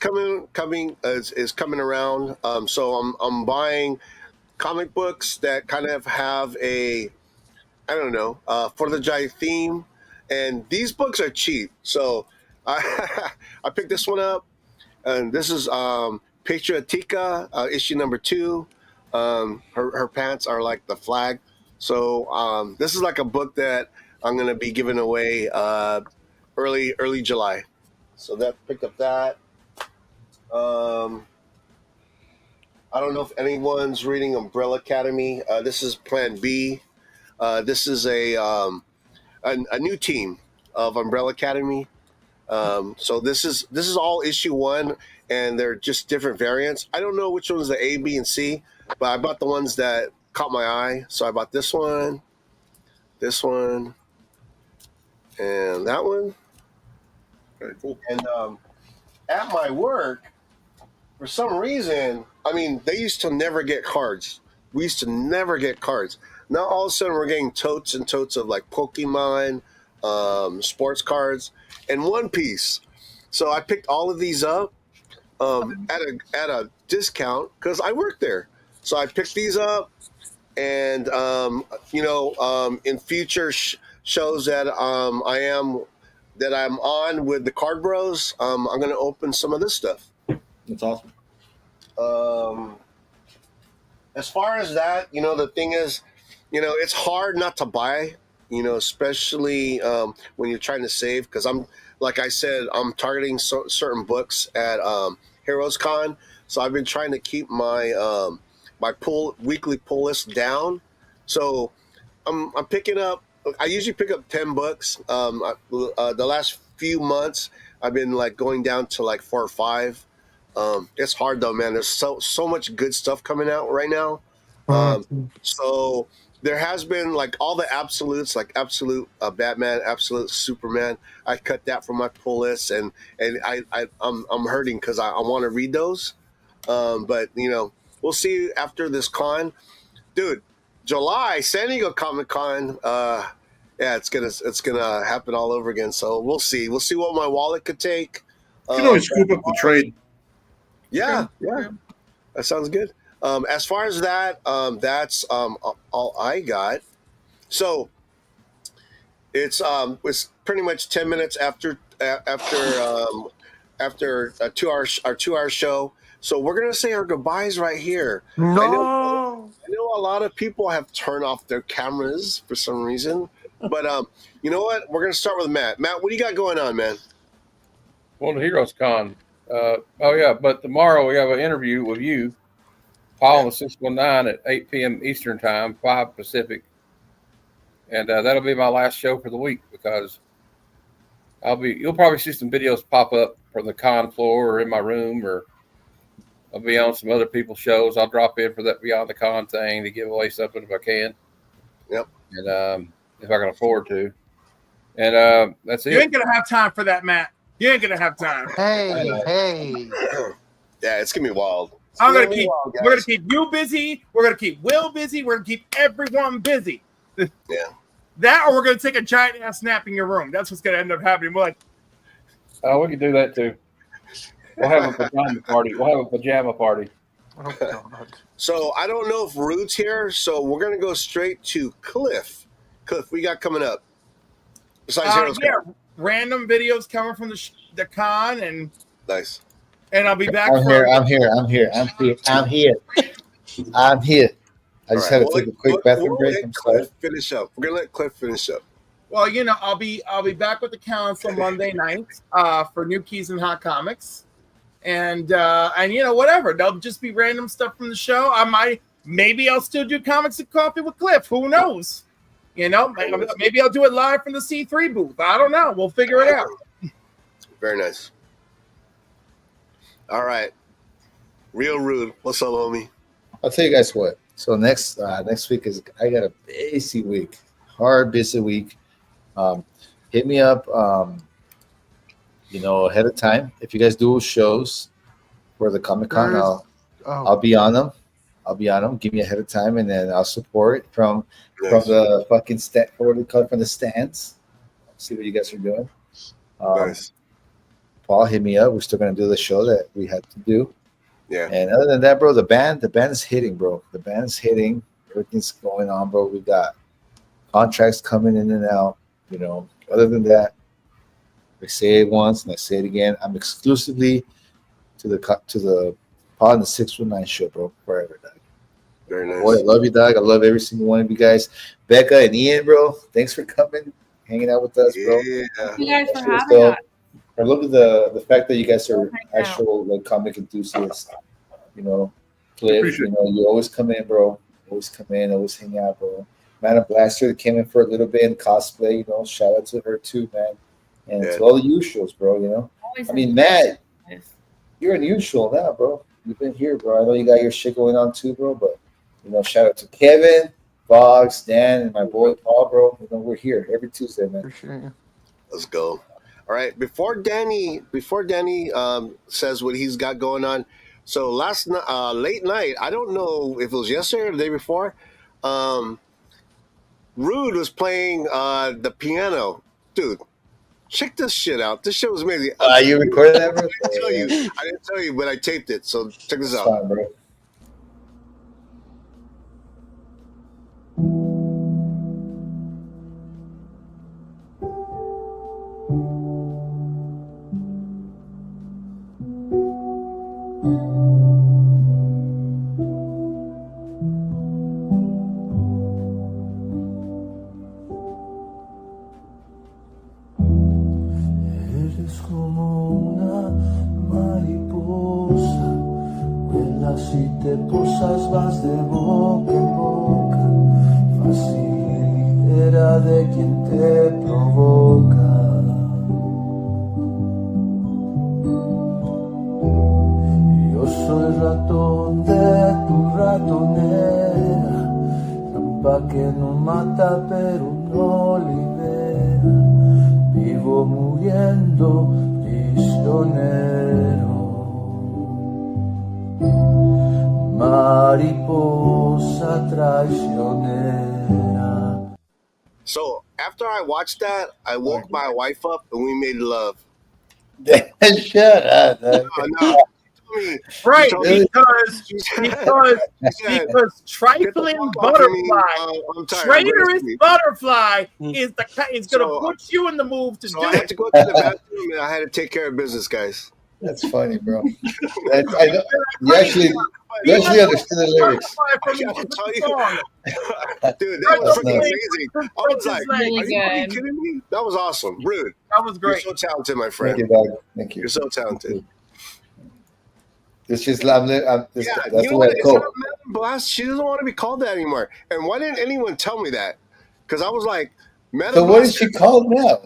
coming around. So I'm buying comic books that kind of have a 4th of July theme, and these books are cheap. So I picked this one up, and this is Patriotica, issue number 2. Her pants are like the flag. So this is like a book that I'm gonna be giving away early July. So that picked up that. I don't know if anyone's reading Umbrella Academy. This is Plan B. This is a new team of Umbrella Academy. So this is all issue 1, and they're just different variants. I don't know which one's the A, B, and C, but I bought the ones that caught my eye. So I bought this one, and that one. Very cool. And at my work, for some reason, I mean, they used to never get cards. We used to never get cards. Now all of a sudden we're getting totes and totes of like Pokemon, sports cards, and One Piece. So I picked all of these up at a discount because I work there. So I picked these up, and in future shows that I'm on with the Card Bros, I'm going to open some of this stuff. That's awesome. As far as that, the thing is, it's hard not to buy, especially when you're trying to save. Because like I said, I'm targeting certain books at Heroes Con. So I've been trying to keep my my weekly pull list down. So I'm picking up. I usually pick up 10 books. The last few months, I've been like going down to like 4 or 5. It's hard though, man. There's so much good stuff coming out right now. So there has been like all the absolutes, like absolute Batman, absolute Superman. I cut that from my pull list, and I'm hurting because I want to read those. But we'll see after this con, dude. July, San Diego Comic Con. It's gonna happen all over again. So we'll see. We'll see what my wallet could take. You can always scoop up the trade. Yeah, that sounds good. As far as that, that's all I got. So it's pretty much 10 minutes after a 2-hour show. So we're gonna say our goodbyes right here. No. I know a lot of people have turned off their cameras for some reason, but you know what? We're gonna start with Matt. Matt, what do you got going on, man? Well, the Heroes Con. But tomorrow we have an interview with you, Paul on the 619 at 8 p.m. Eastern Time, 5 Pacific. And that'll be my last show for the week because You'll probably see some videos pop up from the con floor or in my room, or I'll be on some other people's shows. I'll drop in for that Beyond the Con thing to give away something if I can. Yep. And if I can afford to. And that's it. You ain't gonna have time for that, Matt. You ain't gonna have time. Hey. Yeah, it's gonna be wild. We're gonna keep you busy. We're gonna keep Will busy. We're gonna keep everyone busy. Yeah. That, or we're gonna take a giant ass nap in your room. That's what's gonna end up happening. We're like, oh, we can do that too. We'll have a pajama party. We'll have a pajama party. So I don't know if Rude's here, so we're gonna go straight to Cliff. Cliff, we got coming up. Besides Heroes Con. random videos coming from the con, and Nice. And I'll be back. I'm here. I just had to take a quick bathroom break. I'm sorry. Cliff finish up. We're gonna let Cliff finish up. Well, I'll be back with the council Monday night for New Keys and Hot Comics, and whatever. There'll just be random stuff from the show. Maybe I'll still do Comics and Coffee with Cliff. Who knows? Maybe I'll do it live from the C3 booth. I don't know. We'll figure it out. Very nice. All right, Real Rude. What's up, homie? I'll tell you guys what. So next week I got a busy week, busy week. Hit me up, ahead of time. If you guys do shows for the Comic-Con, I'll be on them. Give me ahead of time, and then I'll support from the fucking from the stands. See what you guys are doing. Nice. Paul, hit me up. We're still gonna do the show that we had to do. Yeah. And other than that, bro, the band is hitting, bro. The band is hitting. Everything's going on, bro. We got contracts coming in and out. Other than that, I say it once and I say it again. I'm exclusively to the Paul and the 619 show, bro. Forever, dog. Very nice. Boy, I love you, dog. I love every single one of you guys. Becca and Ian, bro. Thanks for coming, hanging out with us, bro. Yeah. Thank you guys for having us. I love the fact that you guys are actual comic enthusiasts. Cliff, you always come in, bro. Always come in, always hang out, bro. Madam Blaster came in for a little bit in cosplay, shout out to her too, man. And to all the usuals, bro, I mean, Matt, you're unusual now, bro. You've been here, bro. I know you got your shit going on too, bro, but shout out to Kevin, Boggs, Dan, and my boy Paul, bro. We're here every Tuesday, man. Let's go. All right. Before Danny says what he's got going on. So last night, late night, I don't know if it was yesterday or the day before. Rude was playing the piano, dude. Check this shit out. This shit was amazing. You recorded that, bro? I didn't tell you, but I taped it. So check this out. Fine, bro. Eres como una mariposa, vuelas y te posas, vas de boca en boca, facilitera de quien te provoca. Yo soy ratón de tu ratonera, trampa que no mata pero no libera, vivo muriendo prisionero. Mariposa traicionera. So after I watched that, I woke my wife up and we made love. Shut up. No. Right, because trifling butterfly, traitorous butterfly is gonna put you in the move to do I had to go to the bathroom and I had to take care of business, guys. That's funny, bro. I know. You actually understood the lyrics. I can tell you, dude, that was freaking amazing. I was like, are you kidding me? That was awesome. Rude. That was great. You're so talented, my friend. Thank you, dog. Thank you. You're so talented. It's just that's you know the way what? I It's go. not Madam Blast. She doesn't want to be called that anymore. And why didn't anyone tell me that? Because I was like, Madam So what is Blast. she called now?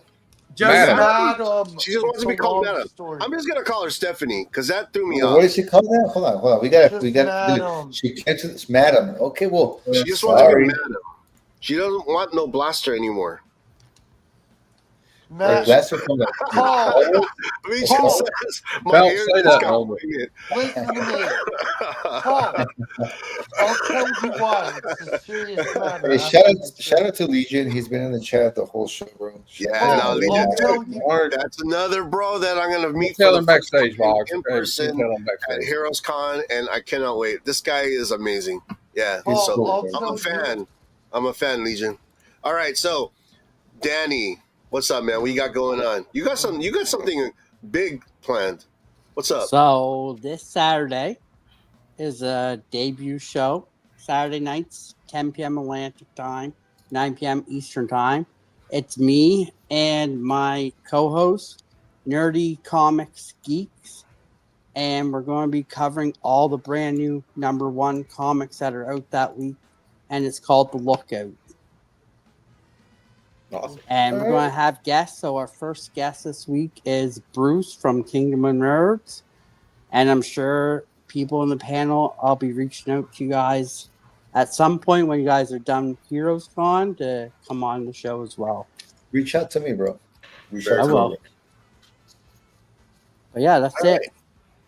Madam. She just wants to be called Madam. I'm just gonna call her Stephanie because that threw me Well, off. what is she called now? Hold on. We got. Madam. She catches it's Madam. Okay, well, She just wants to be sorry. Madam. She doesn't want no blaster anymore. Like, that's her from the. Paul. Legion Paul. says, my Don't ears say just that, got Albert. pointed. Listen to me. Paul. I'll tell you why. It's a serious matter. Hey, shout out to Legion. He's been in the chat the whole show, bro. Yeah, no, Legion. I'll tell you. That's another bro that I'm gonna meet Tell for him the first backstage, time Boggs. in Hey, person tell him at backstage. Heroes Con, and I cannot wait. This guy is amazing. Yeah, Paul, so I'll I'm tell a fan. I'm a fan, Legion. All right, so Danny, what's up, man? What you got going on? You got something big planned. What's up? So this Saturday is a debut show. Saturday nights, 10 p.m. Atlantic time, 9 p.m. Eastern time. It's me and my co-host, Nerdy Comics Geeks, and we're going to be covering all the brand new #1 comics that are out that week, and it's called The Lookout. Awesome. And we're going to have guests. So our first guest this week is Bruce from Kingdom of Nerds. And I'm sure people in the panel, I'll be reaching out to you guys at some point when you guys are done Heroes Con to come on the show as well. Reach out to me, bro. Reach I out to will. me. But yeah, that's All it. right.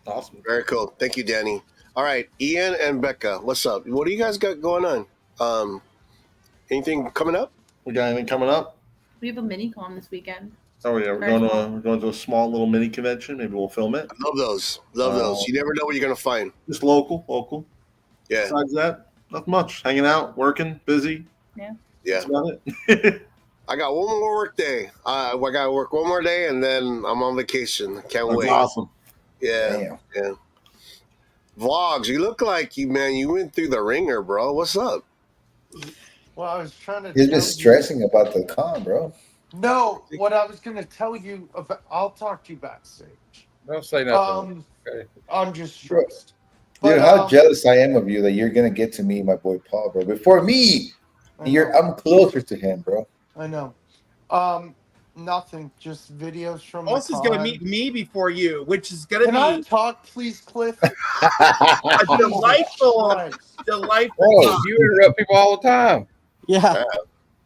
Awesome. Very cool. Thank you, Danny. All right, Ian and Becca, what's up? What do you guys got going on? Anything coming up? We got anything coming up? We have a mini con this weekend. Oh yeah, we're going to a small little mini convention. Maybe we'll film it. Love those. Love those. You never know what you're gonna find. Just local. Yeah. Besides that, not much. Hanging out, working, busy. Yeah. Yeah. That's about it. I got one more work day. I got to work one more day, and then I'm on vacation. Can't That's wait. awesome. Yeah. Yeah. Vlogs, you look like you went through the ringer, bro. What's up? Well, I was trying to. He's tell been stressing about the con, bro. No, what I was going to tell you about, I'll talk to you backstage. Don't say nothing. Okay. I'm just stressed. Dude, But, how jealous I am of you that you're gonna get to meet my boy Paul, bro. Before me, I'm closer to him, bro. I know. Nothing. Just videos from. Boss the is gonna con. meet me before you, which is gonna Can be I talk, please, Cliff? a delightful. Oh, you interrupt people all the time. Yeah.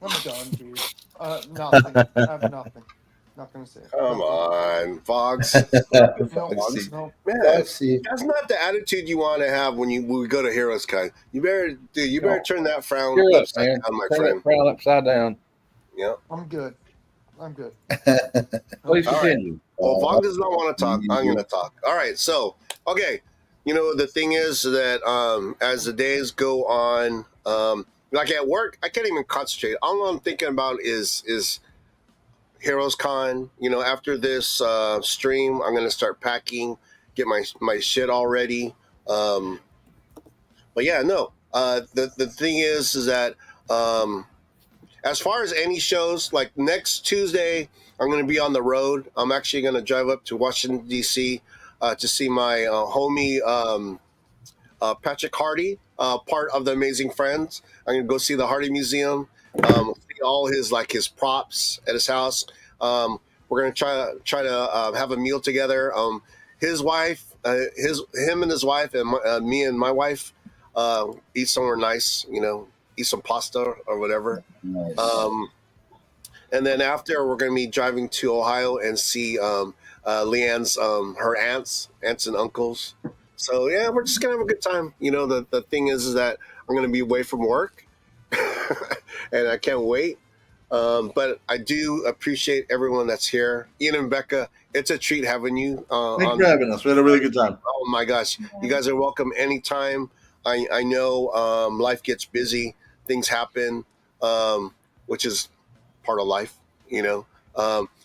I'm done, dude. Nothing. I have nothing. Not gonna say it. Come on, Fox. Foxy. No. Man, Foxy. that's not the attitude you want to have when we go to Heroes Con. You better turn that frown You're up, upside man. down, my Turn friend. that frown upside down. Yeah. I'm good. I'm good. Please All right. continue. Well, Vaughn does not want to talk. I'm going to talk. All right. So, okay. The thing is that as the days go on, like at work, I can't even concentrate. All I'm thinking about is Heroes Con. After this stream, I'm going to start packing, get my shit all ready. But yeah, no. The thing is that as far as any shows, like next Tuesday, I'm going to be on the road. I'm actually going to drive up to Washington, D.C. To see my homie Patrick Hardy, part of the Amazing Friends. I'm going to go see the Hardy Museum, see all his props at his house. We're going to try to have a meal together. His wife, him and his wife, and me and my wife eat somewhere nice. Eat some pasta or whatever. Nice. And then after, we're going to be driving to Ohio and see Leanne's her aunts and uncles. So yeah, we're just gonna have a good time. The thing is that I'm gonna be away from work, and I can't wait. But I do appreciate everyone that's here. Ian and Becca, it's a treat having you. Thanks for having us. We had a really good time. Oh my gosh, you guys are welcome anytime. I know life gets busy, things happen, which is part of life.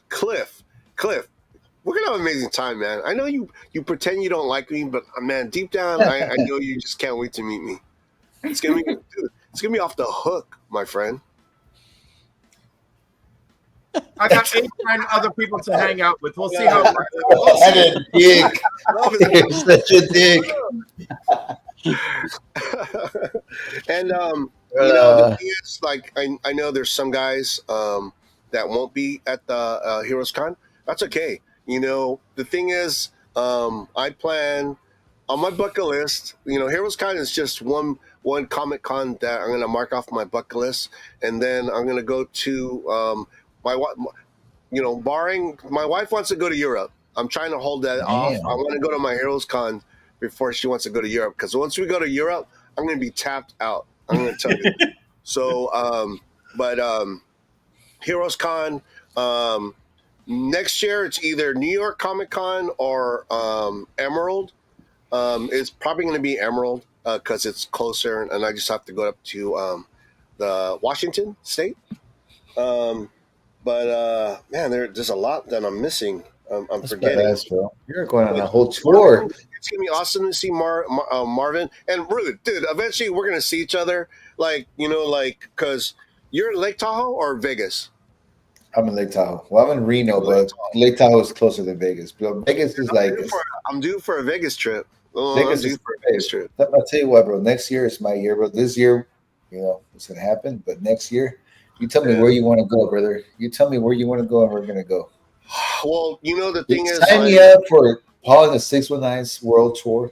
Cliff, we're gonna have an amazing time, man. I know you pretend you don't like me, but man, deep down, I know you just can't wait to meet me. It's gonna be off the hook, my friend. I got 8 other people to hang out with. We'll see how it works. What a dick. You're such a dick. And the thing is, I know there's some guys that won't be at the Heroes Con. That's okay. You know, the thing is, I plan on my bucket list. You know, Heroes Con is just one Comic Con that I'm going to mark off my bucket list, and then I'm going to go to you know, barring my wife wants to go to Europe. I'm trying to hold that off. I want to go to my Heroes Con before she wants to go to Europe, because once we go to Europe, I'm going to be tapped out. I'm going to tell you. So, Heroes Con, next year it's either New York Comic Con or Emerald. It's probably going to be Emerald because it's closer, and I just have to go up to the Washington State. Man, there's a lot that I'm missing. I'm forgetting. Badass, bro. You're going on a whole tour. It's gonna be awesome to see Marvin and Rude, dude. Eventually, we're gonna see each other. Like, you know, like, because you're in Lake Tahoe or Vegas. I'm in Lake Tahoe. Well, I'm in Reno, but Lake Tahoe is closer than Vegas. But Vegas is like I'm due for a Vegas trip. Vegas is for a Vegas trip. I'll tell you what, bro. Next year is my year, bro. This year, you know, it's gonna happen. But next year, you tell me where you want to go, brother. You tell me where you want to go, and we're gonna go. Well, you know, the thing is, sign me up for Paul and the 619's World Tour.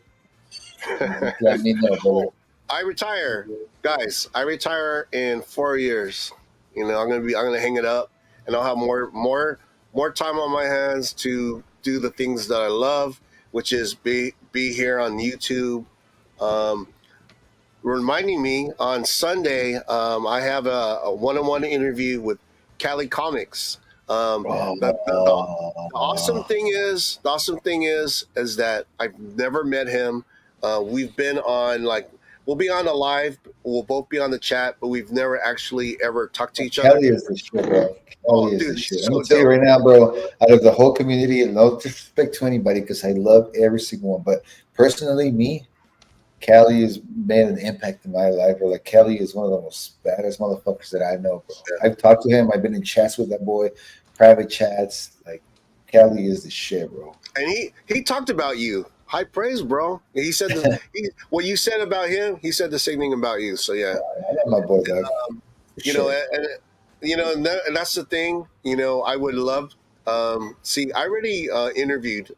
Let me know, brother. I retire, guys. I retire in 4 years. You know, I'm gonna hang it up, and I'll have more time on my hands to do the things that I love, which is be here on YouTube. Reminding me, on Sunday, I have a one-on-one interview with Cali Comics. The awesome thing is that I've never met him. We've been on, like, we'll be on a live, we'll both be on the chat, but we've never actually ever talked to each other. Kelly is the shit, bro. Kelly is the shit. I'm gonna tell you right now, bro. Out of the whole community, and no disrespect to anybody, because I love every single one, but personally, me, Kelly has made an impact in my life, bro. Like, Kelly is one of the most baddest motherfuckers that I know, bro. I've talked to him. I've been in chats with that boy, private chats. Like, Kelly is the shit, bro. And he talked about you. High praise, bro. He said what you said about him. He said the same thing about you. So yeah, I love my boy, dog. You know, and you know, and that's the thing. You know, I would love. See, I already interviewed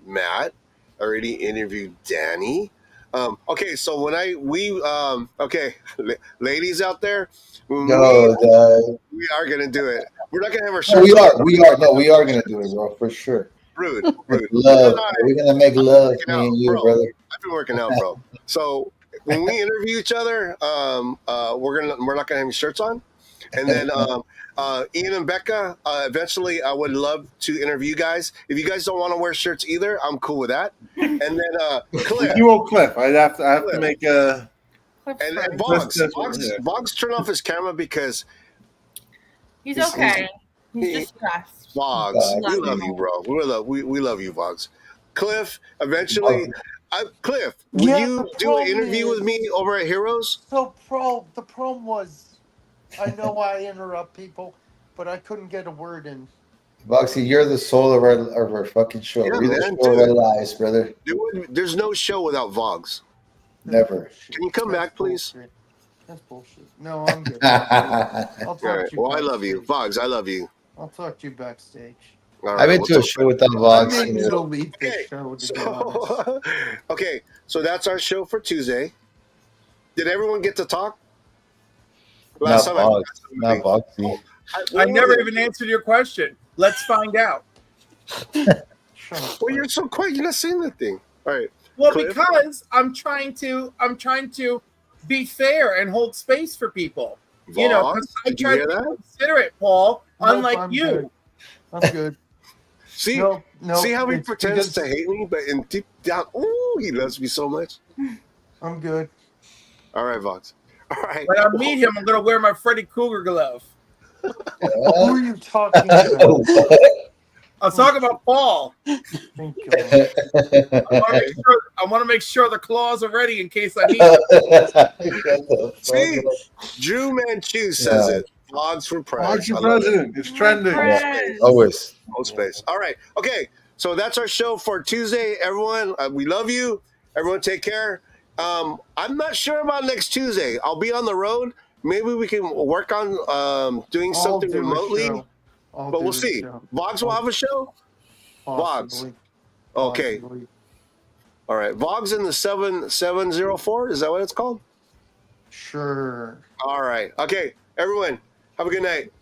Matt. I already interviewed Danny. Okay, so okay, ladies out there, we are gonna do it. We're not gonna have our show. We are gonna do it, bro, for sure. Rude. Love. We're gonna make love, me and you, brother. I've been working out, bro. So when we interview each other, we're not gonna have any shirts on, and then Ian and Becca. Eventually, I would love to interview you guys. If you guys don't want to wear shirts either, I'm cool with that. And then Cliff. You won't Cliff. I have to make a. And Boggs turned off his camera because he's okay. He's just stressed. Boggs, we love you, bro. We love you, Boggs. Cliff, eventually, Cliff, will you do an interview with me over at Heroes? So, the problem was, I know I interrupt people, but I couldn't get a word in. Boxy, you're the soul of our fucking show. Yeah, you're the man, soul of our lives, brother. There's no show without Vogs. Never. Can you come back, please? That's bullshit. No, I'm good. I'll talk to you. Well, I love you, Vogs. I love you. I'll talk to you backstage. I've been to a show without Vogs. I need to leave this show, to be honest. Okay, so that's our show for Tuesday. Did everyone get to talk? Not Vogsy. I never even answered your question. Let's find out. Well, you're so quiet. You're not saying anything. All right. Well, Cliff? because I'm trying to be fair and hold space for people. You know, 'cause I did you try hear to that? be considerate, Paul. Nope, unlike I'm you. good. I'm good. See, No, see how he it's pretends because- to hate me, but in deep down, ooh, he loves me so much. I'm good. All right, Vox. All right. When I meet him, I'm gonna wear my Freddy Krueger glove. Who are you talking about? I'm talking about Paul. Thank God. I want to make sure the claws are ready in case I need them. See, Drew Manchu says it. Vogs for president. Vogs for president. It's trending. Always. Hold space. All right. Okay. So that's our show for Tuesday, everyone. We love you. Everyone take care. I'm not sure about next Tuesday. I'll be on the road. Maybe we can work on doing something remotely. I'll but do we'll the see. show. Vox will have a show. Vox. Possibly. Okay. Possibly. All right. Vox in the 7704. Is that what it's called? Sure. All right. Okay. Everyone, have a good night.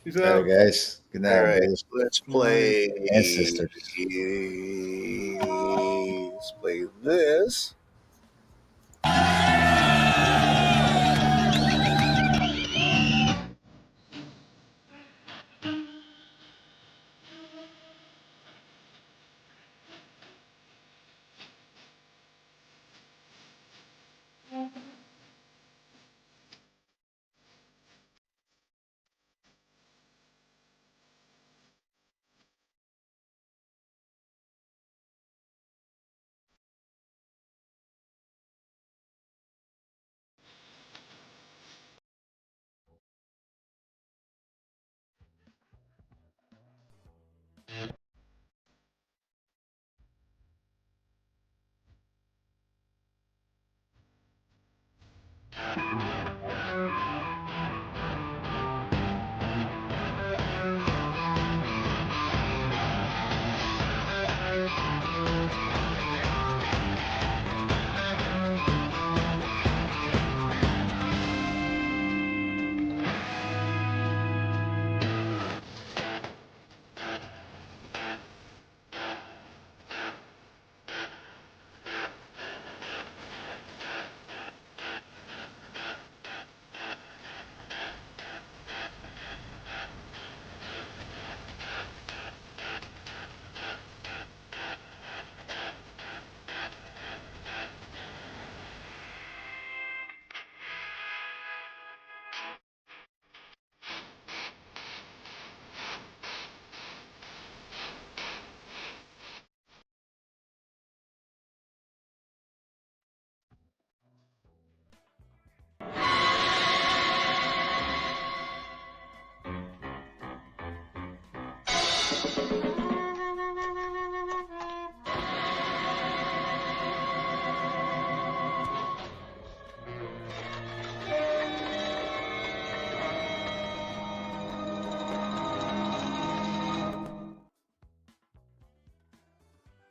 Peace All right, guys. Good night, All right. brothers Let's play. and sisters. Let's play this.